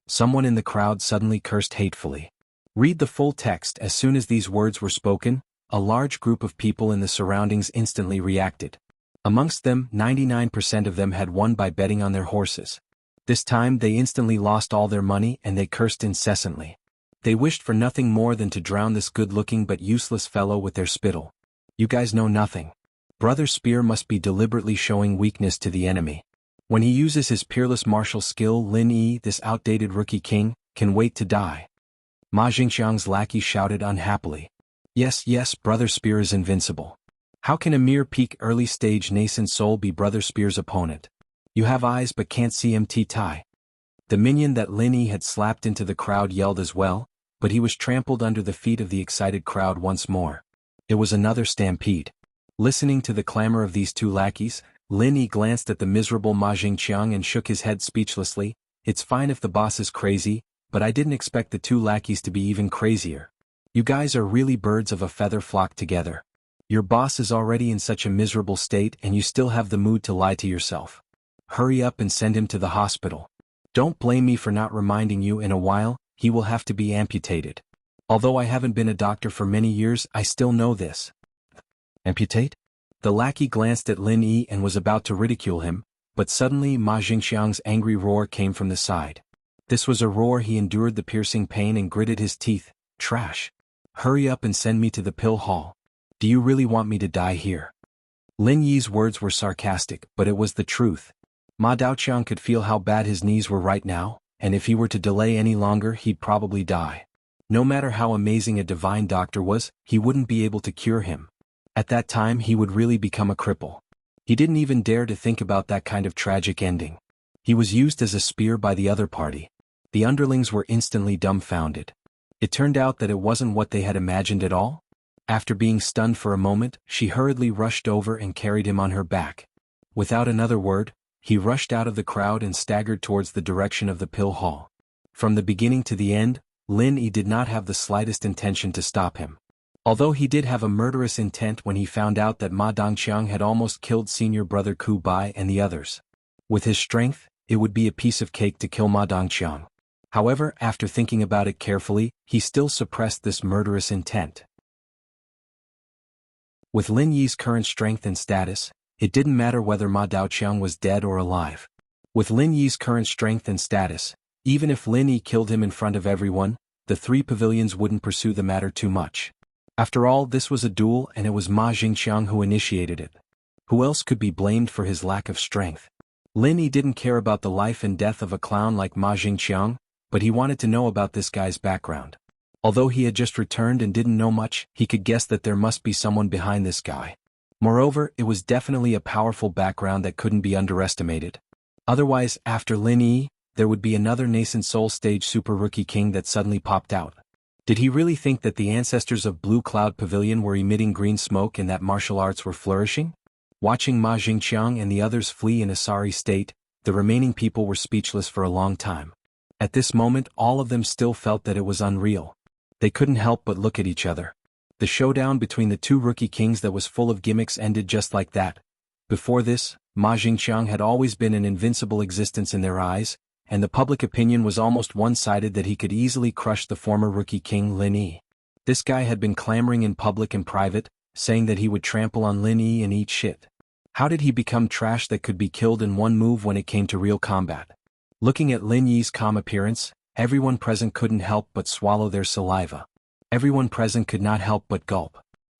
[SPEAKER 1] Someone in the crowd suddenly cursed hatefully. Read the full text. As soon as these words were spoken, a large group of people in the surroundings instantly reacted. Amongst them, 99% of them had won by betting on their horses. This time they instantly lost all their money and they cursed incessantly. They wished for nothing more than to drown this good-looking but useless fellow with their spittle. You guys know nothing. Brother Spear must be deliberately showing weakness to the enemy. When he uses his peerless martial skill, Lin Yi, this outdated rookie king, can wait to die. Ma Jingxiang's lackey shouted unhappily. Yes, Brother Spear is invincible. How can a mere peak early-stage nascent soul be Brother Spear's opponent? You have eyes but can't see MT-Tai. The minion that Lin Yi had slapped into the crowd yelled as well, but he was trampled under the feet of the excited crowd once more. It was another stampede. Listening to the clamor of these 2 lackeys, Lin Yi glanced at the miserable Ma Jingxiang and shook his head speechlessly. It's fine if the boss is crazy, but I didn't expect the 2 lackeys to be even crazier. You guys are really birds of a feather flocked together. Your boss is already in such a miserable state and you still have the mood to lie to yourself. Hurry up and send him to the hospital. Don't blame me for not reminding you. In a while, he will have to be amputated. Although I haven't been a doctor for many years, I still know this. Amputate? The lackey glanced at Lin Yi and was about to ridicule him, but suddenly Ma Jingxiang's angry roar came from the side. This was a roar he endured the piercing pain and gritted his teeth. Trash. Hurry up and send me to the pill hall. Do you really want me to die here? Lin Yi's words were sarcastic, but it was the truth. Ma Duqiang could feel how bad his knees were right now, and if he were to delay any longer he'd probably die. No matter how amazing a divine doctor was, he wouldn't be able to cure him. At that time he would really become a cripple. He didn't even dare to think about that kind of tragic ending. He was used as a spear by the other party. The underlings were instantly dumbfounded. It turned out that it wasn't what they had imagined at all. After being stunned for a moment, she hurriedly rushed over and carried him on her back. Without another word, he rushed out of the crowd and staggered towards the direction of the pill hall. From the beginning to the end, Lin Yi did not have the slightest intention to stop him. Although he did have a murderous intent when he found out that Ma Dongqiang had almost killed senior brother Ku Bai and the others. With his strength, it would be a piece of cake to kill Ma Dongqiang. However, after thinking about it carefully, he still suppressed this murderous intent. With Lin Yi's current strength and status, it didn't matter whether Ma Dongqiang was dead or alive. With Lin Yi's current strength and status, even if Lin Yi killed him in front of everyone, the 3 pavilions wouldn't pursue the matter too much. After all, this was a duel and it was Ma Jingqiang who initiated it. Who else could be blamed for his lack of strength? Lin Yi didn't care about the life and death of a clown like Ma Jingqiang, but he wanted to know about this guy's background. Although he had just returned and didn't know much, he could guess that there must be someone behind this guy. Moreover, it was definitely a powerful background that couldn't be underestimated. Otherwise, after Lin Yi, there would be another nascent soul stage super rookie king that suddenly popped out. Did he really think that the ancestors of Blue Cloud Pavilion were emitting green smoke and that martial arts were flourishing? Watching Ma Jingqiang and the others flee in a sorry state, the remaining people were speechless for a long time. At this moment, all of them still felt that it was unreal. They couldn't help but look at each other. The showdown between the two rookie kings that was full of gimmicks ended just like that. Before this, Ma Jingqiang had always been an invincible existence in their eyes, and the public opinion was almost one-sided that he could easily crush the former rookie king Lin Yi. This guy had been clamoring in public and private, saying that he would trample on Lin Yi and eat shit. How did he become trash that could be killed in one move when it came to real combat? Looking at Lin Yi's calm appearance, everyone present couldn't help but swallow their saliva. Everyone present could not help but gulp.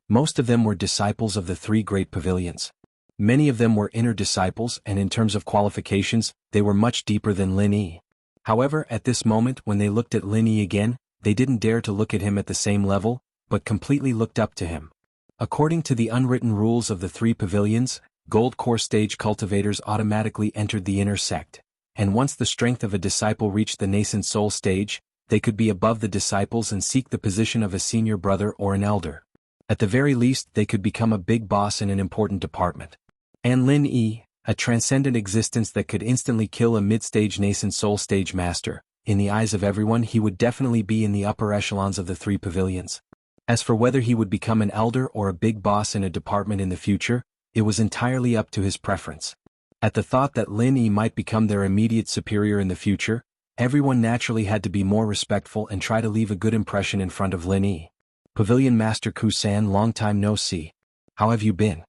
[SPEAKER 1] Most of them were disciples of the three great pavilions. Many of them were inner disciples, and in terms of qualifications, they were much deeper than Lin Yi. However, at this moment when they looked at Lin Yi again, they didn't dare to look at him at the same level, but completely looked up to him. According to the unwritten rules of the three pavilions, Gold Core stage cultivators automatically entered the inner sect, and once the strength of a disciple reached the nascent soul stage, they could be above the disciples and seek the position of a senior brother or an elder. At the very least, they could become a big boss in an important department. And Lin Yi, a transcendent existence that could instantly kill a mid-stage nascent soul stage master, in the eyes of everyone he would definitely be in the upper echelons of the three pavilions. As for whether he would become an elder or a big boss in a department in the future, it was entirely up to his preference. At the thought that Lin Yi might become their immediate superior in the future, everyone naturally had to be more respectful and try to leave a good impression in front of Lin Yi. Pavilion Master Ku-san, long time no see. How have you been?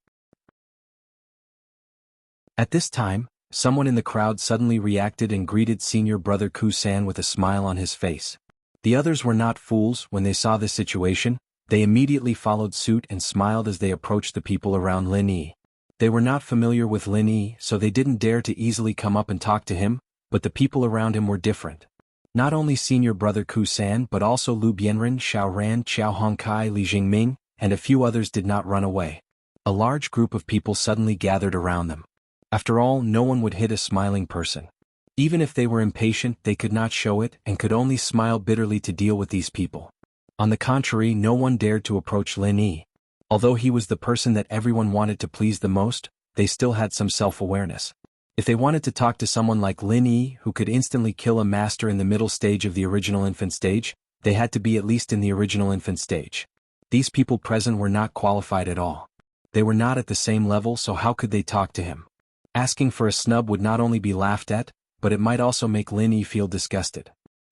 [SPEAKER 1] At this time, someone in the crowd suddenly reacted and greeted senior brother Ku-san with a smile on his face. The others were not fools. When they saw this situation, they immediately followed suit and smiled as they approached the people around Lin Yi. They were not familiar with Lin Yi, so they didn't dare to easily come up and talk to him, but the people around him were different. Not only senior brother Ku-san but also Lu Bianren, Xiao Ran, Xiao Hongkai, Li Jingming, and a few others did not run away. A large group of people suddenly gathered around them. After all, no one would hit a smiling person. Even if they were impatient, they could not show it and could only smile bitterly to deal with these people. On the contrary, no one dared to approach Lin Yi. Although he was the person that everyone wanted to please the most, they still had some self-awareness. If they wanted to talk to someone like Lin Yi, who could instantly kill a master in the middle stage of the original infant stage, they had to be at least in the original infant stage. These people present were not qualified at all. They were not at the same level, so how could they talk to him? Asking for a snub would not only be laughed at, but it might also make Lin Yi feel disgusted.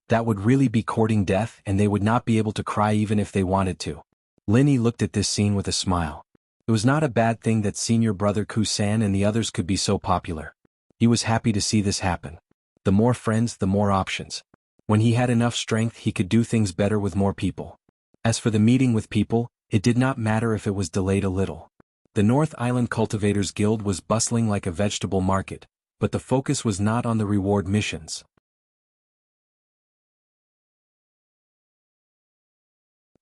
[SPEAKER 1] That would really be courting death, and they would not be able to cry even if they wanted to. Lin Yi looked at this scene with a smile. It was not a bad thing that senior brother Ku-san and the others could be so popular. He was happy to see this happen. The more friends, the more options. When he had enough strength, he could do things better with more people. As for the meeting with people, it did not matter if it was delayed a little. The North Island Cultivators Guild was bustling like a vegetable market, but the focus was not on the reward missions.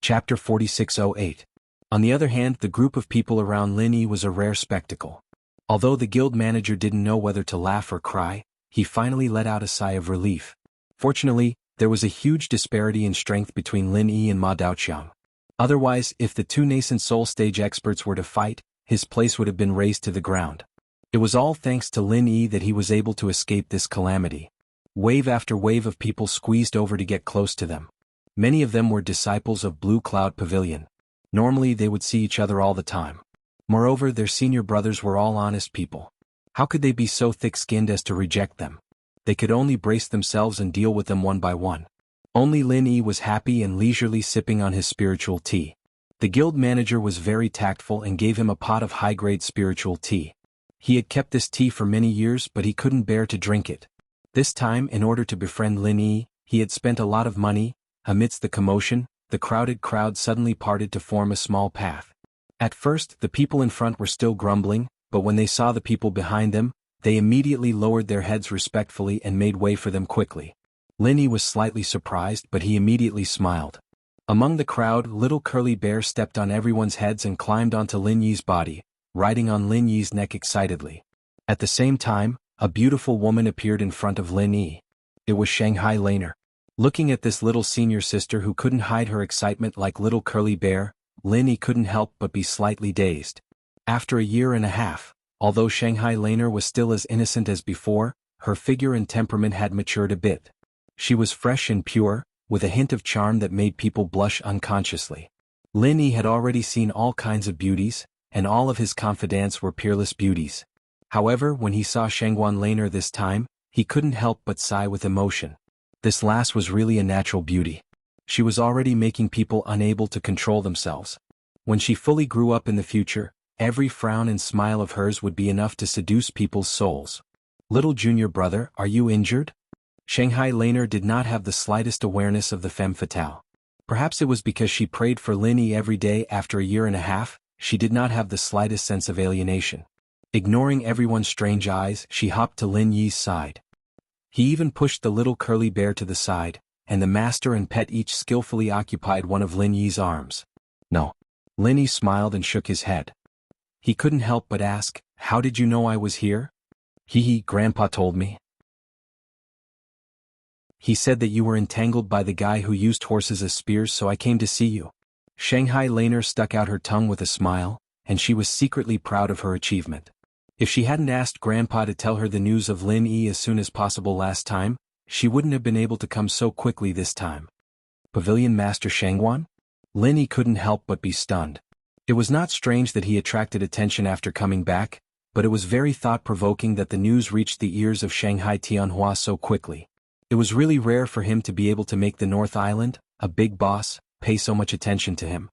[SPEAKER 1] Chapter 4608. On the other hand, the group of people around Lin Yi was a rare spectacle. Although the guild manager didn't know whether to laugh or cry, he finally let out a sigh of relief. Fortunately, there was a huge disparity in strength between Lin Yi and Ma Daoqiang. Otherwise, if the two nascent soul stage experts were to fight, his place would have been razed to the ground. It was all thanks to Lin Yi that he was able to escape this calamity. Wave after wave of people squeezed over to get close to them. Many of them were disciples of Blue Cloud Pavilion. Normally they would see each other all the time. Moreover, their senior brothers were all honest people. How could they be so thick-skinned as to reject them? They could only brace themselves and deal with them one by one. Only Lin Yi was happy and leisurely sipping on his spiritual tea. The guild manager was very tactful and gave him a pot of high-grade spiritual tea. He had kept this tea for many years, but he couldn't bear to drink it. This time, in order to befriend Lin Yi, he had spent a lot of money. Amidst the commotion, the crowded crowd suddenly parted to form a small path. At first, the people in front were still grumbling, but when they saw the people behind them, they immediately lowered their heads respectfully and made way for them quickly. Lin Yi was slightly surprised, but he immediately smiled. Among the crowd, little Curly Bear stepped on everyone's heads and climbed onto Lin Yi's body, riding on Lin Yi's neck excitedly. At the same time, a beautiful woman appeared in front of Lin Yi. It was Shanghai Laner. Looking at this little senior sister who couldn't hide her excitement like little Curly Bear, Lin Yi couldn't help but be slightly dazed. After a year and a half, although Shanghai Laner was still as innocent as before, her figure and temperament had matured a bit. She was fresh and pure, with a hint of charm that made people blush unconsciously. Lin Yi had already seen all kinds of beauties, and all of his confidants were peerless beauties. However, when he saw Shangguan Laner this time, he couldn't help but sigh with emotion. This lass was really a natural beauty. She was already making people unable to control themselves. When she fully grew up in the future, every frown and smile of hers would be enough to seduce people's souls. Little junior brother, are you injured? Shanghai Laner did not have the slightest awareness of the femme fatale. Perhaps it was because she prayed for Lin Yi every day. After a year and a half, she did not have the slightest sense of alienation. Ignoring everyone's strange eyes, she hopped to Lin Yi's side. He even pushed the little Curly Bear to the side, and the master and pet each skillfully occupied one of Lin Yi's arms. No. Lin Yi smiled and shook his head. He couldn't help but ask, how did you know I was here? Grandpa told me. He said that you were entangled by the guy who used horses as spears, so I came to see you. Shanghai Laner stuck out her tongue with a smile, and she was secretly proud of her achievement. If she hadn't asked Grandpa to tell her the news of Lin Yi as soon as possible last time, she wouldn't have been able to come so quickly this time. Pavilion Master Shangguan? Lin Yi couldn't help but be stunned. It was not strange that he attracted attention after coming back, but it was very thought-provoking that the news reached the ears of Shanghai Tianhua so quickly. It was really rare for him to be able to make the North Island, a big boss, pay so much attention to him.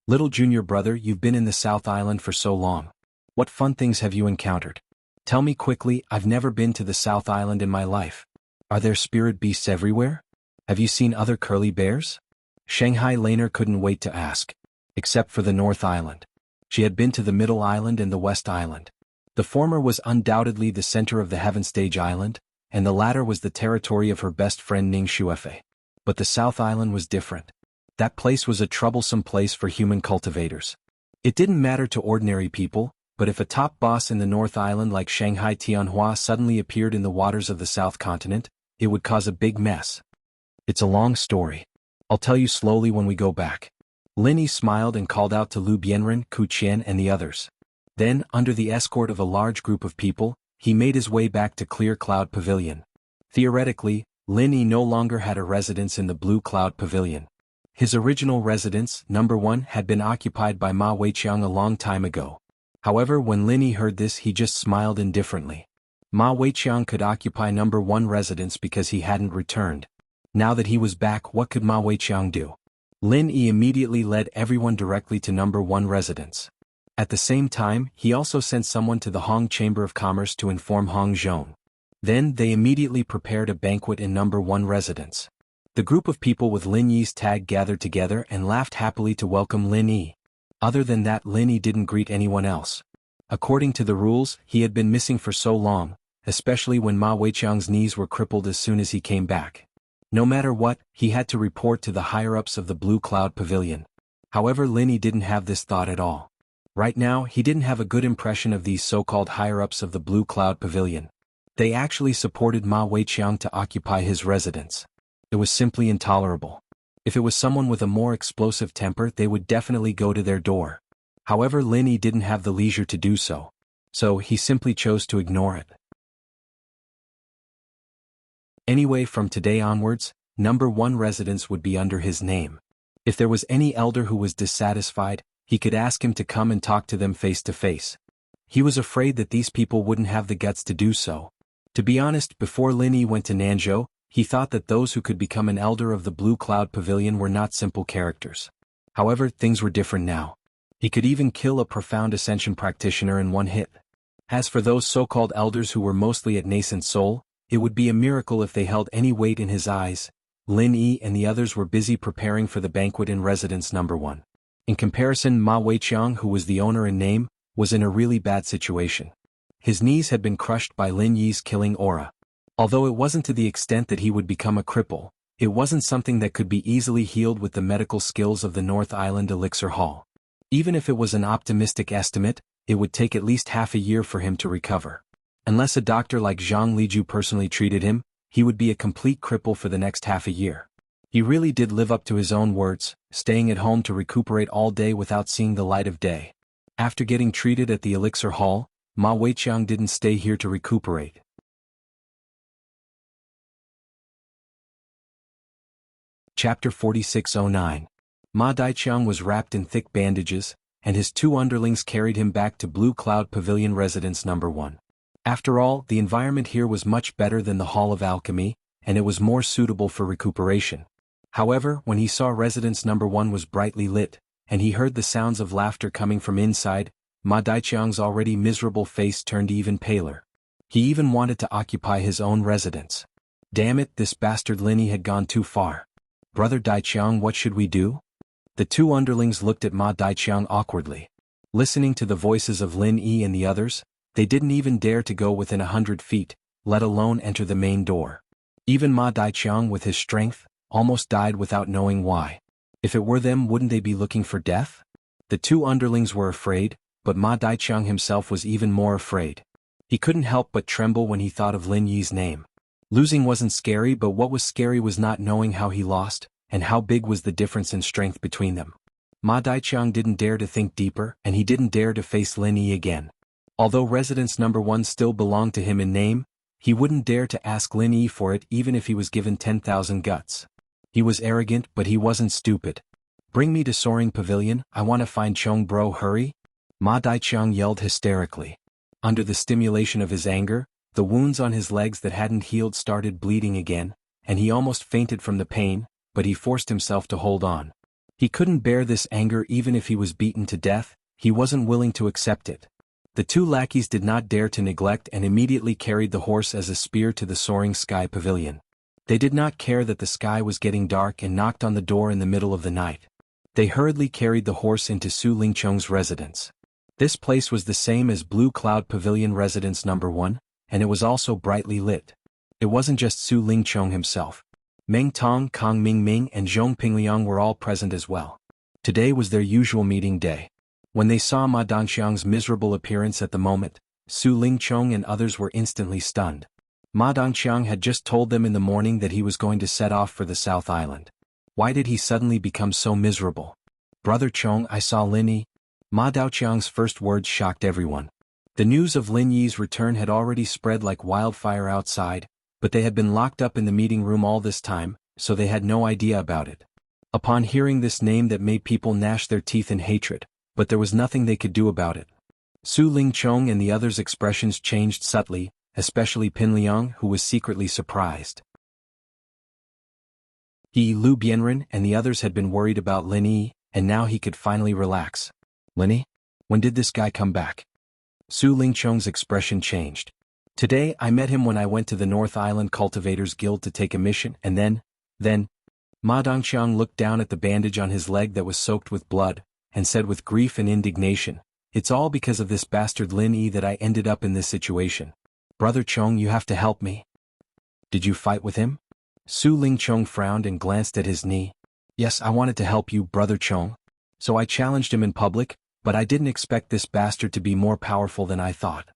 [SPEAKER 1] Little junior brother, you've been in the South Island for so long. What fun things have you encountered? Tell me quickly, I've never been to the South Island in my life. Are there spirit beasts everywhere? Have you seen other curly bears? Shanghai Laner couldn't wait to ask. Except for the North Island. She had been to the Middle Island and the West Island. The former was undoubtedly the center of the Heaven Stage Island, and the latter was the territory of her best friend Ning Shuefei. But the South Island was different. That place was a troublesome place for human cultivators. It didn't matter to ordinary people, but if a top boss in the North Island like Shanghai Tianhua suddenly appeared in the waters of the South Continent, it would cause a big mess. It's a long story. I'll tell you slowly when we go back. Lin Yi smiled and called out to Lu Bianren, Ku Qian and the others. Then, under the escort of a large group of people, he made his way back to Clear Cloud Pavilion. Theoretically, Lin Yi no longer had a residence in the Blue Cloud Pavilion. His original residence, number 1, had been occupied by Ma Weiqiang a long time ago. However, when Lin Yi heard this, he just smiled indifferently. Ma Weiqiang could occupy number 1 residence because he hadn't returned. Now that he was back, what could Ma Weiqiang do? Lin Yi immediately led everyone directly to number 1 residence. At the same time, he also sent someone to the Hong Chamber of Commerce to inform Hong Zhong. Then they immediately prepared a banquet in number 1 residence. The group of people with Lin Yi's tag gathered together and laughed happily to welcome Lin Yi. Other than that, Lin Yi didn't greet anyone else. According to the rules, he had been missing for so long, especially when Ma Weiqiang's knees were crippled as soon as he came back. No matter what, he had to report to the higher-ups of the Blue Cloud Pavilion. However, Lin Yi didn't have this thought at all. Right now, he didn't have a good impression of these so-called higher-ups of the Blue Cloud Pavilion. They actually supported Ma Weiqiang to occupy his residence. It was simply intolerable. If it was someone with a more explosive temper, they would definitely go to their door. However, Lin Yi didn't have the leisure to do so. So he simply chose to ignore it. Anyway, from today onwards, number 1 residence would be under his name. If there was any elder who was dissatisfied, he could ask him to come and talk to them face to face. He was afraid that these people wouldn't have the guts to do so. To be honest, before Lin Yi went to Nanzhou, he thought that those who could become an elder of the Blue Cloud Pavilion were not simple characters. However, things were different now. He could even kill a profound ascension practitioner in one hit. As for those so-called elders who were mostly at nascent soul, it would be a miracle if they held any weight in his eyes. Lin Yi and the others were busy preparing for the banquet in residence number 1. In comparison, Ma Weiqiang, who was the owner in name, was in a really bad situation. His knees had been crushed by Lin Yi's killing aura. Although it wasn't to the extent that he would become a cripple, it wasn't something that could be easily healed with the medical skills of the North Island Elixir Hall. Even if it was an optimistic estimate, it would take at least half a year for him to recover. Unless a doctor like Zhang Liju personally treated him, he would be a complete cripple for the next half a year. He really did live up to his own words, staying at home to recuperate all day without seeing the light of day. After getting treated at the Elixir Hall, Ma Weiqiang didn't stay here to recuperate. Chapter 4609. Ma Daiqiang was wrapped in thick bandages, and his 2 underlings carried him back to Blue Cloud Pavilion Residence number 1. After all, the environment here was much better than the Hall of Alchemy, and it was more suitable for recuperation. However, when he saw residence number 1 was brightly lit, and he heard the sounds of laughter coming from inside, Ma Daiqiang's already miserable face turned even paler. He even wanted to occupy his own residence. Damn it, this bastard Lin Yi had gone too far. Brother Daiqiang, what should we do? The 2 underlings looked at Ma Daiqiang awkwardly. Listening to the voices of Lin Yi and the others, they didn't even dare to go within 100 feet, let alone enter the main door. Even Ma Daiqiang, with his strength, almost died without knowing why. If it were them, wouldn't they be looking for death? The 2 underlings were afraid, but Ma Daiqiang himself was even more afraid. He couldn't help but tremble when he thought of Lin Yi's name. Losing wasn't scary, but what was scary was not knowing how he lost, and how big was the difference in strength between them. Ma Daiqiang didn't dare to think deeper, and he didn't dare to face Lin Yi again. Although residence number 1 still belonged to him in name, he wouldn't dare to ask Lin Yi for it even if he was given 10,000 guts. He was arrogant, but he wasn't stupid. Bring me to Soaring Pavilion, I want to find Chong bro, hurry! Ma Daiqiang yelled hysterically. Under the stimulation of his anger, the wounds on his legs that hadn't healed started bleeding again, and he almost fainted from the pain, but he forced himself to hold on. He couldn't bear this anger even if he was beaten to death, he wasn't willing to accept it. The 2 lackeys did not dare to neglect and immediately carried the horse as a spear to the Soaring Sky Pavilion. They did not care that the sky was getting dark and knocked on the door in the middle of the night. They hurriedly carried the horse into Su Lingcheng's residence. This place was the same as Blue Cloud Pavilion Residence number 1, and it was also brightly lit. It wasn't just Su Lingcheng himself. Meng Tong, Kang Mingming and Zhong Pingliang were all present as well. Today was their usual meeting day. When they saw Ma Daiqiang's miserable appearance at the moment, Su Lingcheng and others were instantly stunned. Ma Daiqiang had just told them in the morning that he was going to set off for the South Island. Why did he suddenly become so miserable? Brother Chong, I saw Lin Yi. Ma Daiqiang's first words shocked everyone. The news of Lin Yi's return had already spread like wildfire outside, but they had been locked up in the meeting room all this time, so they had no idea about it. Upon hearing this name that made people gnash their teeth in hatred, but there was nothing they could do about it. Su Lingcheng and the others' expressions changed subtly, especially Pinliang, who was secretly surprised. Lu Bianren and the others had been worried about Lin Yi, and now he could finally relax. Lin Yi? When did this guy come back? Su Lingcheng's expression changed. Today I met him when I went to the North Island Cultivators Guild to take a mission, and then, Ma Daiqiang looked down at the bandage on his leg that was soaked with blood, and said with grief and indignation, it's all because of this bastard Lin Yi that I ended up in this situation. Brother Chong, you have to help me. Did you fight with him? Su Lingcheng frowned and glanced at his knee. Yes, I wanted to help you, Brother Chong. So I challenged him in public, but I didn't expect this bastard to be more powerful than I thought.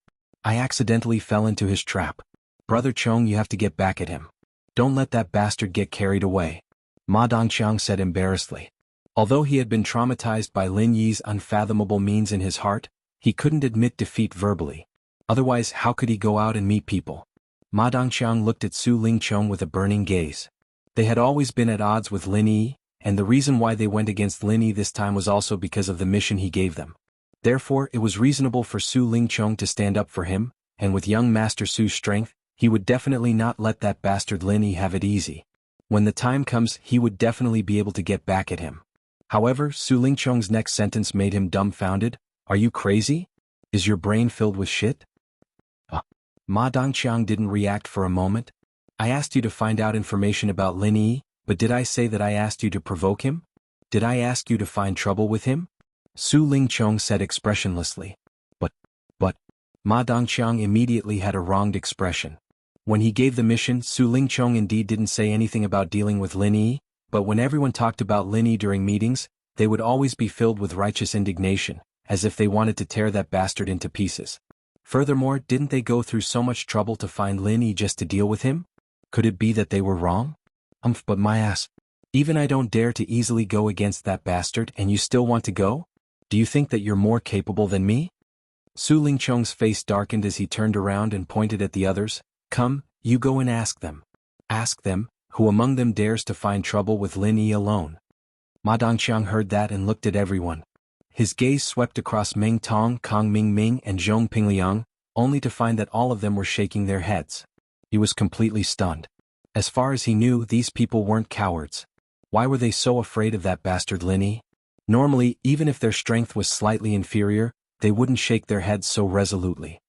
[SPEAKER 1] I accidentally fell into his trap. Brother Chong, you have to get back at him. Don't let that bastard get carried away. Ma Daiqiang said embarrassedly. Although he had been traumatized by Lin Yi's unfathomable means in his heart, he couldn't admit defeat verbally. Otherwise, how could he go out and meet people? Ma Daiqiang looked at Su Lingcheng with a burning gaze. They had always been at odds with Lin Yi, and the reason why they went against Lin Yi this time was also because of the mission he gave them. Therefore, it was reasonable for Su Lingcheng to stand up for him, and with young Master Su's strength, he would definitely not let that bastard Lin Yi have it easy. When the time comes, he would definitely be able to get back at him. However, Su Lingcheng's next sentence made him dumbfounded. Are you crazy? Is your brain filled with shit? Ma Daiqiang didn't react for a moment. I asked you to find out information about Lin Yi, But did I say that I asked you to provoke him? Did I ask you to find trouble with him? Su Lingqiang said expressionlessly. But, Ma Dongqiang immediately had a wronged expression. When he gave the mission, Su Lingqiang indeed didn't say anything about dealing with Lin Yi, but when everyone talked about Lin Yi during meetings, they would always be filled with righteous indignation, as if they wanted to tear that bastard into pieces. Furthermore, didn't they go through so much trouble to find Lin Yi just to deal with him? Could it be that they were wrong? But my ass. Even I don't dare to easily go against that bastard and you still want to go? Do you think that you're more capable than me? Su Lingqiang's face darkened as he turned around and pointed at the others. Come, you go and ask them. Ask them, who among them dares to find trouble with Lin Yi alone? Ma Dongqiang heard that and looked at everyone. His gaze swept across Meng Tong, Kong Ming Ming and Zhong Pingliang, only to find that all of them were shaking their heads. He was completely stunned. As far as he knew, these people weren't cowards. Why were they so afraid of that bastard Lin Yi? Normally, even if their strength was slightly inferior, they wouldn't shake their heads so resolutely.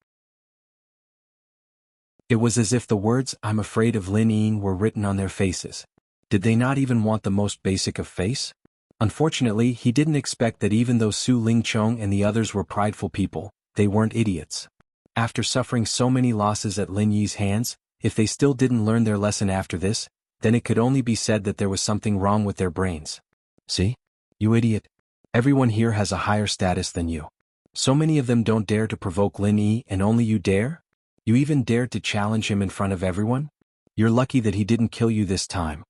[SPEAKER 1] It was as if the words, "I'm afraid of Lin Yi," were written on their faces. Did they not even want the most basic of face? Unfortunately, he didn't expect that even though Su Lingqiang and the others were prideful people, they weren't idiots. After suffering so many losses at Lin Yi's hands, if they still didn't learn their lesson after this, then it could only be said that there was something wrong with their brains. See? You idiot. Everyone here has a higher status than you. So many of them don't dare to provoke Lin Yi and only you dare? You even dared to challenge him in front of everyone? You're lucky that he didn't kill you this time.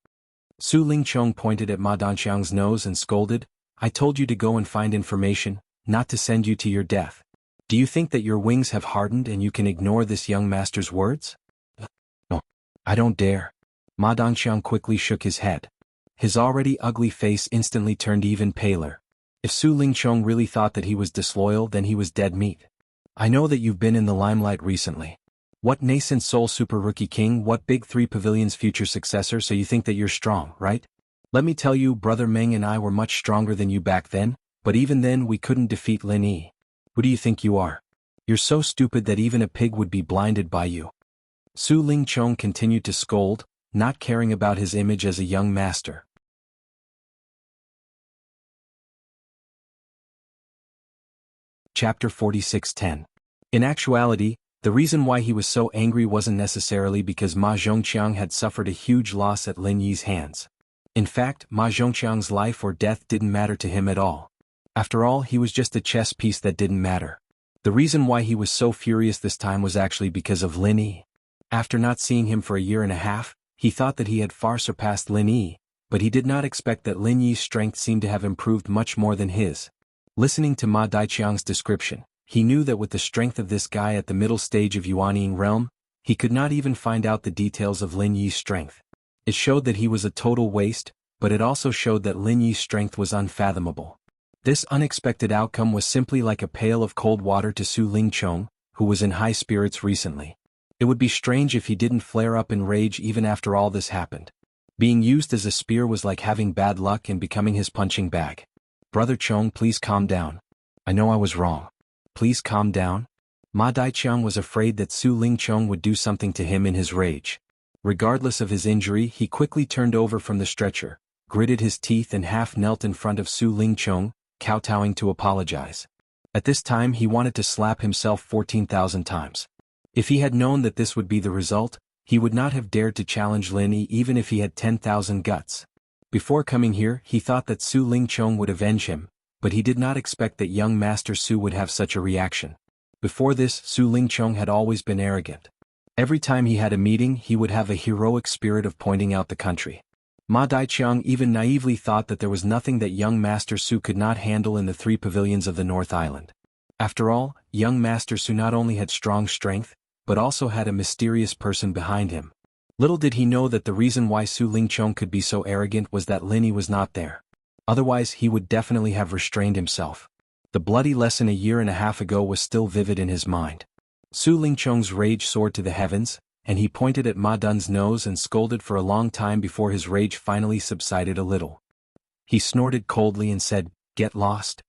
[SPEAKER 1] Su Lingqiang pointed at Ma Dongqiang's nose and scolded, I told you to go and find information, not to send you to your death. Do you think that your wings have hardened and you can ignore this young master's words? No, I don't dare. Ma Dongqiang quickly shook his head. His already ugly face instantly turned even paler. If Su Lingqiang really thought that he was disloyal, then he was dead meat. I know that you've been in the limelight recently. What nascent soul super rookie king, what big 3 pavilions future successor, so you think that you're strong, right? Let me tell you, brother Meng and I were much stronger than you back then, but even then we couldn't defeat Lin Yi. Who do you think you are? You're so stupid that even a pig would be blinded by you. Su Lingqiang continued to scold, not caring about his image as a young master. Chapter 46:10. In actuality, the reason why he was so angry wasn't necessarily because Ma Zhongqiang had suffered a huge loss at Lin Yi's hands. In fact, Ma Zhongqiang's life or death didn't matter to him at all. After all, he was just a chess piece that didn't matter. The reason why he was so furious this time was actually because of Lin Yi. After not seeing him for a year and a half, he thought that he had far surpassed Lin Yi, but he did not expect that Lin Yi's strength seemed to have improved much more than his. Listening to Ma Daiqiang's description, he knew that with the strength of this guy at the middle stage of Yuanying realm, he could not even find out the details of Lin Yi's strength. It showed that he was a total waste, but it also showed that Lin Yi's strength was unfathomable. This unexpected outcome was simply like a pail of cold water to Su Lingqiang, who was in high spirits recently. It would be strange if he didn't flare up in rage even after all this happened. Being used as a spear was like having bad luck and becoming his punching bag. Brother Chong, please calm down. I know I was wrong. Please calm down. Ma Daiqiang was afraid that Su Lingqiang would do something to him in his rage. Regardless of his injury, he quickly turned over from the stretcher, gritted his teeth and half knelt in front of Su Lingqiang, kowtowing to apologize. At this time he wanted to slap himself 14,000 times. If he had known that this would be the result, he would not have dared to challenge Lin Yi even if he had 10,000 guts. Before coming here, he thought that Su Lingqiang would avenge him, but he did not expect that young Master Su would have such a reaction. Before this, Su Lingqiang had always been arrogant. Every time he had a meeting, he would have a heroic spirit of pointing out the country. Ma Daiqiang even naively thought that there was nothing that young Master Su could not handle in the 3 pavilions of the North Island. After all, young Master Su not only had strong strength, but also had a mysterious person behind him. Little did he know that the reason why Su Lingqiang could be so arrogant was that Lin Yi was not there. Otherwise he would definitely have restrained himself. The bloody lesson a year and a half ago was still vivid in his mind. Su Lingqiang's rage soared to the heavens, and he pointed at Ma Dun's nose and scolded for a long time before his rage finally subsided a little. He snorted coldly and said, "Get lost?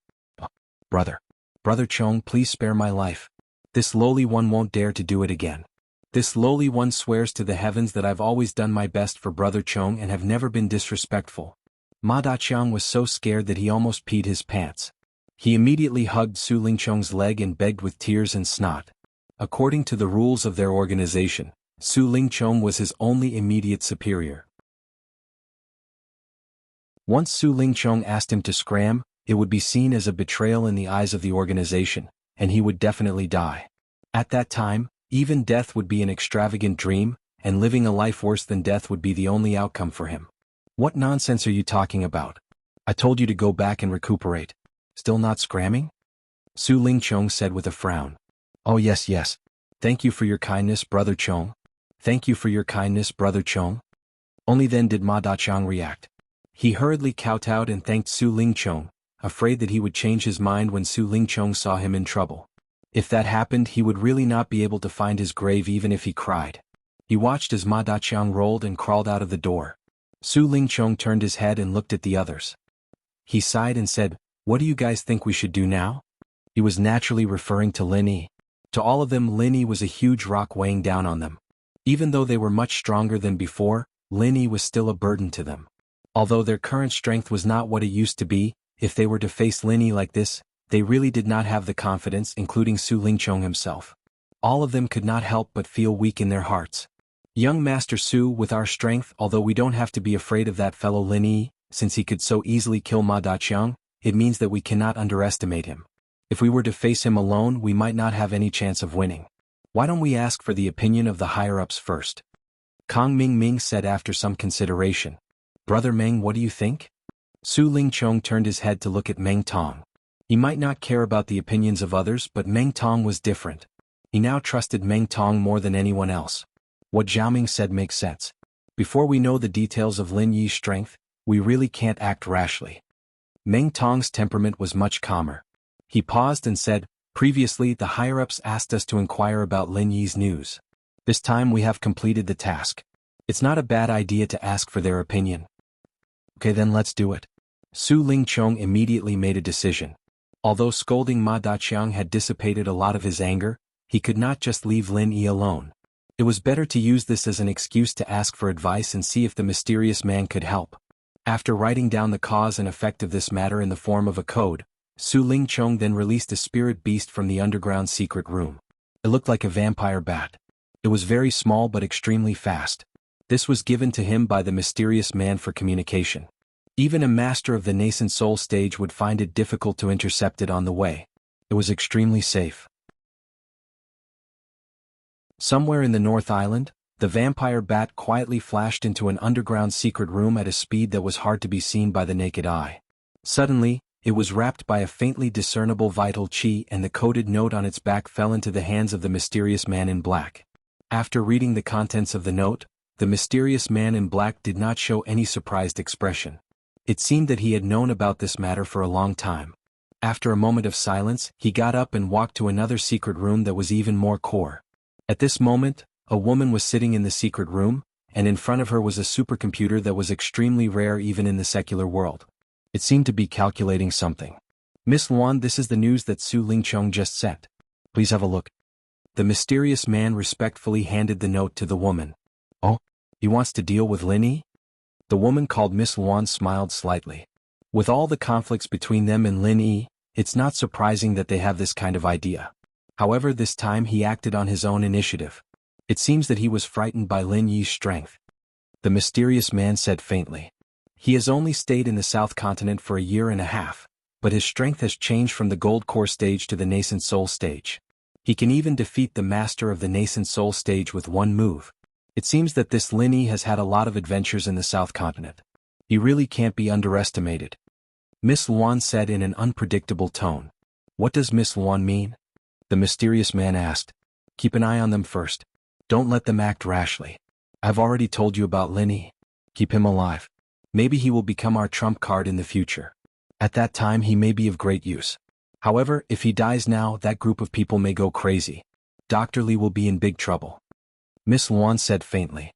[SPEAKER 1] Brother Chong, please spare my life. This lowly one won't dare to do it again." This lowly one swears to the heavens that I've always done my best for Brother Chong and have never been disrespectful. Ma Daqiang was so scared that he almost peed his pants. He immediately hugged Su Lingchong's leg and begged with tears and snot. According to the rules of their organization, Su Lingchong was his only immediate superior. Once Su Lingchong asked him to scram, it would be seen as a betrayal in the eyes of the organization, and he would definitely die. At that time, even death would be an extravagant dream, and living a life worse than death would be the only outcome for him. What nonsense are you talking about? I told you to go back and recuperate. Still not scramming? Su Lingchong said with a frown. Oh yes. Thank you for your kindness, Brother Chong. Thank you for your kindness, Brother Chong. Only then did Ma Daqiang react. He hurriedly kowtowed and thanked Su Lingchong, afraid that he would change his mind when Su Lingchong saw him in trouble. If that happened, he would really not be able to find his grave even if he cried. He watched as Ma Daqiang rolled and crawled out of the door. Su Lingchong turned his head and looked at the others. He sighed and said, "What do you guys think we should do now?" He was naturally referring to Lin Yi. To all of them, Lin Yi was a huge rock weighing down on them. Even though they were much stronger than before, Lin Yi was still a burden to them. Although their current strength was not what it used to be, if they were to face Lin Yi like this, they really did not have the confidence, including Su Lingchong himself. All of them could not help but feel weak in their hearts. Young Master Su, with our strength, although we don't have to be afraid of that fellow Lin Yi, since he could so easily kill Ma Daqiang, it means that we cannot underestimate him. If we were to face him alone, we might not have any chance of winning. Why don't we ask for the opinion of the higher-ups first? Kang Ming said after some consideration. Brother Meng, what do you think? Su Lingchong turned his head to look at Meng Tong. He might not care about the opinions of others, but Meng Tong was different. He now trusted Meng Tong more than anyone else. What Zhao said makes sense. Before we know the details of Lin Yi's strength, we really can't act rashly. Meng Tong's temperament was much calmer. He paused and said, "Previously the higher-ups asked us to inquire about Lin Yi's news. This time we have completed the task. It's not a bad idea to ask for their opinion." Okay, then let's do it. Su Lingchong immediately made a decision. Although scolding Ma Daqiang had dissipated a lot of his anger, he could not just leave Lin Yi alone. It was better to use this as an excuse to ask for advice and see if the mysterious man could help. After writing down the cause and effect of this matter in the form of a code, Su Lingchong then released a spirit beast from the underground secret room. It looked like a vampire bat. It was very small but extremely fast. This was given to him by the mysterious man for communication. Even a master of the nascent soul stage would find it difficult to intercept it on the way. It was extremely safe. Somewhere in the North Island, the vampire bat quietly flashed into an underground secret room at a speed that was hard to be seen by the naked eye. Suddenly, it was wrapped by a faintly discernible vital chi, and the coded note on its back fell into the hands of the mysterious man in black. After reading the contents of the note, the mysterious man in black did not show any surprised expression. It seemed that he had known about this matter for a long time. After a moment of silence, he got up and walked to another secret room that was even more core. At this moment, a woman was sitting in the secret room, and in front of her was a supercomputer that was extremely rare even in the secular world. It seemed to be calculating something. "Miss Luan, this is the news that Su Lingchong just sent. Please have a look." The mysterious man respectfully handed the note to the woman. "Oh, he wants to deal with Lin Yi?" The woman called Miss Luan smiled slightly. With all the conflicts between them and Lin Yi, it's not surprising that they have this kind of idea. However, this time he acted on his own initiative. It seems that he was frightened by Lin Yi's strength. The mysterious man said faintly. He has only stayed in the South Continent for a year and a half, but his strength has changed from the Gold Core stage to the Nascent Soul stage. He can even defeat the master of the Nascent Soul stage with one move. It seems that this Lin Yi has had a lot of adventures in the South Continent. He really can't be underestimated. Miss Luan said in an unpredictable tone. "What does Miss Luan mean?" The mysterious man asked. "Keep an eye on them first. Don't let them act rashly. I've already told you about Lin Yi. Keep him alive. Maybe he will become our trump card in the future. At that time he may be of great use. However, if he dies now, that group of people may go crazy. Dr. Li will be in big trouble." Miss Luan said faintly.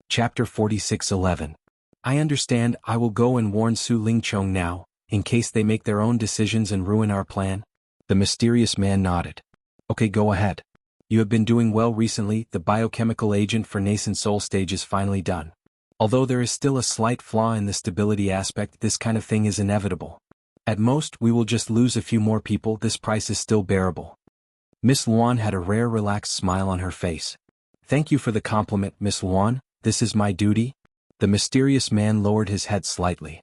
[SPEAKER 1] Chapter 46:11. I understand. I will go and warn Su Lingchong now. in case they make their own decisions and ruin our plan? The mysterious man nodded. Okay, go ahead. You have been doing well recently. The biochemical agent for nascent soul stage is finally done. Although there is still a slight flaw in the stability aspect, this kind of thing is inevitable. At most, we will just lose a few more people. This price is still bearable. Miss Luan had a rare relaxed smile on her face. Thank you for the compliment, Miss Luan. This is my duty. The mysterious man lowered his head slightly.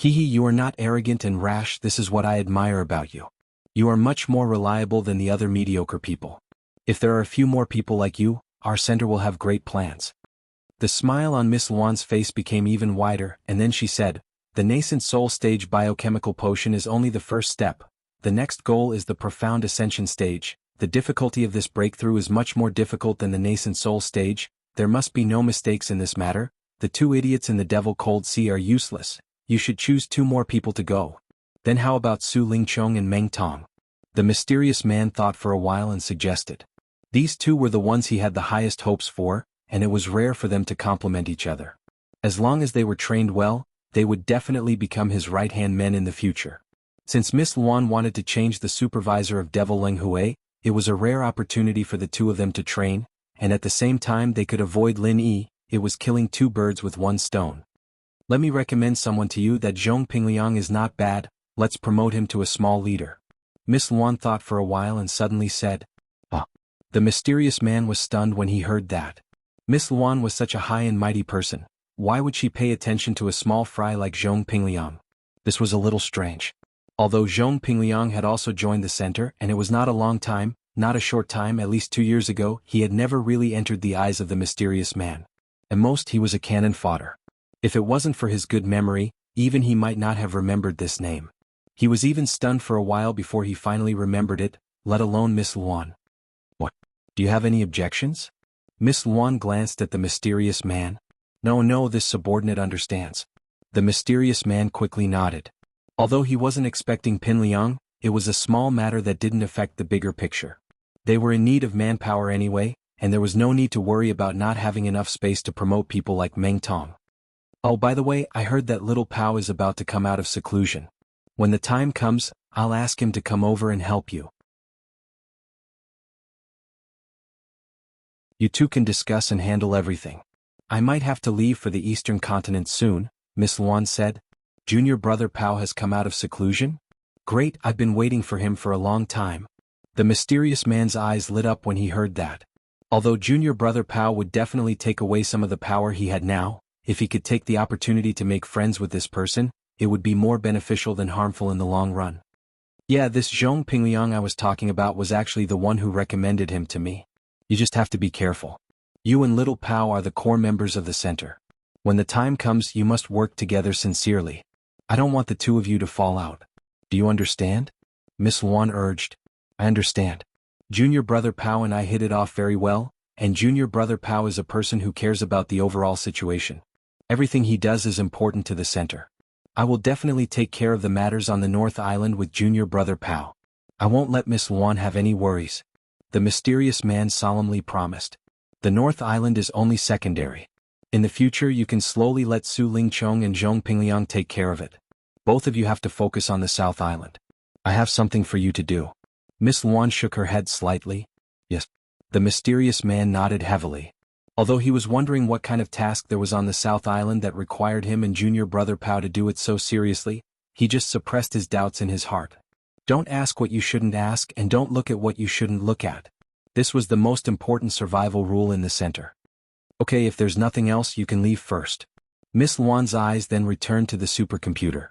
[SPEAKER 1] You are not arrogant and rash. This is what I admire about you. You are much more reliable than the other mediocre people. If there are a few more people like you, our center will have great plans. The smile on Miss Luan's face became even wider, and then she said, the nascent soul stage biochemical potion is only the first step. The next goal is the profound ascension stage. The difficulty of this breakthrough is much more difficult than the nascent soul stage. There must be no mistakes in this matter. The two idiots in the Devil Cold Sea are useless. You should choose 2 more people to go. Then how about Su Lingchong and Meng Tong? The mysterious man thought for a while and suggested. These 2 were the ones he had the highest hopes for, and it was rare for them to complement each other. As long as they were trained well, they would definitely become his right-hand men in the future. Since Miss Luan wanted to change the supervisor of Devil Leng Hui, it was a rare opportunity for the 2 of them to train, and at the same time they could avoid Lin Yi. It was killing 2 birds with 1 stone. Let me recommend someone to you. That Zhong Pingliang is not bad. Let's promote him to a small leader. Miss Luan thought for a while and suddenly said, "Ah." The mysterious man was stunned when he heard that. Miss Luan was such a high and mighty person. Why would she pay attention to a small fry like Zhong Pingliang? This was a little strange. Although Zhong Pingliang had also joined the center, and it was not a long time, not a short time, at least 2 years ago, he had never really entered the eyes of the mysterious man. At most he was a cannon fodder. If it wasn't for his good memory, even he might not have remembered this name. He was even stunned for a while before he finally remembered it, let alone Miss Luan. What? Do you have any objections? Miss Luan glanced at the mysterious man. No, this subordinate understands. The mysterious man quickly nodded. Although he wasn't expecting Pin Liang, it was a small matter that didn't affect the bigger picture. They were in need of manpower anyway, and there was no need to worry about not having enough space to promote people like Meng Tong. Oh, by the way, I heard that little Pao is about to come out of seclusion. When the time comes, I'll ask him to come over and help you. You 2 can discuss and handle everything. I might have to leave for the eastern continent soon, Miss Luan said. Junior brother Pao has come out of seclusion? Great, I've been waiting for him for a long time. The mysterious man's eyes lit up when he heard that. Although junior brother Pao would definitely take away some of the power he had now, if he could take the opportunity to make friends with this person, it would be more beneficial than harmful in the long run. Yeah, this Zhong Pingliang I was talking about was actually the one who recommended him to me. You just have to be careful. You and little Pao are the core members of the center. When the time comes, you must work together sincerely. I don't want the 2 of you to fall out. Do you understand? Miss Luan urged. I understand. Junior brother Pao and I hit it off very well, and junior brother Pao is a person who cares about the overall situation. Everything he does is important to the center. I will definitely take care of the matters on the North Island with junior brother Pao. I won't let Miss Luan have any worries. The mysterious man solemnly promised. The North Island is only secondary. In the future you can slowly let Su Lingchong and Zhong Pingliang take care of it. Both of you have to focus on the South Island. I have something for you to do. Miss Luan shook her head slightly. Yes. The mysterious man nodded heavily. Although he was wondering what kind of task there was on the South Island that required him and junior brother Pao to do it so seriously, he just suppressed his doubts in his heart. Don't ask what you shouldn't ask and don't look at what you shouldn't look at. This was the most important survival rule in the center. Okay, if there's nothing else, you can leave first. Miss Luan's eyes then returned to the supercomputer.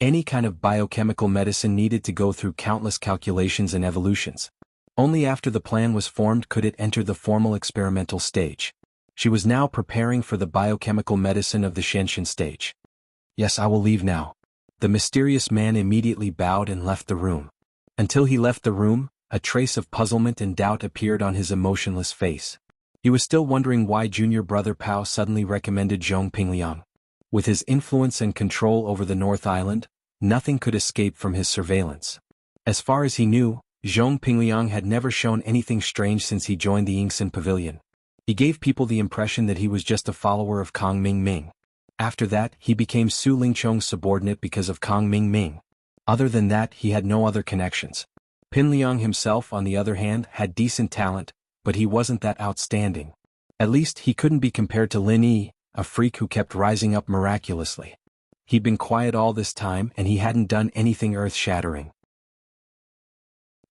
[SPEAKER 1] Any kind of biochemical medicine needed to go through countless calculations and evolutions. Only after the plan was formed could it enter the formal experimental stage. She was now preparing for the biochemical medicine of the Shenshin stage. Yes, I will leave now. The mysterious man immediately bowed and left the room. Until he left the room, a trace of puzzlement and doubt appeared on his emotionless face. He was still wondering why junior brother Pao suddenly recommended Zhong Pingliang. With his influence and control over the North Island, nothing could escape from his surveillance. As far as he knew, Zhong Pingliang had never shown anything strange since he joined the Yingxin Pavilion. He gave people the impression that he was just a follower of Kang Ming Ming. After that, he became Su Lingchong's subordinate because of Kang Ming Ming. Other than that, he had no other connections. Pin Liang himself, on the other hand, had decent talent, but he wasn't that outstanding. At least he couldn't be compared to Lin Yi, a freak who kept rising up miraculously. He'd been quiet all this time and he hadn't done anything earth-shattering.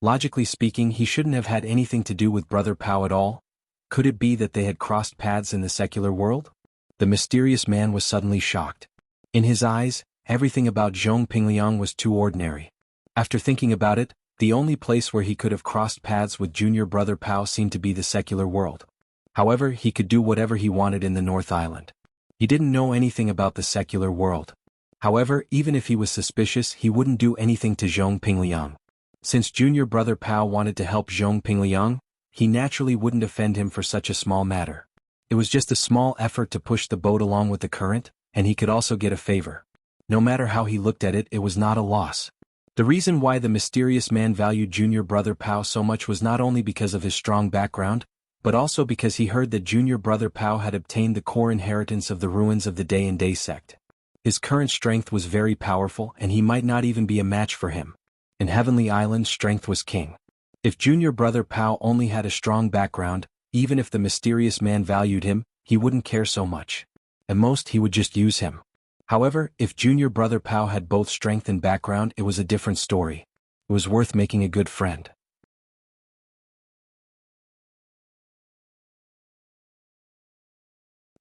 [SPEAKER 1] Logically speaking, he shouldn't have had anything to do with Brother Pao at all. Could it be that they had crossed paths in the secular world? The mysterious man was suddenly shocked. In his eyes, everything about Zhong Pingliang was too ordinary. After thinking about it, the only place where he could have crossed paths with junior Brother Pao seemed to be the secular world. However, he could do whatever he wanted in the North Island. He didn't know anything about the secular world. However, even if he was suspicious, he wouldn't do anything to Zhong Pingliang. Since junior Brother Pao wanted to help Zhong Pingliang, he naturally wouldn't offend him for such a small matter. It was just a small effort to push the boat along with the current, and he could also get a favor. No matter how he looked at it, it was not a loss. The reason why the mysterious man valued junior Brother Pao so much was not only because of his strong background, but also because he heard that junior Brother Pao had obtained the core inheritance of the ruins of the Day and Day sect. His current strength was very powerful and he might not even be a match for him. In Heavenly Island, strength was king. If junior Brother Pao only had a strong background, even if the mysterious man valued him, he wouldn't care so much. At most, he would just use him. However, if junior Brother Pao had both strength and background, it was a different story. It was worth making a good friend.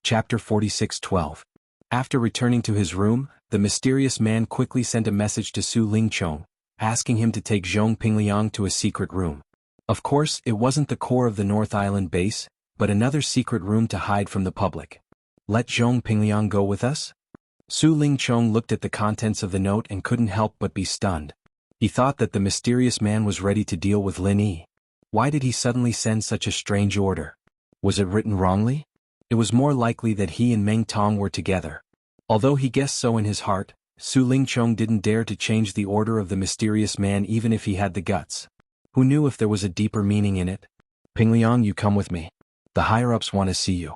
[SPEAKER 1] Chapter 46:12. After returning to his room, the mysterious man quickly sent a message to Su Lingchong, asking him to take Zhong Pingliang to a secret room. Of course, it wasn't the core of the North Island base, but another secret room to hide from the public. Let Zhong Pingliang go with us? Su Lingchong looked at the contents of the note and couldn't help but be stunned. He thought that the mysterious man was ready to deal with Lin Yi. Why did he suddenly send such a strange order? Was it written wrongly? It was more likely that he and Meng Tong were together. Although he guessed so in his heart, Su Lingchong didn't dare to change the order of the mysterious man even if he had the guts. Who knew if there was a deeper meaning in it? Pingliang, you come with me. The higher-ups want to see you.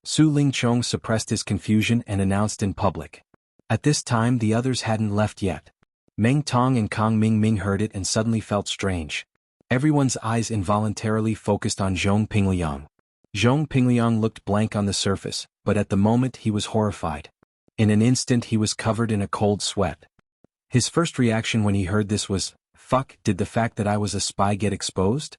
[SPEAKER 1] Su Lingchong suppressed his confusion and announced in public. At this time the others hadn't left yet. Meng Tong and Kang Ming heard it and suddenly felt strange. Everyone's eyes involuntarily focused on Zhong Pingliang. Zhong Pingliang looked blank on the surface, but at the moment he was horrified. In an instant he was covered in a cold sweat. His first reaction when he heard this was, fuck, did the fact that I was a spy get exposed?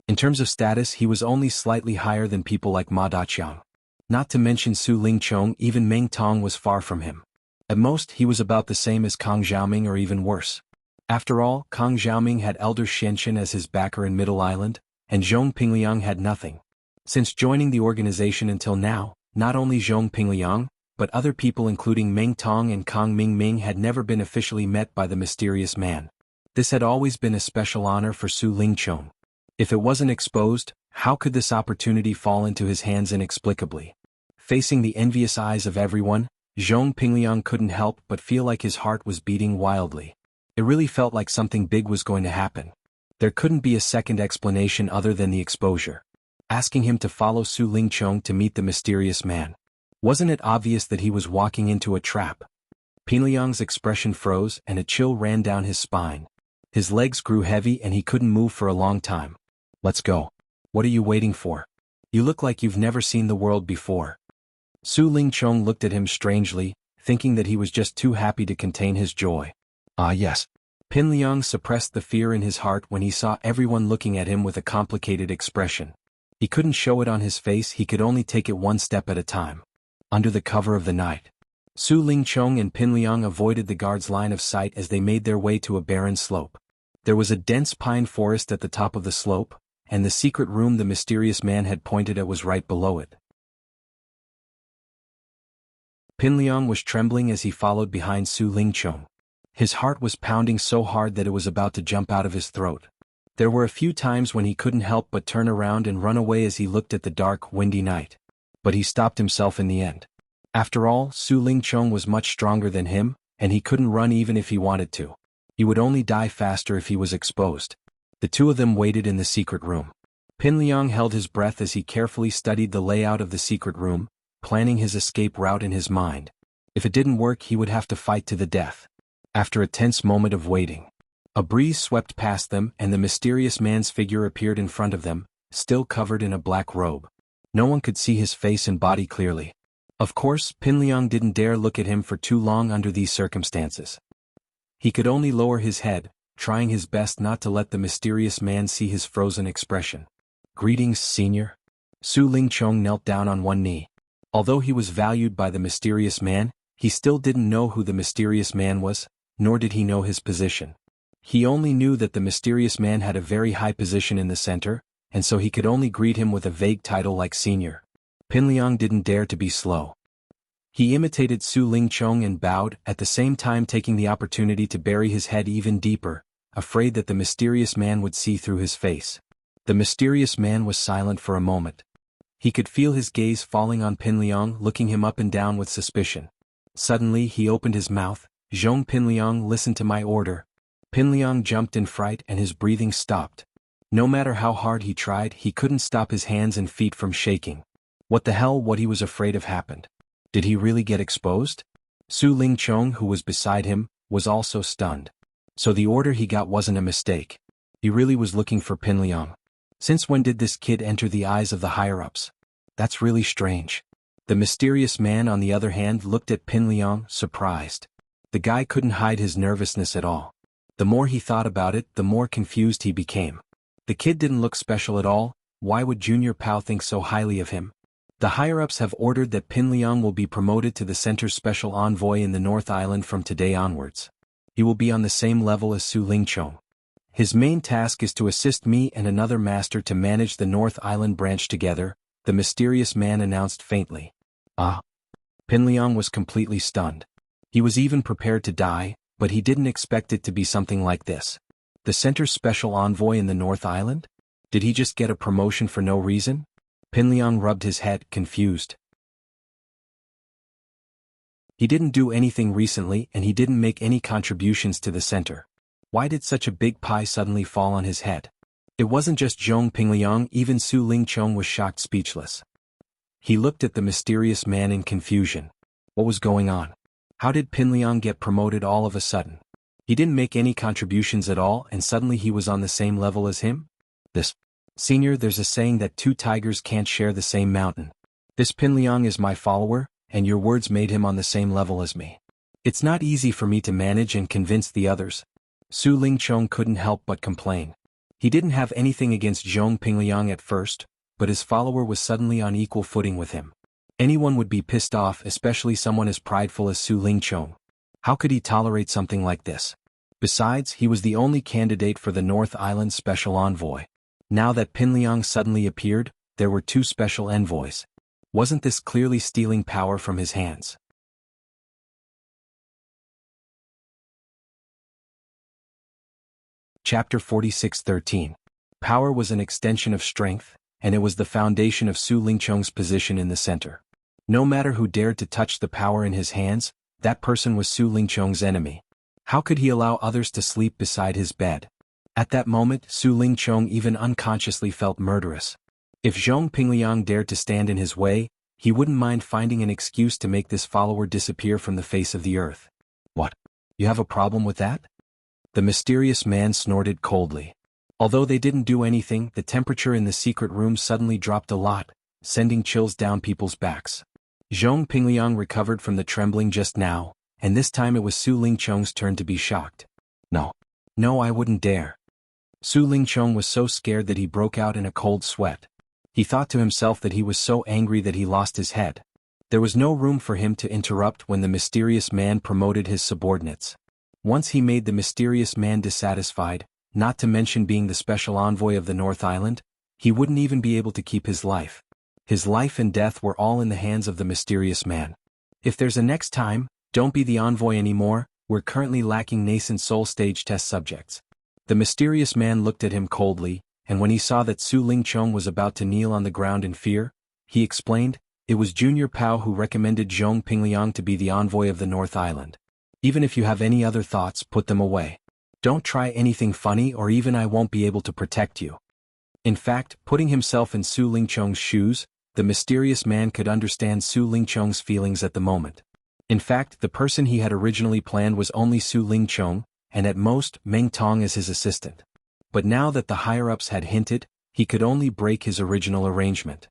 [SPEAKER 1] In terms of status he was only slightly higher than people like Ma Daqiang. Not to mention Su Lingchong, even Meng Tong was far from him. At most he was about the same as Kang Xiaoming or even worse. After all, Kang Xiaoming had Elder Xianxian as his backer in Middle Island, and Zhong Pingliang had nothing. Since joining the organization until now, not only Zhong Pingliang, but other people including Meng Tong and Kang Ming had never been officially met by the mysterious man. This had always been a special honor for Su Lingchong. If it wasn't exposed, how could this opportunity fall into his hands inexplicably? Facing the envious eyes of everyone, Zhong Pingliang couldn't help but feel like his heart was beating wildly. It really felt like something big was going to happen. There couldn't be a second explanation other than the exposure. Asking him to follow Su Lingchong to meet the mysterious man. Wasn't it obvious that he was walking into a trap? Pingliang's expression froze and a chill ran down his spine. His legs grew heavy and he couldn't move for a long time. Let's go. What are you waiting for? You look like you've never seen the world before. Su Lingchong looked at him strangely, thinking that he was just too happy to contain his joy. Ah yes. Pingliang suppressed the fear in his heart when he saw everyone looking at him with a complicated expression. He couldn't show it on his face, he could only take it one step at a time. Under the cover of the night, Su Lingchong and Pingliang avoided the guard's line of sight as they made their way to a barren slope. There was a dense pine forest at the top of the slope, and the secret room the mysterious man had pointed at was right below it. Pingliang was trembling as he followed behind Su Lingchong. His heart was pounding so hard that it was about to jump out of his throat. There were a few times when he couldn't help but turn around and run away as he looked at the dark, windy night. But he stopped himself in the end. After all, Su Lingchong was much stronger than him, and he couldn't run even if he wanted to. He would only die faster if he was exposed. The two of them waited in the secret room. Pingliang held his breath as he carefully studied the layout of the secret room, planning his escape route in his mind. If it didn't work, he would have to fight to the death. After a tense moment of waiting, a breeze swept past them and the mysterious man's figure appeared in front of them, still covered in a black robe. No one could see his face and body clearly. Of course, Pinliang didn't dare look at him for too long under these circumstances. He could only lower his head, trying his best not to let the mysterious man see his frozen expression. "Greetings, Senior." Su Lingchong knelt down on one knee. Although he was valued by the mysterious man, he still didn't know who the mysterious man was, nor did he know his position. He only knew that the mysterious man had a very high position in the center, and so he could only greet him with a vague title like Senior. Pinliang didn't dare to be slow. He imitated Su Lingchong and bowed, at the same time taking the opportunity to bury his head even deeper, afraid that the mysterious man would see through his face. The mysterious man was silent for a moment. He could feel his gaze falling on Pinliang, looking him up and down with suspicion. Suddenly he opened his mouth. "Zhong Pinliang, listen to my order." Pinliang jumped in fright and his breathing stopped. No matter how hard he tried, he couldn't stop his hands and feet from shaking. What the hell, what he was afraid of happened? Did he really get exposed? Su Lingchong, who was beside him, was also stunned. So the order he got wasn't a mistake. He really was looking for Pinliang. Since when did this kid enter the eyes of the higher-ups? That's really strange. The mysterious man, on the other hand, looked at Pinliang, surprised. The guy couldn't hide his nervousness at all. The more he thought about it, the more confused he became. The kid didn't look special at all. Why would Junior Pao think so highly of him? The higher-ups have ordered that Pinliang will be promoted to the center's special envoy in the North Island from today onwards. He will be on the same level as Su Lingchong. His main task is to assist me and another master to manage the North Island branch together, the mysterious man announced faintly. Ah. Pinliang was completely stunned. He was even prepared to die, but he didn't expect it to be something like this. The center's special envoy in the North Island? Did he just get a promotion for no reason? Pinliang rubbed his head, confused. He didn't do anything recently and he didn't make any contributions to the center. Why did such a big pie suddenly fall on his head? It wasn't just Zhong Pinliang, even Su Lingchong was shocked, speechless. He looked at the mysterious man in confusion. What was going on? How did Pinliang get promoted all of a sudden? He didn't make any contributions at all and suddenly he was on the same level as him? Senior, there's a saying that two tigers can't share the same mountain. This Pinliang is my follower, and your words made him on the same level as me. It's not easy for me to manage and convince the others. Su Lingchong couldn't help but complain. He didn't have anything against Zhong Pinliang at first, but his follower was suddenly on equal footing with him. Anyone would be pissed off, especially someone as prideful as Su Lingchong. How could he tolerate something like this? Besides, he was the only candidate for the North Island Special Envoy. Now that Pinliang suddenly appeared, there were two special envoys. Wasn't this clearly stealing power from his hands? Chapter 46:13. Power was an extension of strength, and it was the foundation of Su Lingchong's position in the center. No matter who dared to touch the power in his hands, that person was Su Lingchong's enemy. How could he allow others to sleep beside his bed? At that moment, Su Lingchong even unconsciously felt murderous. If Zhong Pinliang dared to stand in his way, he wouldn't mind finding an excuse to make this follower disappear from the face of the earth. What? You have a problem with that? The mysterious man snorted coldly. Although they didn't do anything, the temperature in the secret room suddenly dropped a lot, sending chills down people's backs. Zhong Pinliang recovered from the trembling just now, and this time it was Su Lingchong's turn to be shocked. No, I wouldn't dare. Su Lingchong was so scared that he broke out in a cold sweat. He thought to himself that he was so angry that he lost his head. There was no room for him to interrupt when the mysterious man promoted his subordinates. Once he made the mysterious man dissatisfied, not to mention being the special envoy of the North Island, he wouldn't even be able to keep his life. His life and death were all in the hands of the mysterious man. If there's a next time, don't be the envoy anymore, we're currently lacking nascent soul stage test subjects. The mysterious man looked at him coldly, and when he saw that Su Lingchong was about to kneel on the ground in fear, he explained, it was Junior Pao who recommended Zhong Pinliang to be the envoy of the North Island. Even if you have any other thoughts, put them away. Don't try anything funny or even I won't be able to protect you. In fact, putting himself in Su Lingchong's shoes, the mysterious man could understand Su Lingchong's feelings at the moment. In fact, the person he had originally planned was only Su Lingchong, and at most, Meng Tong as his assistant. But now that the higher-ups had hinted, he could only break his original arrangement.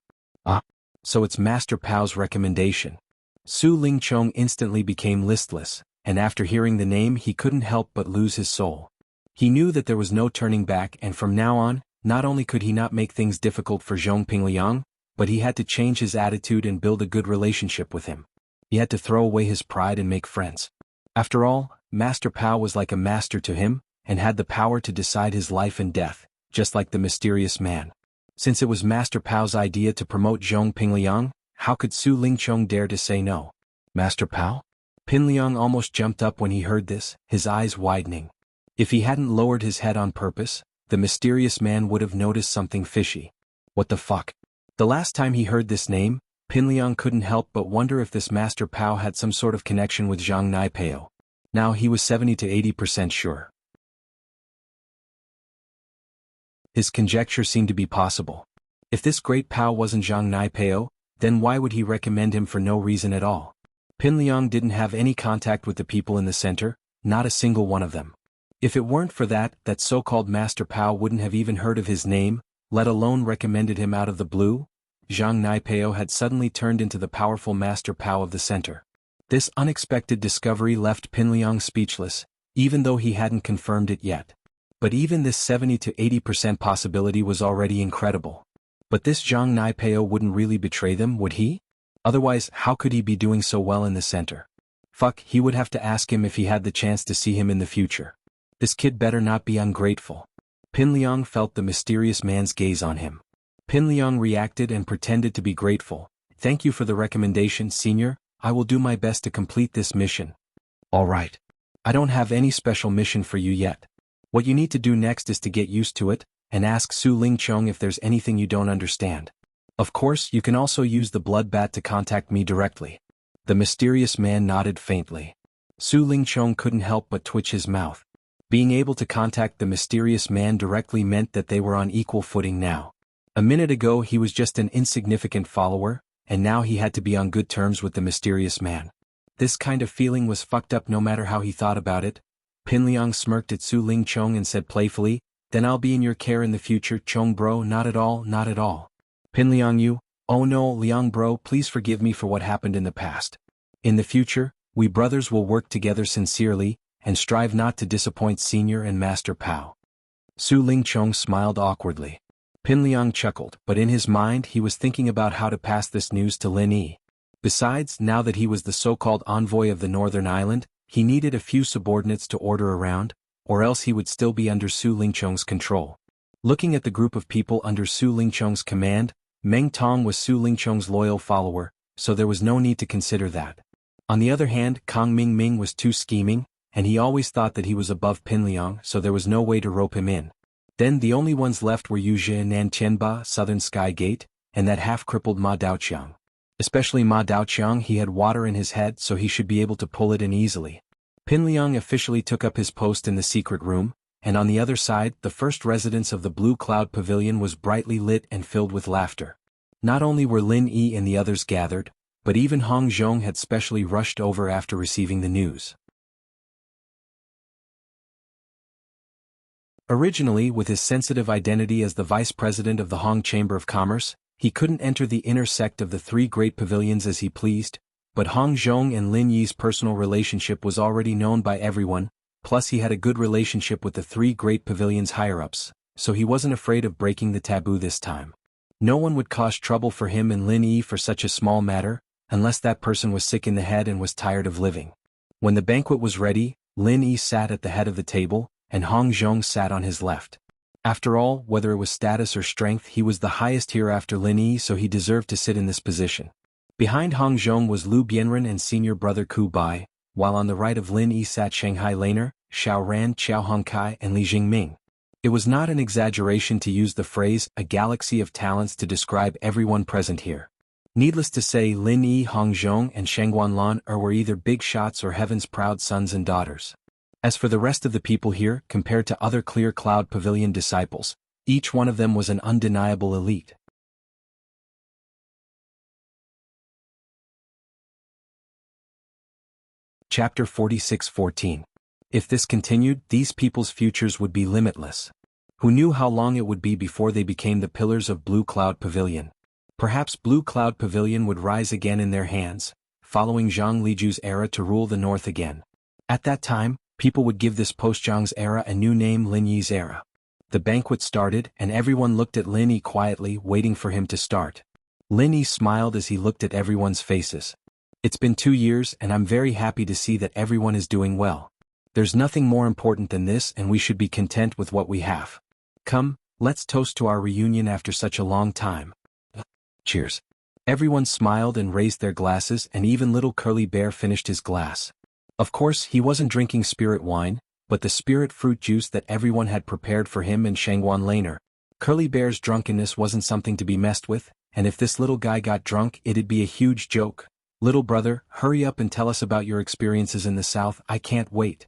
[SPEAKER 1] So it's Master Pao's recommendation. Su Lingchong instantly became listless, and after hearing the name he couldn't help but lose his soul. He knew that there was no turning back, and from now on, not only could he not make things difficult for Zhong Pingliang, but he had to change his attitude and build a good relationship with him. He had to throw away his pride and make friends. After all, Master Pao was like a master to him, and had the power to decide his life and death, just like the mysterious man. Since it was Master Pao's idea to promote Zhong Pingliang, how could Su Lingchong dare to say no? Master Pao? Pingliang almost jumped up when he heard this, his eyes widening. If he hadn't lowered his head on purpose, the mysterious man would have noticed something fishy. What the fuck? The last time he heard this name, Pingliang couldn't help but wonder if this Master Pao had some sort of connection with Zhang Naipao. Now he was 70 to 80% sure. His conjecture seemed to be possible. If this great Pao wasn't Zhang Naipao, then why would he recommend him for no reason at all? Pingliang didn't have any contact with the people in the center, not a single one of them. If it weren't for that so-called Master Pao wouldn't have even heard of his name, let alone recommended him out of the blue. Zhang Naipao had suddenly turned into the powerful Master Pao of the center. This unexpected discovery left Pingliang speechless, even though he hadn't confirmed it yet. But even this 70 to 80% possibility was already incredible. But this Zhang Naipao wouldn't really betray them, would he? Otherwise, how could he be doing so well in the center? Fuck, he would have to ask him if he had the chance to see him in the future. This kid better not be ungrateful. Pingliang felt the mysterious man's gaze on him. Pingliang reacted and pretended to be grateful. Thank you for the recommendation, Senior. I will do my best to complete this mission. All right. I don't have any special mission for you yet. What you need to do next is to get used to it, and ask Su Lingchong if there's anything you don't understand. Of course, you can also use the blood bat to contact me directly. The mysterious man nodded faintly. Su Lingchong couldn't help but twitch his mouth. Being able to contact the mysterious man directly meant that they were on equal footing now. A minute ago he was just an insignificant follower, and now he had to be on good terms with the mysterious man. This kind of feeling was fucked up no matter how he thought about it. Pingliang smirked at Su Lingchong and said playfully, "Then I'll be in your care in the future, Chong bro." "Not at all, not at all." Pingliang, you? "Oh no, Liang bro, please forgive me for what happened in the past. In the future, we brothers will work together sincerely, and strive not to disappoint Senior and Master Pao." Su Lingchong smiled awkwardly. Pingliang chuckled, but in his mind he was thinking about how to pass this news to Lin Yi. Besides, now that he was the so-called envoy of the Northern Island, he needed a few subordinates to order around, or else he would still be under Su Lingchong's control. Looking at the group of people under Su Lingchong's command, Meng Tong was Su Lingchong's loyal follower, so there was no need to consider that. On the other hand, Kang Mingming was too scheming, and he always thought that he was above Pingliang, so there was no way to rope him in. Then the only ones left were Yu Jie and Nan Tianba, Southern Sky Gate, and that half-crippled Ma Daoqiang. Especially Ma Daoqiang, he had water in his head, so he should be able to pull it in easily. Pingliang officially took up his post in the secret room, and on the other side, the first residence of the Blue Cloud Pavilion was brightly lit and filled with laughter. Not only were Lin Yi and the others gathered, but even Hong Zhong had specially rushed over after receiving the news. Originally, with his sensitive identity as the vice president of the Hong Chamber of Commerce, he couldn't enter the inner sect of the three great pavilions as he pleased, but Hong Zhong and Lin Yi's personal relationship was already known by everyone, plus he had a good relationship with the three great pavilions' higher-ups, so he wasn't afraid of breaking the taboo this time. No one would cause trouble for him and Lin Yi for such a small matter, unless that person was sick in the head and was tired of living. When the banquet was ready, Lin Yi sat at the head of the table, and Hong Zhong sat on his left. After all, whether it was status or strength, he was the highest here after Lin Yi, so he deserved to sit in this position. Behind Hong Zhong was Lu Bianren and senior brother Ku Bai, while on the right of Lin Yi sat Shanghai Laner, Xiao Ran, Qiao Hongkai and Li Jingming. It was not an exaggeration to use the phrase, a galaxy of talents, to describe everyone present here. Needless to say, Lin Yi, Hong Zhong and Sheng Guanlan were either big shots or heaven's proud sons and daughters. As for the rest of the people here, compared to other Clear Cloud Pavilion disciples, each one of them was an undeniable elite. Chapter 46:14. If this continued, these people's futures would be limitless. Who knew how long it would be before they became the pillars of Blue Cloud Pavilion? Perhaps Blue Cloud Pavilion would rise again in their hands, following Zhang Liju's era to rule the north again. At that time, people would give this post-Zhang's era a new name, Lin Yi's era. The banquet started, and everyone looked at Lin Yi quietly, waiting for him to start. Lin Yi smiled as he looked at everyone's faces. It's been 2 years, and I'm very happy to see that everyone is doing well. There's nothing more important than this, and we should be content with what we have. Come, let's toast to our reunion after such a long time. Cheers. Everyone smiled and raised their glasses, and even little Curly Bear finished his glass. Of course, he wasn't drinking spirit wine, but the spirit fruit juice that everyone had prepared for him and Shangguan Laner. Curly Bear's drunkenness wasn't something to be messed with, and if this little guy got drunk, it'd be a huge joke. Little brother, hurry up and tell us about your experiences in the south, I can't wait.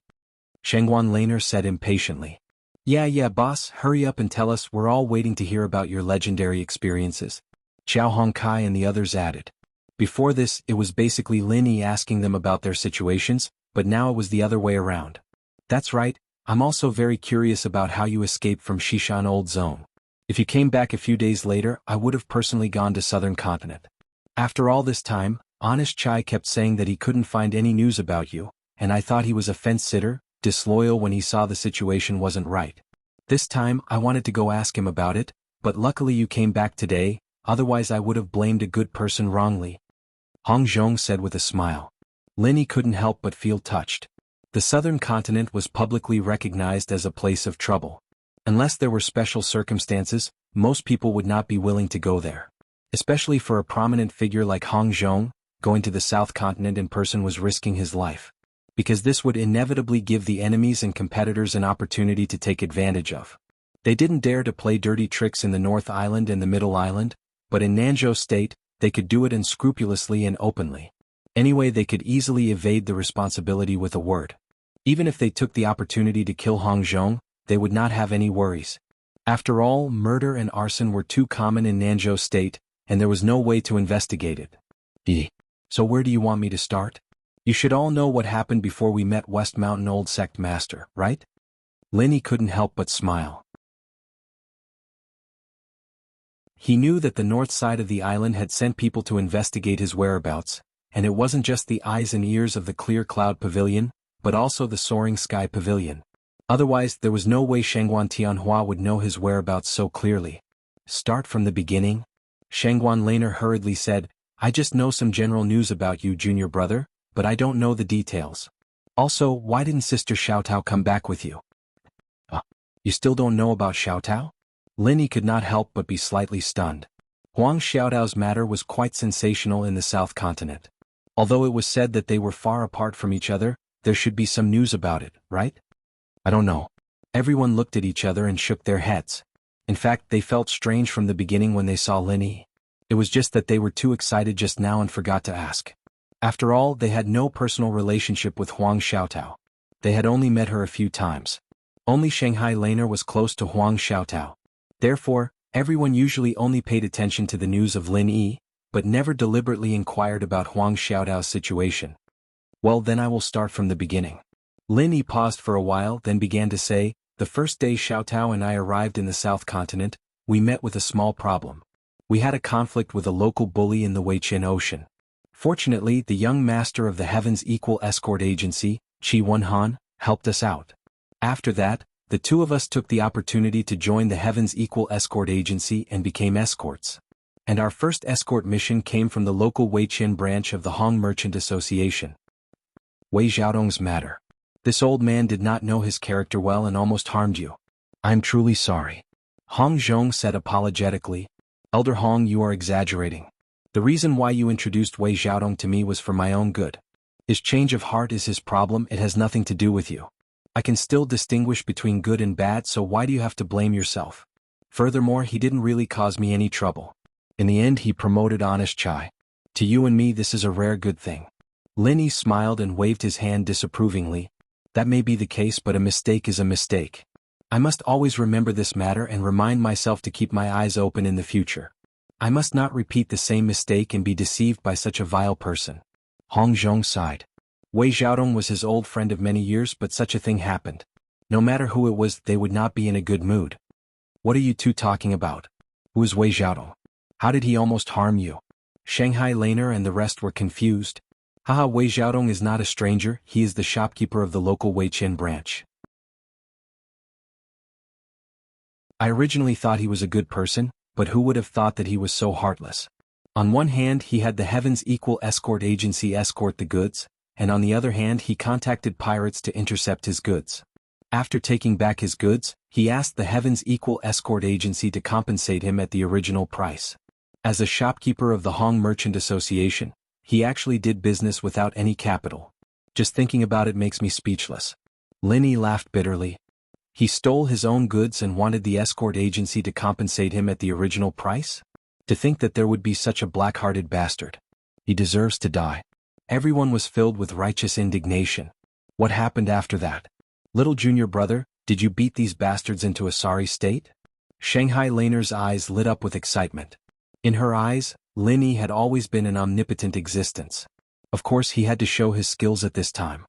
[SPEAKER 1] Shangguan Laner said impatiently. Yeah boss, hurry up and tell us, we're all waiting to hear about your legendary experiences. Xiao Hongkai and the others added. Before this, it was basically Lin Yi asking them about their situations, but now it was the other way around. That's right, I'm also very curious about how you escaped from Shishan Old Zone. If you came back a few days later, I would have personally gone to Southern Continent. After all this time, Honest Chai kept saying that he couldn't find any news about you, and I thought he was a fence-sitter, disloyal when he saw the situation wasn't right. This time, I wanted to go ask him about it, but luckily you came back today, otherwise I would have blamed a good person wrongly. Hong Zhong said with a smile. Lin Yi couldn't help but feel touched. The Southern Continent was publicly recognized as a place of trouble. Unless there were special circumstances, most people would not be willing to go there. Especially for a prominent figure like Hong Zhong, going to the South Continent in person was risking his life. Because this would inevitably give the enemies and competitors an opportunity to take advantage of. They didn't dare to play dirty tricks in the North Island and the Middle Island, but in Nanzhou State, they could do it unscrupulously and openly. Anyway, they could easily evade the responsibility with a word. Even if they took the opportunity to kill Hong Zhong, they would not have any worries. After all, murder and arson were too common in Nanzhou State, and there was no way to investigate it. So where do you want me to start? You should all know what happened before we met West Mountain Old Sect Master, right? Lin Yi couldn't help but smile. He knew that the north side of the island had sent people to investigate his whereabouts, and it wasn't just the eyes and ears of the Clear Cloud Pavilion, but also the Soaring Sky Pavilion. Otherwise, there was no way Shangguan Tianhua would know his whereabouts so clearly. Start from the beginning? Shangguan Laner hurriedly said, I just know some general news about you, junior brother, but I don't know the details. Also, why didn't Sister Xiaotao come back with you? You still don't know about Xiaotao? Lin Yi could not help but be slightly stunned. Huang Xiaotao's matter was quite sensational in the South Continent. Although it was said that they were far apart from each other, there should be some news about it, right? I don't know. Everyone looked at each other and shook their heads. In fact, they felt strange from the beginning when they saw Lin Yi. It was just that they were too excited just now and forgot to ask. After all, they had no personal relationship with Huang Xiaotao. They had only met her a few times. Only Shanghai Laner was close to Huang Xiaotao. Therefore, everyone usually only paid attention to the news of Lin Yi, but never deliberately inquired about Huang Xiaotao's situation. Well, then I will start from the beginning. Lin Yi paused for a while, then began to say, the first day Xiaotao and I arrived in the South Continent, we met with a small problem. We had a conflict with a local bully in the Weiqin Ocean. Fortunately, the young master of the Heaven's Equal Escort Agency, Qi Wenhan, helped us out. After that, the two of us took the opportunity to join the Heaven's Equal Escort Agency and became escorts. And our first escort mission came from the local Weiqin branch of the Hong Merchant Association. Wei Xiaodong's matter. This old man did not know his character well and almost harmed you. I'm truly sorry. Hong Zhong said apologetically. Elder Hong, you are exaggerating. The reason why you introduced Wei Xiaodong to me was for my own good. His change of heart is his problem, it has nothing to do with you. I can still distinguish between good and bad, so why do you have to blame yourself? Furthermore, he didn't really cause me any trouble. In the end, he promoted Honest Chai. To you and me, this is a rare good thing. Lin Yi smiled and waved his hand disapprovingly. That may be the case, but a mistake is a mistake. I must always remember this matter and remind myself to keep my eyes open in the future. I must not repeat the same mistake and be deceived by such a vile person. Hong Zhong sighed. Wei Xiaodong was his old friend of many years, but such a thing happened. No matter who it was, they would not be in a good mood. What are you two talking about? Who is Wei Xiaodong? How did he almost harm you? Shanghai Laner and the rest were confused. Haha, Wei Xiaodong is not a stranger, he is the shopkeeper of the local Wei Qin branch. I originally thought he was a good person, but who would have thought that he was so heartless? On one hand, he had the Heavens Equal escort agency escort the goods, and on the other hand he contacted pirates to intercept his goods. After taking back his goods, he asked the Heavens Equal escort agency to compensate him at the original price. As a shopkeeper of the Hong Merchant Association, he actually did business without any capital. Just thinking about it makes me speechless. Lin Yi laughed bitterly. He stole his own goods and wanted the escort agency to compensate him at the original price? To think that there would be such a black-hearted bastard. He deserves to die. Everyone was filled with righteous indignation. What happened after that? Little junior brother, did you beat these bastards into a sorry state? Shanghai Laner's eyes lit up with excitement. In her eyes, Lin Yi had always been an omnipotent existence. Of course he had to show his skills at this time.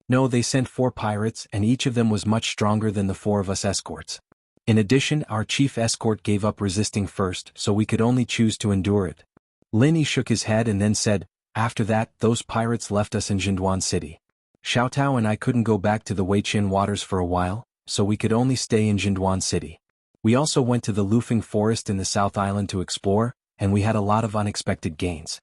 [SPEAKER 1] No, they sent 4 pirates and each of them was much stronger than the 4 of us escorts. In addition, our chief escort gave up resisting first, so we could only choose to endure it. Lin Yi shook his head and then said, after that, those pirates left us in Jinduan City. Xiaotao and I couldn't go back to the Weiqin waters for a while, so we could only stay in Jinduan City. We also went to the Lufeng Forest in the South Island to explore, and we had a lot of unexpected gains.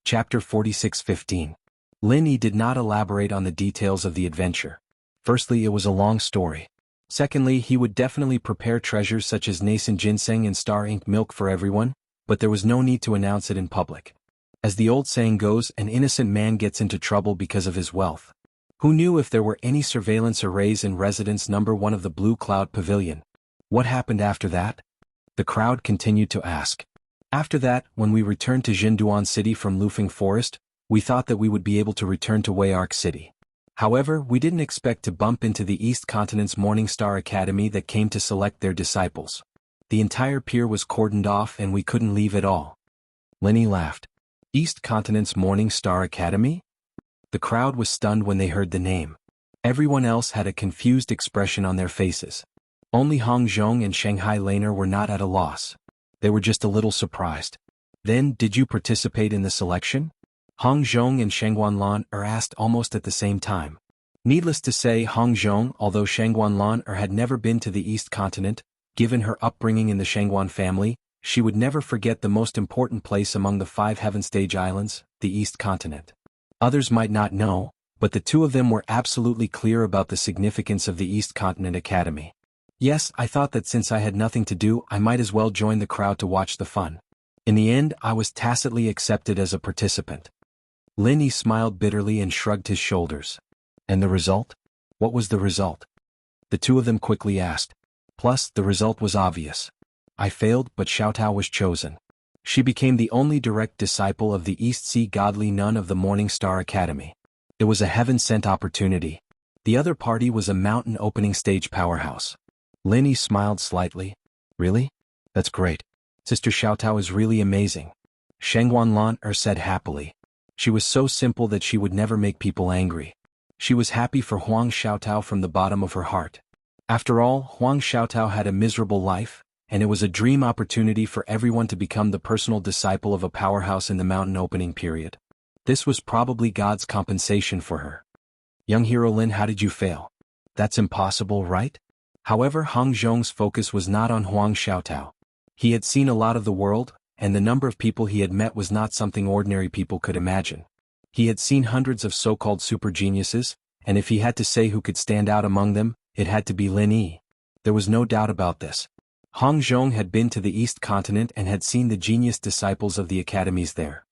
[SPEAKER 1] Chapter 46:15. Lin Yi did not elaborate on the details of the adventure. Firstly, it was a long story. Secondly, he would definitely prepare treasures such as nascent ginseng and star ink milk for everyone, but there was no need to announce it in public. As the old saying goes, an innocent man gets into trouble because of his wealth. Who knew if there were any surveillance arrays in residence number 1 of the Blue Cloud Pavilion? What happened after that? The crowd continued to ask. After that, when we returned to Jinduan City from Lufeng Forest, we thought that we would be able to return to Wei City. However, we didn't expect to bump into the East Continent's Morning Star Academy that came to select their disciples. The entire pier was cordoned off and we couldn't leave at all. Lin Yi laughed. East Continent's Morning Star Academy? The crowd was stunned when they heard the name. Everyone else had a confused expression on their faces. Only Hong Zhong and Shanghai Laner were not at a loss. They were just a little surprised. Then, did you participate in the selection? Hong Zhong and Shangguan Lan are asked almost at the same time. Needless to say, Hong Zhong, although Shangguan Lan had never been to the East Continent, given her upbringing in the Shangguan family, she would never forget the most important place among the 5 Heaven Stage Islands, the East Continent. Others might not know, but the 2 of them were absolutely clear about the significance of the East Continent Academy. Yes, I thought that since I had nothing to do, I might as well join the crowd to watch the fun. In the end, I was tacitly accepted as a participant. Lin Yi smiled bitterly and shrugged his shoulders. And the result? What was the result? The 2 of them quickly asked. Plus, the result was obvious. I failed, but Xiaotao was chosen. She became the only direct disciple of the East Sea Godly Nun of the Morning Star Academy. It was a heaven-sent opportunity. The other party was a mountain opening stage powerhouse. Lin Yi smiled slightly. Really? That's great. Sister Xiaotao is really amazing. Shangguan Lan said happily. She was so simple that she would never make people angry. She was happy for Huang Xiaotao from the bottom of her heart. After all, Huang Xiaotao had a miserable life, and it was a dream opportunity for everyone to become the personal disciple of a powerhouse in the mountain opening period. This was probably God's compensation for her. Young hero Lin, how did you fail? That's impossible, right? However, Hong Zhong's focus was not on Huang Xiaotao. He had seen a lot of the world, and the number of people he had met was not something ordinary people could imagine. He had seen hundreds of so-called super geniuses, and if he had to say who could stand out among them, it had to be Lin Yi. There was no doubt about this. Hong Zhong had been to the East Continent and had seen the genius disciples of the academies there.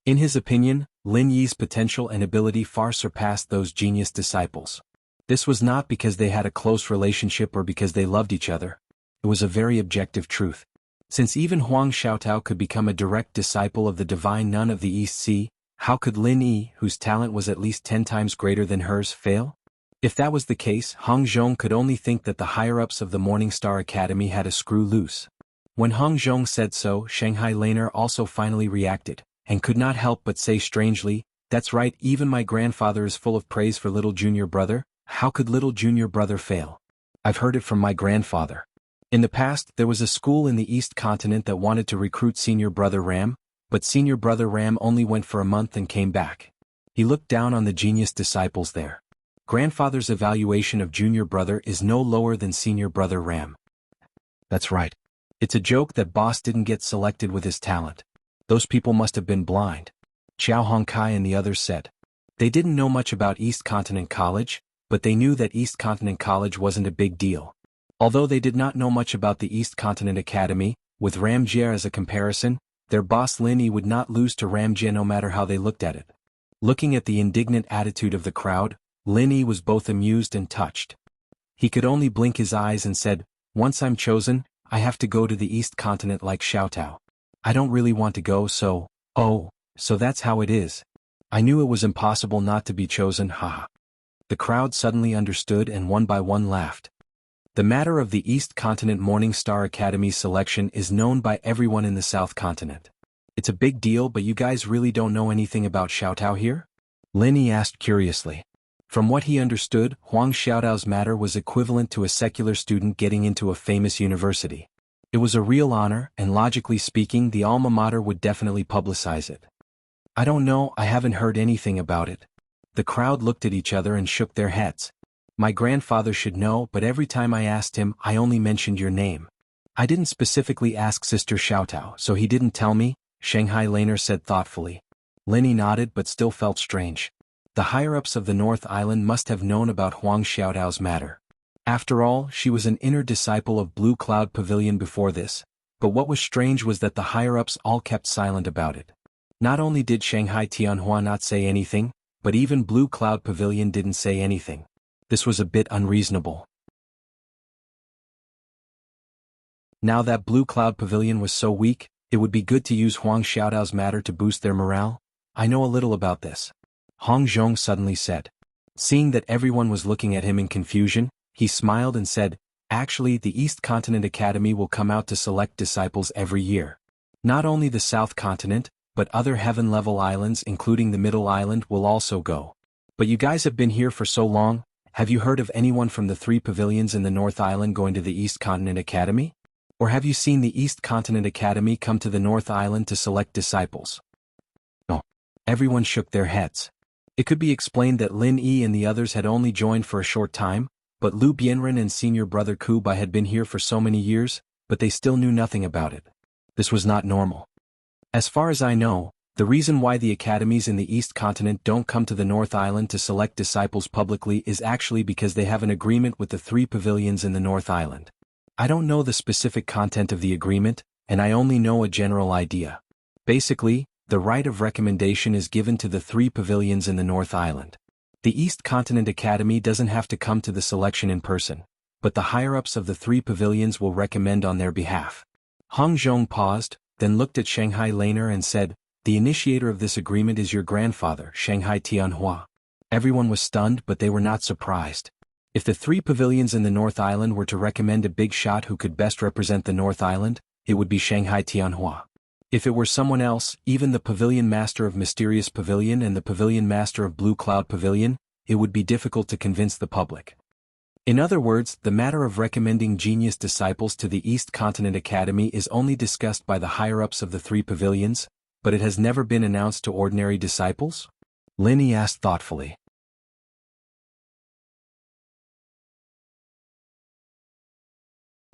[SPEAKER 1] In his opinion, Lin Yi's potential and ability far surpassed those genius disciples. This was not because they had a close relationship or because they loved each other. It was a very objective truth. Since even Huang Xiaotao could become a direct disciple of the divine nun of the East Sea, how could Lin Yi, whose talent was at least 10 times greater than hers, fail? If that was the case, Hong Zhong could only think that the higher-ups of the Morning Star Academy had a screw loose. When Hong Zhong said so, Shanghai Laner also finally reacted, and could not help but say strangely, "That's right, even my grandfather is full of praise for little junior brother. How could little junior brother fail? I've heard it from my grandfather. In the past, there was a school in the East Continent that wanted to recruit senior brother Ram, but senior brother Ram only went for a month and came back. He looked down on the genius disciples there. Grandfather's evaluation of junior brother is no lower than senior brother Ram." "That's right. It's a joke that boss didn't get selected with his talent. Those people must have been blind," Xiao Hongkai and the others said. They didn't know much about East Continent College, but they knew that East Continent College wasn't a big deal. Although they did not know much about the East Continent Academy, with Ramjie as a comparison, their boss Lin Yi would not lose to Ramjie no matter how they looked at it. Looking at the indignant attitude of the crowd, Lin Yi was both amused and touched. He could only blink his eyes and said, "Once I'm chosen, I have to go to the East Continent like Xiaotao. I don't really want to go, so, so that's how it is. I knew it was impossible not to be chosen, haha." The crowd suddenly understood and one by one laughed. The matter of the East Continent Morning Star Academy selection is known by everyone in the South Continent. "It's a big deal, but you guys really don't know anything about Xiaotao here?" Lin Yi asked curiously. From what he understood, Huang Xiaotao's matter was equivalent to a secular student getting into a famous university. It was a real honor, and logically speaking, the alma mater would definitely publicize it. "I don't know, I haven't heard anything about it." The crowd looked at each other and shook their heads. "My grandfather should know, but every time I asked him, I only mentioned your name. I didn't specifically ask Sister Xiaotao, so he didn't tell me," Shanghai Laner said thoughtfully. Lin Yi nodded but still felt strange. The higher-ups of the North Island must have known about Huang Xiaotao's matter. After all, she was an inner disciple of Blue Cloud Pavilion before this, but what was strange was that the higher-ups all kept silent about it. Not only did Shanghai Tianhua not say anything, but even Blue Cloud Pavilion didn't say anything. This was a bit unreasonable. Now that Blue Cloud Pavilion was so weak, it would be good to use Huang Xiaotao's matter to boost their morale. "I know a little about this," Hong Zhong suddenly said. Seeing that everyone was looking at him in confusion, he smiled and said, "Actually, the East Continent Academy will come out to select disciples every year. Not only the South Continent, but other heaven-level islands including the Middle Island will also go. But you guys have been here for so long, have you heard of anyone from the 3 pavilions in the North Island going to the East Continent Academy? Or have you seen the East Continent Academy come to the North Island to select disciples?" No. Everyone shook their heads. It could be explained that Lin Yi and the others had only joined for a short time, but Lu Bianren and senior brother Ku Bai had been here for so many years, but they still knew nothing about it. This was not normal. "As far as I know, the reason why the academies in the East Continent don't come to the North Island to select disciples publicly is actually because they have an agreement with the 3 pavilions in the North Island. I don't know the specific content of the agreement, and I only know a general idea. Basically, the right of recommendation is given to the 3 pavilions in the North Island. The East Continent Academy doesn't have to come to the selection in person, but the higher-ups of the 3 pavilions will recommend on their behalf." Hong Zhong paused, then looked at Shanghai Laner and said, "The initiator of this agreement is your grandfather, Shanghai Tianhua." Everyone was stunned, but they were not surprised. If the 3 pavilions in the North Island were to recommend a big shot who could best represent the North Island, it would be Shanghai Tianhua. If it were someone else, even the Pavilion Master of Mysterious Pavilion and the Pavilion Master of Blue Cloud Pavilion, it would be difficult to convince the public. In other words, the matter of recommending genius disciples to the East Continent Academy is only discussed by the higher-ups of the 3 pavilions, but it has never been announced to ordinary disciples? Lin Yi asked thoughtfully.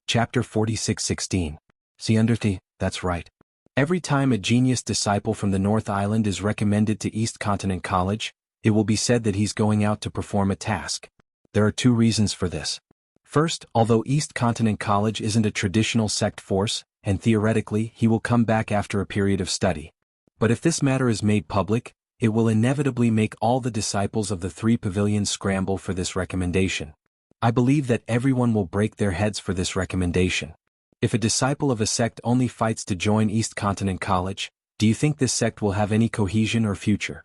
[SPEAKER 1] Chapter 46:16. See underthi, that's right. Every time a genius disciple from the North Island is recommended to East Continent College, it will be said that he's going out to perform a task. There are 2 reasons for this. First, although East Continent College isn't a traditional sect force, and theoretically he will come back after a period of study. But if this matter is made public, it will inevitably make all the disciples of the 3 pavilions scramble for this recommendation. I believe that everyone will break their heads for this recommendation. If a disciple of a sect only fights to join East Continent College, do you think this sect will have any cohesion or future?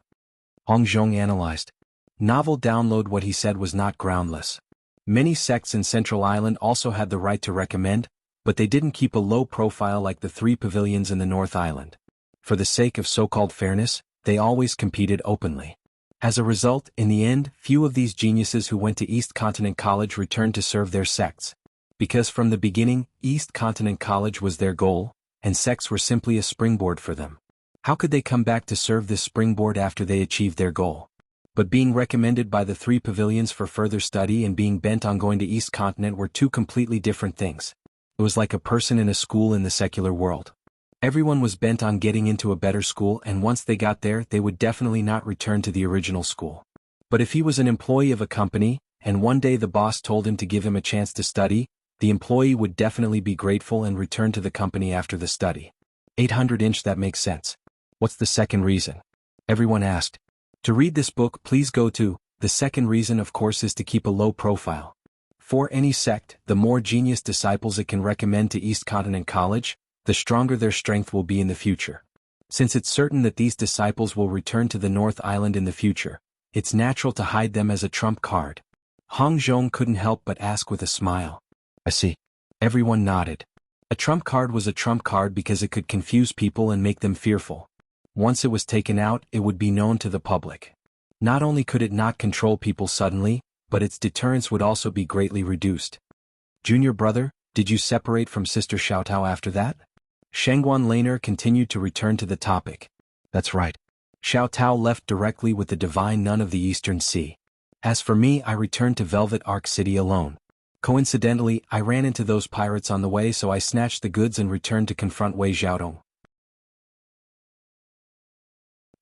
[SPEAKER 1] Hong Zhong analyzed. Novel download. What he said was not groundless. Many sects in Central Island also had the right to recommend, but they didn't keep a low profile like the 3 pavilions in the North Island. For the sake of so-called fairness, they always competed openly. As a result, in the end, few of these geniuses who went to East Continent College returned to serve their sects. Because from the beginning, East Continent College was their goal, and sects were simply a springboard for them. How could they come back to serve this springboard after they achieved their goal? But being recommended by the 3 pavilions for further study and being bent on going to East Continent were two completely different things. It was like a person in a school in the secular world. Everyone was bent on getting into a better school, and once they got there, they would definitely not return to the original school. But if he was an employee of a company, and one day the boss told him to give him a chance to study, the employee would definitely be grateful and return to the company after the study. 800-inch. That makes sense. What's the second reason? Everyone asked. To read this book, please go to. The second reason, of course, is to keep a low profile. For any sect, the more genius disciples it can recommend to East Continent College, the stronger their strength will be in the future. Since it's certain that these disciples will return to the North Island in the future, it's natural to hide them as a trump card. Hong Zhong couldn't help but ask with a smile. I see. Everyone nodded. A trump card was a trump card because it could confuse people and make them fearful. Once it was taken out, it would be known to the public. Not only could it not control people suddenly, but its deterrence would also be greatly reduced. Junior brother, did you separate from Sister Xiaotao after that? Shangguan Laner continued to return to the topic. That's right. Xiaotao left directly with the divine nun of the Eastern Sea. As for me, I returned to Velvet Arc City alone. Coincidentally, I ran into those pirates on the way, so I snatched the goods and returned to confront Wei Xiaodong.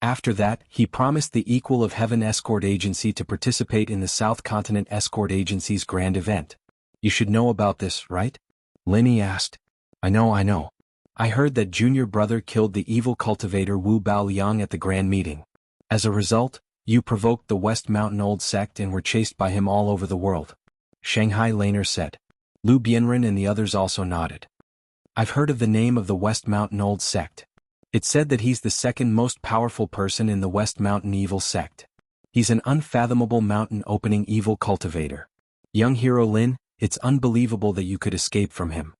[SPEAKER 1] After that, he promised the Equal of Heaven Escort Agency to participate in the South Continent Escort Agency's grand event. You should know about this, right? Linny asked. I know. I heard that junior brother killed the evil cultivator Wu Baoliang at the grand meeting. As a result, you provoked the West Mountain Old Sect and were chased by him all over the world. Shanghai Laner said. Lu Bianren and the others also nodded. I've heard of the name of the West Mountain Old Sect. It said that he's the second most powerful person in the West Mountain Evil Sect. He's an unfathomable mountain-opening evil cultivator. Young Hero Lin, it's unbelievable that you could escape from him.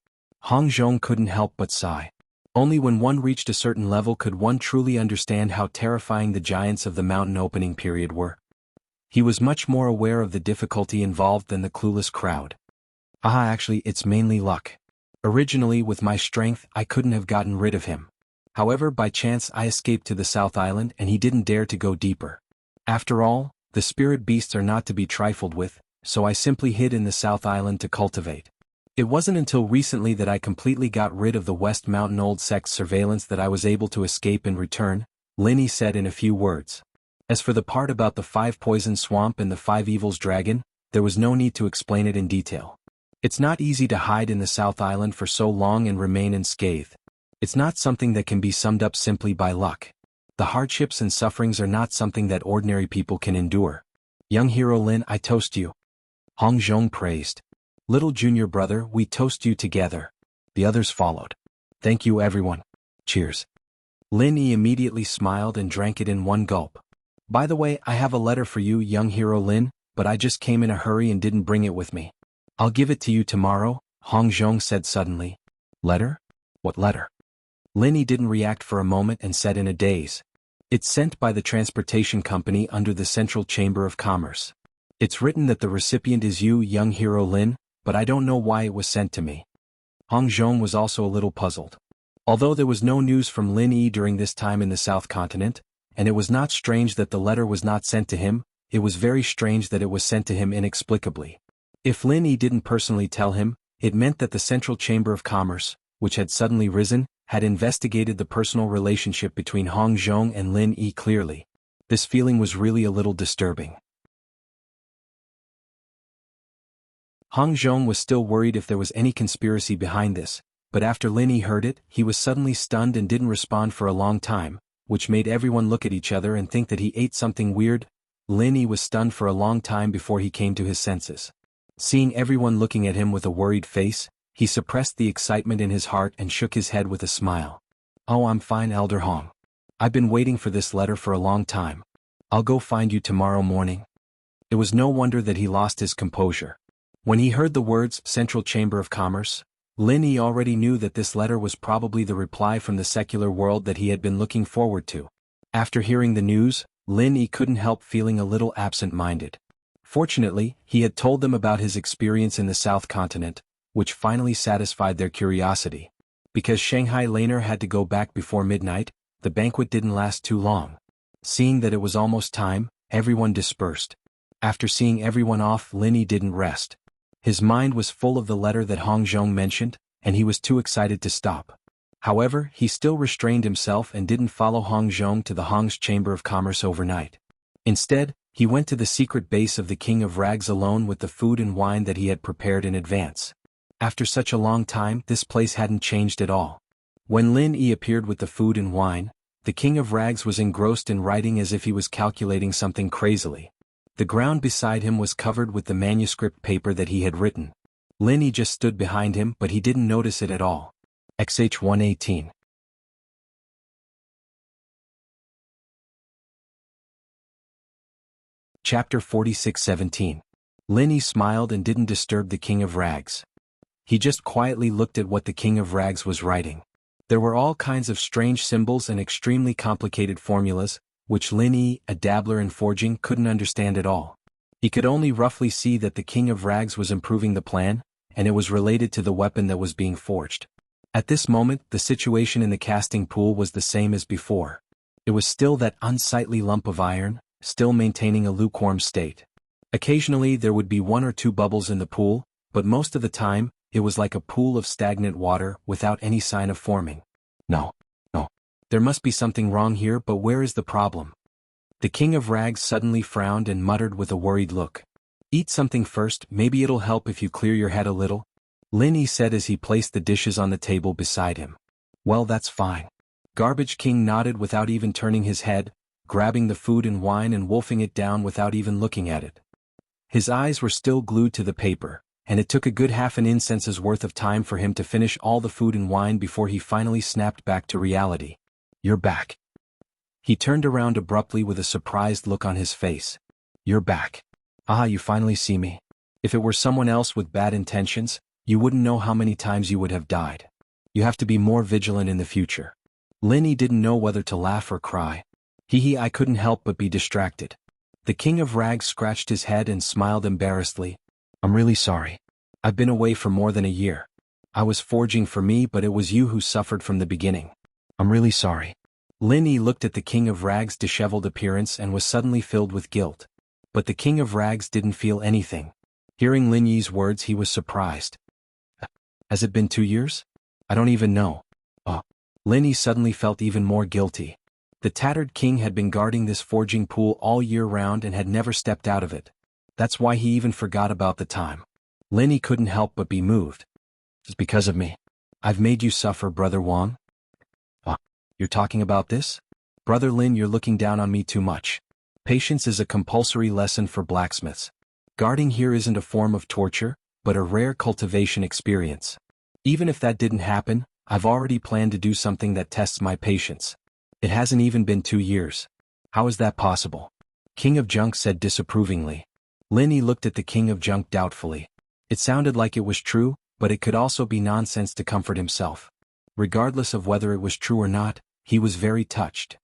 [SPEAKER 1] Hong Zhong couldn't help but sigh. Only when one reached a certain level could one truly understand how terrifying the giants of the mountain opening period were. He was much more aware of the difficulty involved than the clueless crowd. Actually, it's mainly luck. Originally, with my strength, I couldn't have gotten rid of him. However, by chance I escaped to the South Island and he didn't dare to go deeper. After all, the spirit beasts are not to be trifled with, so I simply hid in the South Island to cultivate. It wasn't until recently that I completely got rid of the West Mountain Old Sect's surveillance that I was able to escape and return, Linny said in a few words. As for the part about the 5 poison swamp and the 5 evils dragon, there was no need to explain it in detail. It's not easy to hide in the South Island for so long and remain unscathed. It's not something that can be summed up simply by luck. The hardships and sufferings are not something that ordinary people can endure. Young Hero Lin, I toast you. Hong Zhong praised. Little junior brother, we toast you together. The others followed. Thank you everyone. Cheers. Lin Yi immediately smiled and drank it in one gulp. By the way, I have a letter for you, young Hero Lin, but I just came in a hurry and didn't bring it with me. I'll give it to you tomorrow, Hong Zhong said suddenly. Letter? What letter? Linny didn't react for a moment and said in a daze. It's sent by the transportation company under the Central Chamber of Commerce. It's written that the recipient is you, young Hero Lin, but I don't know why it was sent to me. Hong Zhong was also a little puzzled. Although there was no news from Lin Yi during this time in the South Continent, and it was not strange that the letter was not sent to him, it was very strange that it was sent to him inexplicably. If Lin Yi didn't personally tell him, it meant that the Central Chamber of Commerce, which had suddenly risen, had investigated the personal relationship between Hong Zhong and Lin Yi clearly. This feeling was really a little disturbing. Hong Zhong was still worried if there was any conspiracy behind this, but after Lin Yi heard it, he was suddenly stunned and didn't respond for a long time, which made everyone look at each other and think that he ate something weird. Lin Yi was stunned for a long time before he came to his senses. Seeing everyone looking at him with a worried face, he suppressed the excitement in his heart and shook his head with a smile. Oh, I'm fine, Elder Hong. I've been waiting for this letter for a long time. I'll go find you tomorrow morning. It was no wonder that he lost his composure. When he heard the words Central Chamber of Commerce, Lin Yi already knew that this letter was probably the reply from the secular world that he had been looking forward to. After hearing the news, Lin Yi couldn't help feeling a little absent-minded. Fortunately, he had told them about his experience in the South Continent, which finally satisfied their curiosity. Because Shanghai Laner had to go back before midnight, the banquet didn't last too long. Seeing that it was almost time, everyone dispersed. After seeing everyone off, Lin Yi didn't rest. His mind was full of the letter that Hong Zhong mentioned, and he was too excited to stop. However, he still restrained himself and didn't follow Hong Zhong to the Hong's Chamber of Commerce overnight. Instead, he went to the secret base of the King of Rags alone with the food and wine that he had prepared in advance. After such a long time, this place hadn't changed at all. When Lin Yi appeared with the food and wine, the King of Rags was engrossed in writing as if he was calculating something crazily. The ground beside him was covered with the manuscript paper that he had written. Lin Yi just stood behind him, but he didn't notice it at all. XH 118. Chapter 46-17. Lin Yi smiled and didn't disturb the King of Rags. He just quietly looked at what the King of Rags was writing. There were all kinds of strange symbols and extremely complicated formulas, which Lin Yi, a dabbler in forging, couldn't understand at all. He could only roughly see that the King of Rags was improving the plan, and it was related to the weapon that was being forged. At this moment, the situation in the casting pool was the same as before. It was still that unsightly lump of iron, still maintaining a lukewarm state. Occasionally there would be 1 or 2 bubbles in the pool, but most of the time, it was like a pool of stagnant water without any sign of forming. No. There must be something wrong here, but where is the problem? The King of Rags suddenly frowned and muttered with a worried look. Eat something first, maybe it'll help if you clear your head a little, Lin Yi said as he placed the dishes on the table beside him. Well, that's fine. Garbage King nodded without even turning his head, grabbing the food and wine and wolfing it down without even looking at it. His eyes were still glued to the paper, and it took a good half an incense's worth of time for him to finish all the food and wine before he finally snapped back to reality. You're back. He turned around abruptly with a surprised look on his face. You're back. Ah, you finally see me. If it were someone else with bad intentions, you wouldn't know how many times you would have died. You have to be more vigilant in the future. Lin Yi didn't know whether to laugh or cry. I couldn't help but be distracted. The King of Rags scratched his head and smiled embarrassedly. I'm really sorry. I've been away for more than a year. I was forging for me, but it was you who suffered from the beginning. I'm really sorry. Lin Yi looked at the King of Rags' disheveled appearance and was suddenly filled with guilt. But the King of Rags didn't feel anything. Hearing Lin Yi's words, he was surprised. Has it been 2 years? I don't even know. Oh. Lin Yi suddenly felt even more guilty. The tattered king had been guarding this forging pool all year round and had never stepped out of it. That's why he even forgot about the time. Lin Yi couldn't help but be moved. It's because of me. I've made you suffer, Brother Wang. You're talking about this? Brother Lin, you're looking down on me too much. Patience is a compulsory lesson for blacksmiths. Guarding here isn't a form of torture, but a rare cultivation experience. Even if that didn't happen, I've already planned to do something that tests my patience. It hasn't even been 2 years. How is that possible? King of Junk said disapprovingly. Lin Yi looked at the King of Junk doubtfully. It sounded like it was true, but it could also be nonsense to comfort himself. Regardless of whether it was true or not, he was very touched.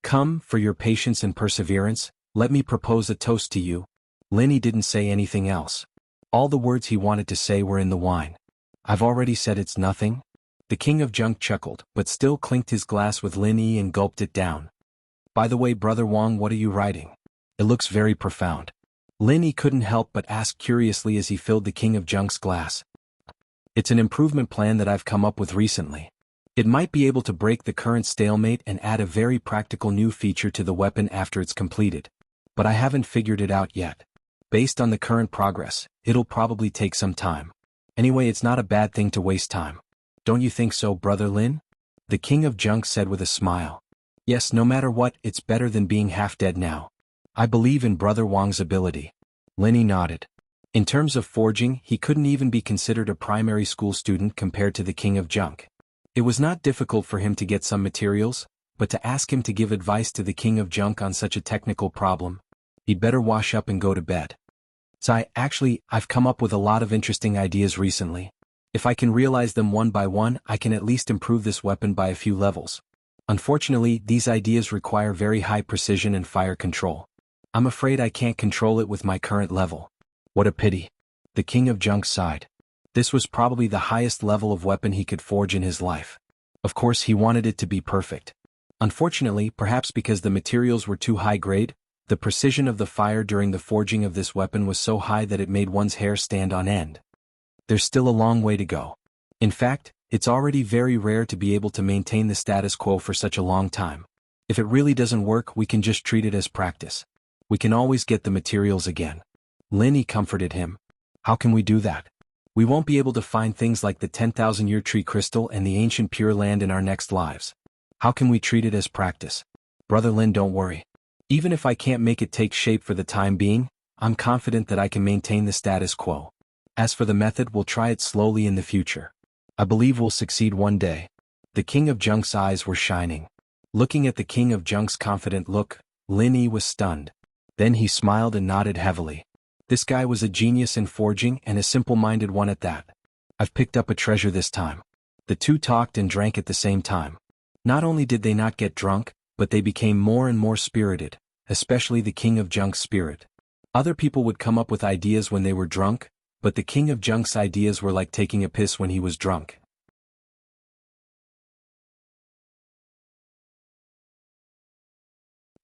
[SPEAKER 1] Come, for your patience and perseverance, let me propose a toast to you. Lin Yi didn't say anything else. All the words he wanted to say were in the wine. I've already said it's nothing. The King of Junk chuckled, but still clinked his glass with Lin Yi and gulped it down. By the way, Brother Wang, what are you writing? It looks very profound. Lin Yi couldn't help but ask curiously as he filled the King of Junk's glass. It's an improvement plan that I've come up with recently. It might be able to break the current stalemate and add a very practical new feature to the weapon after it's completed. But I haven't figured it out yet. Based on the current progress, it'll probably take some time. Anyway, it's not a bad thing to waste time. Don't you think so, Brother Lin? The King of Junk said with a smile. Yes, no matter what, it's better than being half dead now. I believe in Brother Wang's ability. Lin Yi nodded. In terms of forging, he couldn't even be considered a primary school student compared to the King of Junk. It was not difficult for him to get some materials, but to ask him to give advice to the king of junk on such a technical problem, he'd better wash up and go to bed. So I've come up with a lot of interesting ideas recently. If I can realize them one by one, I can at least improve this weapon by a few levels. Unfortunately, these ideas require very high precision and fire control. I'm afraid I can't control it with my current level. What a pity. The king of junk sighed. This was probably the highest level of weapon he could forge in his life. Of course, he wanted it to be perfect. Unfortunately, perhaps because the materials were too high grade, the precision of the fire during the forging of this weapon was so high that it made one's hair stand on end. There's still a long way to go. In fact, it's already very rare to be able to maintain the status quo for such a long time. If it really doesn't work, we can just treat it as practice. We can always get the materials again. Linny comforted him. How can we do that? We won't be able to find things like the 10,000-year tree crystal and the ancient Pure Land in our next lives. How can we treat it as practice? Brother Lin, don't worry. Even if I can't make it take shape for the time being, I'm confident that I can maintain the status quo. As for the method, we'll try it slowly in the future. I believe we'll succeed one day. The king of junk's eyes were shining. Looking at the king of junk's confident look, Linny was stunned. Then he smiled and nodded heavily. This guy was a genius in forging and a simple-minded one at that. I've picked up a treasure this time. The two talked and drank at the same time. Not only did they not get drunk, but they became more and more spirited, especially the king of junk's spirit. Other people would come up with ideas when they were drunk, but the king of junk's ideas were like taking a piss when he was drunk.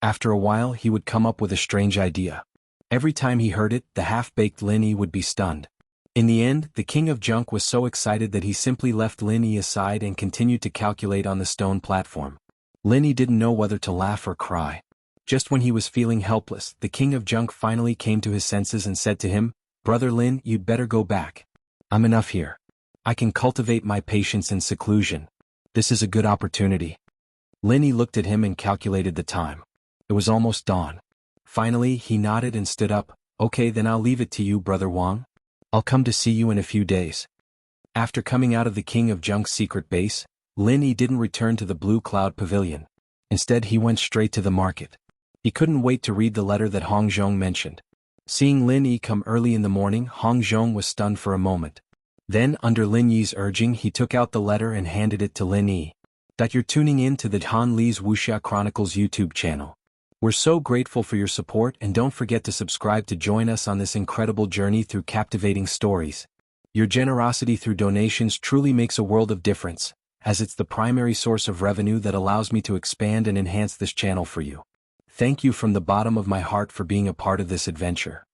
[SPEAKER 1] After a while, he would come up with a strange idea. Every time he heard it, the half-baked Linny would be stunned. In the end, the king of junk was so excited that he simply left Linny aside and continued to calculate on the stone platform. Linny didn't know whether to laugh or cry. Just when he was feeling helpless, the king of junk finally came to his senses and said to him, "Brother Lin, you'd better go back. I'm enough here. I can cultivate my patience in seclusion. This is a good opportunity." Linny looked at him and calculated the time. It was almost dawn. Finally, he nodded and stood up. "Okay, then I'll leave it to you, Brother Wang. I'll come to see you in a few days." After coming out of the king of junk's secret base, Linny didn't return to the Blue Cloud Pavilion. Instead, he went straight to the market. He couldn't wait to read the letter that Hong Zhong mentioned. Seeing Lin Yi come early in the morning, Hong Zhong was stunned for a moment. Then, under Lin Yi's urging, he took out the letter and handed it to Lin Yi. "That you're tuning in to the Han Li's Wuxia Chronicles YouTube channel. We're so grateful for your support, and don't forget to subscribe to join us on this incredible journey through captivating stories. Your generosity through donations truly makes a world of difference, as it's the primary source of revenue that allows me to expand and enhance this channel for you. Thank you from the bottom of my heart for being a part of this adventure."